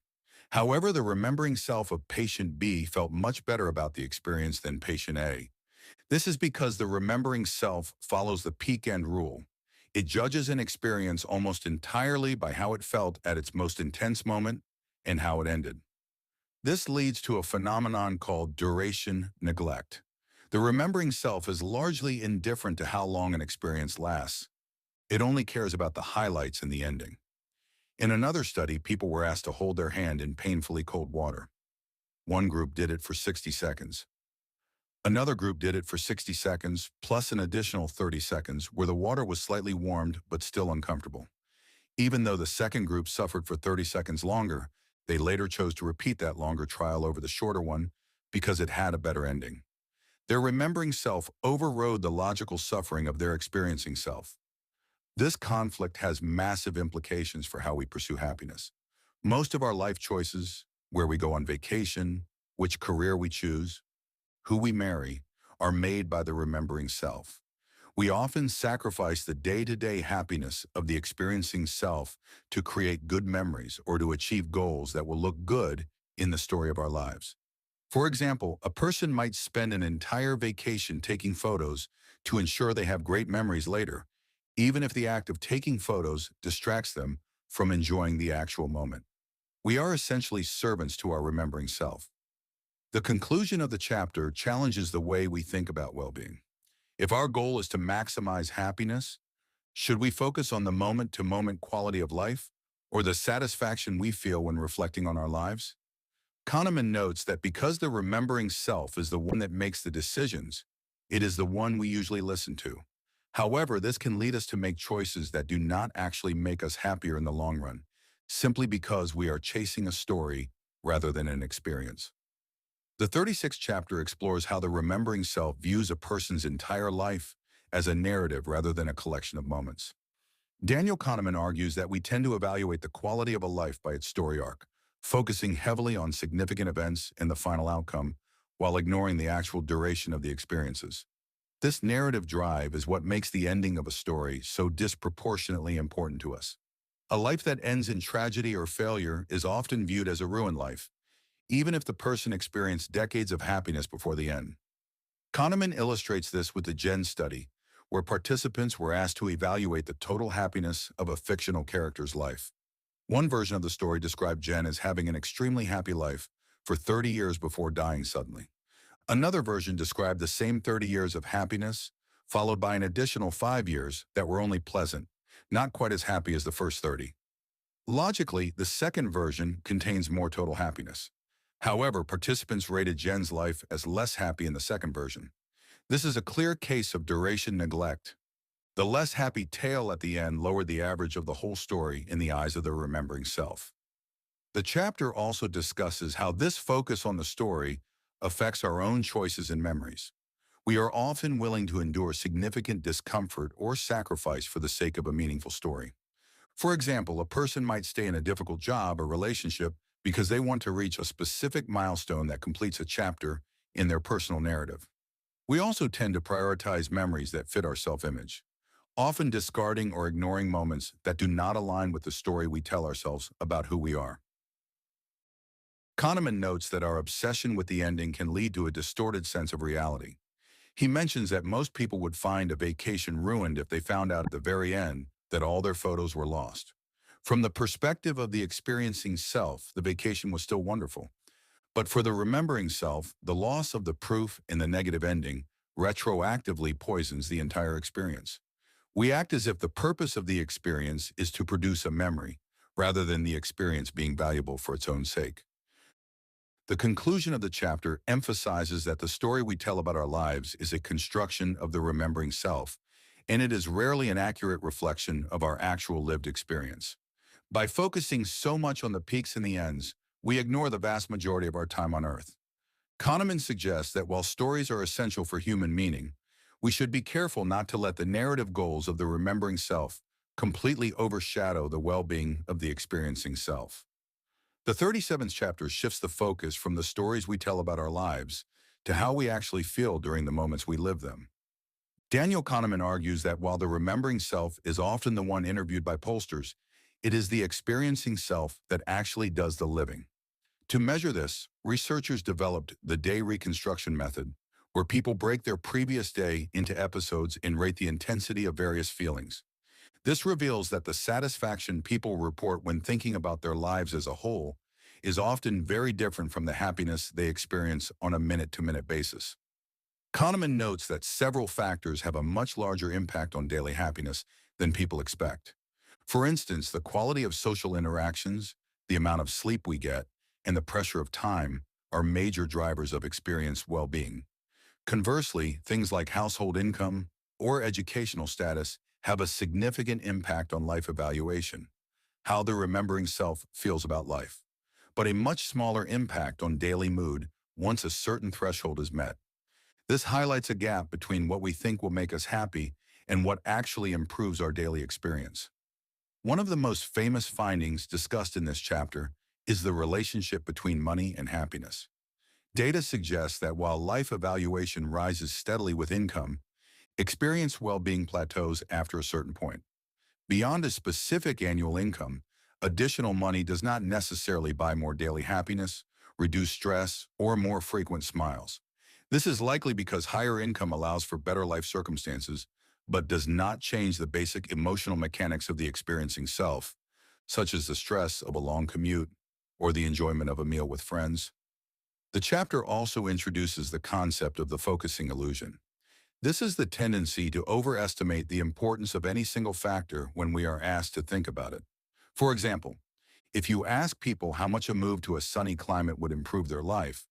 However, the remembering self of patient B felt much better about the experience than patient A. This is because the remembering self follows the peak-end rule. It judges an experience almost entirely by how it felt at its most intense moment and how it ended. This leads to a phenomenon called duration neglect. The remembering self is largely indifferent to how long an experience lasts. It only cares about the highlights and the ending. In another study, people were asked to hold their hand in painfully cold water. One group did it for 60 seconds. Another group did it for 60 seconds, plus an additional 30 seconds, where the water was slightly warmed but still uncomfortable. Even though the second group suffered for 30 seconds longer, they later chose to repeat that longer trial over the shorter one because it had a better ending. Their remembering self overrode the logical suffering of their experiencing self. This conflict has massive implications for how we pursue happiness. Most of our life choices, where we go on vacation, which career we choose, who we marry, are made by the remembering self. We often sacrifice the day-to-day happiness of the experiencing self to create good memories or to achieve goals that will look good in the story of our lives. For example, a person might spend an entire vacation taking photos to ensure they have great memories later, even if the act of taking photos distracts them from enjoying the actual moment. We are essentially servants to our remembering self. The conclusion of the chapter challenges the way we think about well-being. If our goal is to maximize happiness, should we focus on the moment-to-moment quality of life or the satisfaction we feel when reflecting on our lives? Kahneman notes that because the remembering self is the one that makes the decisions, it is the one we usually listen to. However, this can lead us to make choices that do not actually make us happier in the long run, simply because we are chasing a story rather than an experience. The 36th chapter explores how the remembering self views a person's entire life as a narrative rather than a collection of moments. Daniel Kahneman argues that we tend to evaluate the quality of a life by its story arc, focusing heavily on significant events and the final outcome, while ignoring the actual duration of the experiences. This narrative drive is what makes the ending of a story so disproportionately important to us. A life that ends in tragedy or failure is often viewed as a ruined life, even if the person experienced decades of happiness before the end. Kahneman illustrates this with the Gen study, where participants were asked to evaluate the total happiness of a fictional character's life. One version of the story described Jen as having an extremely happy life for 30 years before dying suddenly. Another version described the same 30 years of happiness, followed by an additional 5 years that were only pleasant, not quite as happy as the first 30. Logically, the second version contains more total happiness. However, participants rated Jen's life as less happy in the second version. This is a clear case of duration neglect. The less happy tale at the end lowered the average of the whole story in the eyes of the remembering self. The chapter also discusses how this focus on the story affects our own choices and memories. We are often willing to endure significant discomfort or sacrifice for the sake of a meaningful story. For example, a person might stay in a difficult job or relationship because they want to reach a specific milestone that completes a chapter in their personal narrative. We also tend to prioritize memories that fit our self-image, often discarding or ignoring moments that do not align with the story we tell ourselves about who we are. Kahneman notes that our obsession with the ending can lead to a distorted sense of reality. He mentions that most people would find a vacation ruined if they found out at the very end that all their photos were lost. From the perspective of the experiencing self, the vacation was still wonderful. But for the remembering self, the loss of the proof in the negative ending retroactively poisons the entire experience. We act as if the purpose of the experience is to produce a memory, rather than the experience being valuable for its own sake. The conclusion of the chapter emphasizes that the story we tell about our lives is a construction of the remembering self, and it is rarely an accurate reflection of our actual lived experience. By focusing so much on the peaks and the ends, we ignore the vast majority of our time on Earth. Kahneman suggests that while stories are essential for human meaning, we should be careful not to let the narrative goals of the remembering self completely overshadow the well-being of the experiencing self. The 37th chapter shifts the focus from the stories we tell about our lives to how we actually feel during the moments we live them. Daniel Kahneman argues that while the remembering self is often the one interviewed by pollsters, it is the experiencing self that actually does the living. To measure this, researchers developed the day reconstruction method, where people break their previous day into episodes and rate the intensity of various feelings. This reveals that the satisfaction people report when thinking about their lives as a whole is often very different from the happiness they experience on a minute-to-minute basis. Kahneman notes that several factors have a much larger impact on daily happiness than people expect. For instance, the quality of social interactions, the amount of sleep we get, and the pressure of time are major drivers of experienced well-being. Conversely, things like household income or educational status have a significant impact on life evaluation, how the remembering self feels about life, but a much smaller impact on daily mood once a certain threshold is met. This highlights a gap between what we think will make us happy and what actually improves our daily experience. One of the most famous findings discussed in this chapter is the relationship between money and happiness. Data suggests that while life evaluation rises steadily with income, experience well-being plateaus after a certain point. Beyond a specific annual income, additional money does not necessarily buy more daily happiness, reduce stress, or more frequent smiles. This is likely because higher income allows for better life circumstances, but does not change the basic emotional mechanics of the experiencing self, such as the stress of a long commute or the enjoyment of a meal with friends. The chapter also introduces the concept of the focusing illusion. This is the tendency to overestimate the importance of any single factor when we are asked to think about it. For example, if you ask people how much a move to a sunny climate would improve their life,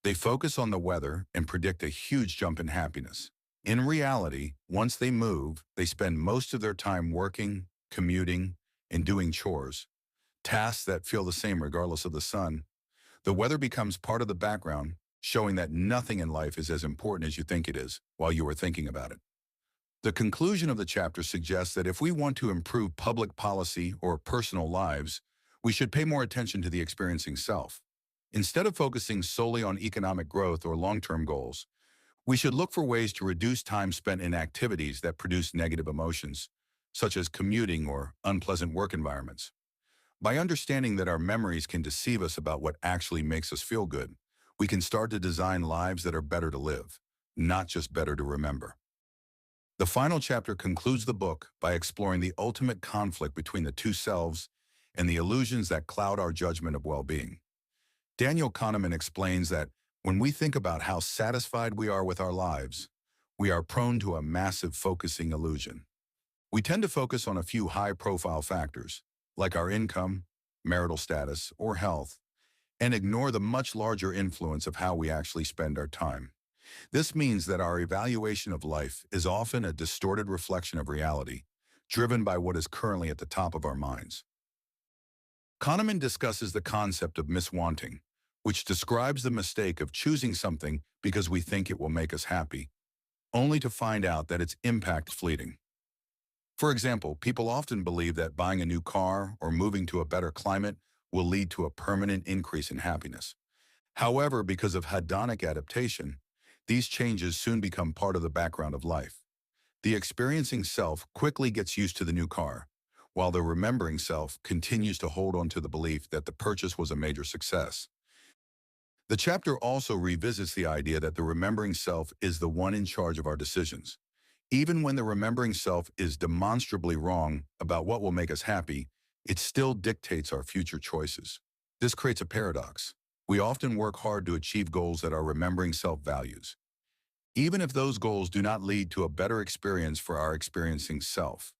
they focus on the weather and predict a huge jump in happiness. In reality, once they move, they spend most of their time working, commuting, and doing chores, tasks that feel the same regardless of the sun. The weather becomes part of the background, showing that nothing in life is as important as you think it is while you are thinking about it. The conclusion of the chapter suggests that if we want to improve public policy or personal lives, we should pay more attention to the experiencing self. Instead of focusing solely on economic growth or long-term goals, we should look for ways to reduce time spent in activities that produce negative emotions, such as commuting or unpleasant work environments. By understanding that our memories can deceive us about what actually makes us feel good, we can start to design lives that are better to live, not just better to remember. The final chapter concludes the book by exploring the ultimate conflict between the two selves and the illusions that cloud our judgment of well-being. Daniel Kahneman explains that when we think about how satisfied we are with our lives, we are prone to a massive focusing illusion. We tend to focus on a few high-profile factors, like our income, marital status, or health, and ignore the much larger influence of how we actually spend our time. This means that our evaluation of life is often a distorted reflection of reality, driven by what is currently at the top of our minds. Kahneman discusses the concept of miswanting, which describes the mistake of choosing something because we think it will make us happy, only to find out that its impact is fleeting. For example, people often believe that buying a new car or moving to a better climate will lead to a permanent increase in happiness. However, because of hedonic adaptation, these changes soon become part of the background of life. The experiencing self quickly gets used to the new car, while the remembering self continues to hold on to the belief that the purchase was a major success. The chapter also revisits the idea that the remembering self is the one in charge of our decisions. Even when the remembering self is demonstrably wrong about what will make us happy, it still dictates our future choices. This creates a paradox. We often work hard to achieve goals that our remembering self values, even if those goals do not lead to a better experience for our experiencing self.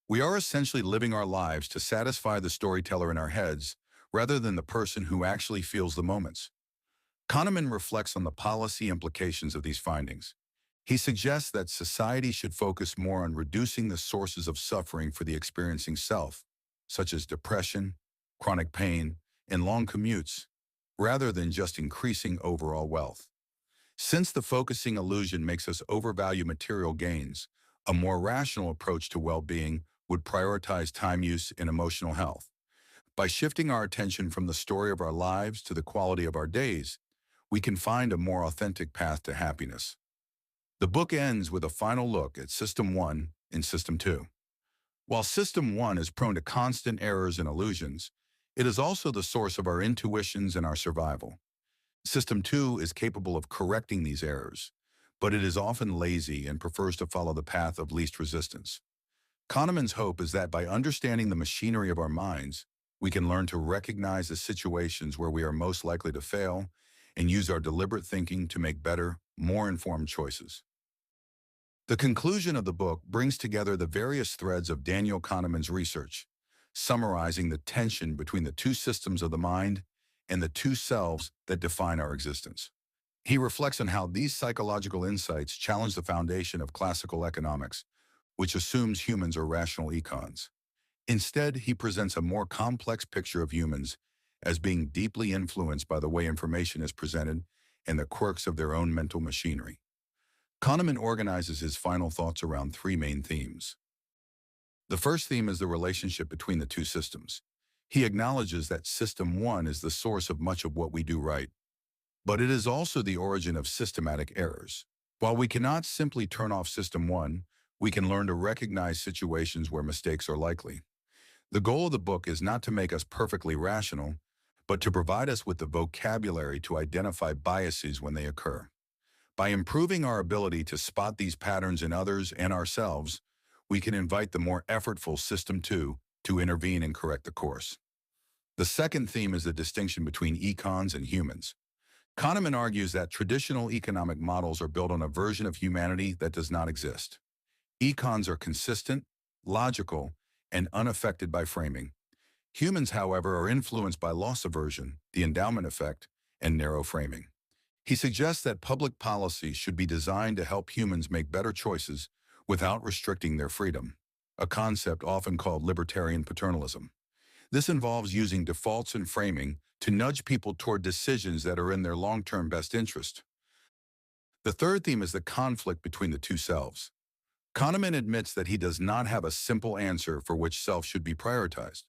We are essentially living our lives to satisfy the storyteller in our heads rather than the person who actually feels the moments. Kahneman reflects on the policy implications of these findings. He suggests that society should focus more on reducing the sources of suffering for the experiencing self, such as depression, chronic pain, and long commutes, rather than just increasing overall wealth. Since the focusing illusion makes us overvalue material gains, a more rational approach to well-being would prioritize time use and emotional health. By shifting our attention from the story of our lives to the quality of our days, we can find a more authentic path to happiness. The book ends with a final look at System 1 and System 2. While System 1 is prone to constant errors and illusions, it is also the source of our intuitions and our survival. System 2 is capable of correcting these errors, but it is often lazy and prefers to follow the path of least resistance. Kahneman's hope is that by understanding the machinery of our minds, we can learn to recognize the situations where we are most likely to fail and use our deliberate thinking to make better, more informed choices. The conclusion of the book brings together the various threads of Daniel Kahneman's research, summarizing the tension between the two systems of the mind and the two selves that define our existence. He reflects on how these psychological insights challenge the foundation of classical economics, which assumes humans are rational econs. Instead, he presents a more complex picture of humans as being deeply influenced by the way information is presented and the quirks of their own mental machinery. Kahneman organizes his final thoughts around three main themes. The first theme is the relationship between the two systems. He acknowledges that System 1 is the source of much of what we do right, but it is also the origin of systematic errors. While we cannot simply turn off System 1, we can learn to recognize situations where mistakes are likely. The goal of the book is not to make us perfectly rational, but to provide us with the vocabulary to identify biases when they occur. By improving our ability to spot these patterns in others and ourselves, we can invite the more effortful System 2 to intervene and correct the course. The second theme is the distinction between econs and humans. Kahneman argues that traditional economic models are built on a version of humanity that does not exist. Econs are consistent, logical, and unaffected by framing. Humans, however, are influenced by loss aversion, the endowment effect, and narrow framing. He suggests that public policy should be designed to help humans make better choices without restricting their freedom, a concept often called libertarian paternalism. This involves using defaults and framing to nudge people toward decisions that are in their long-term best interest. The third theme is the conflict between the two selves. Kahneman admits that he does not have a simple answer for which self should be prioritized.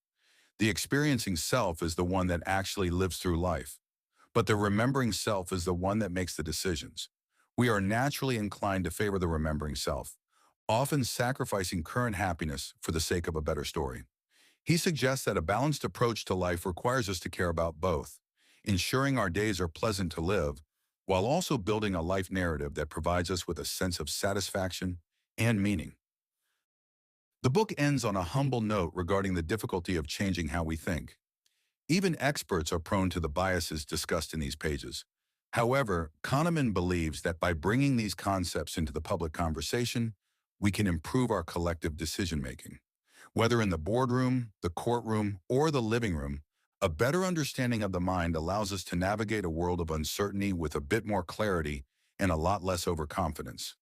The experiencing self is the one that actually lives through life, but the remembering self is the one that makes the decisions. We are naturally inclined to favor the remembering self, often sacrificing current happiness for the sake of a better story. He suggests that a balanced approach to life requires us to care about both, ensuring our days are pleasant to live, while also building a life narrative that provides us with a sense of satisfaction and meaning. The book ends on a humble note regarding the difficulty of changing how we think. Even experts are prone to the biases discussed in these pages. However, Kahneman believes that by bringing these concepts into the public conversation, we can improve our collective decision-making. Whether in the boardroom, the courtroom, or the living room, a better understanding of the mind allows us to navigate a world of uncertainty with a bit more clarity and a lot less overconfidence.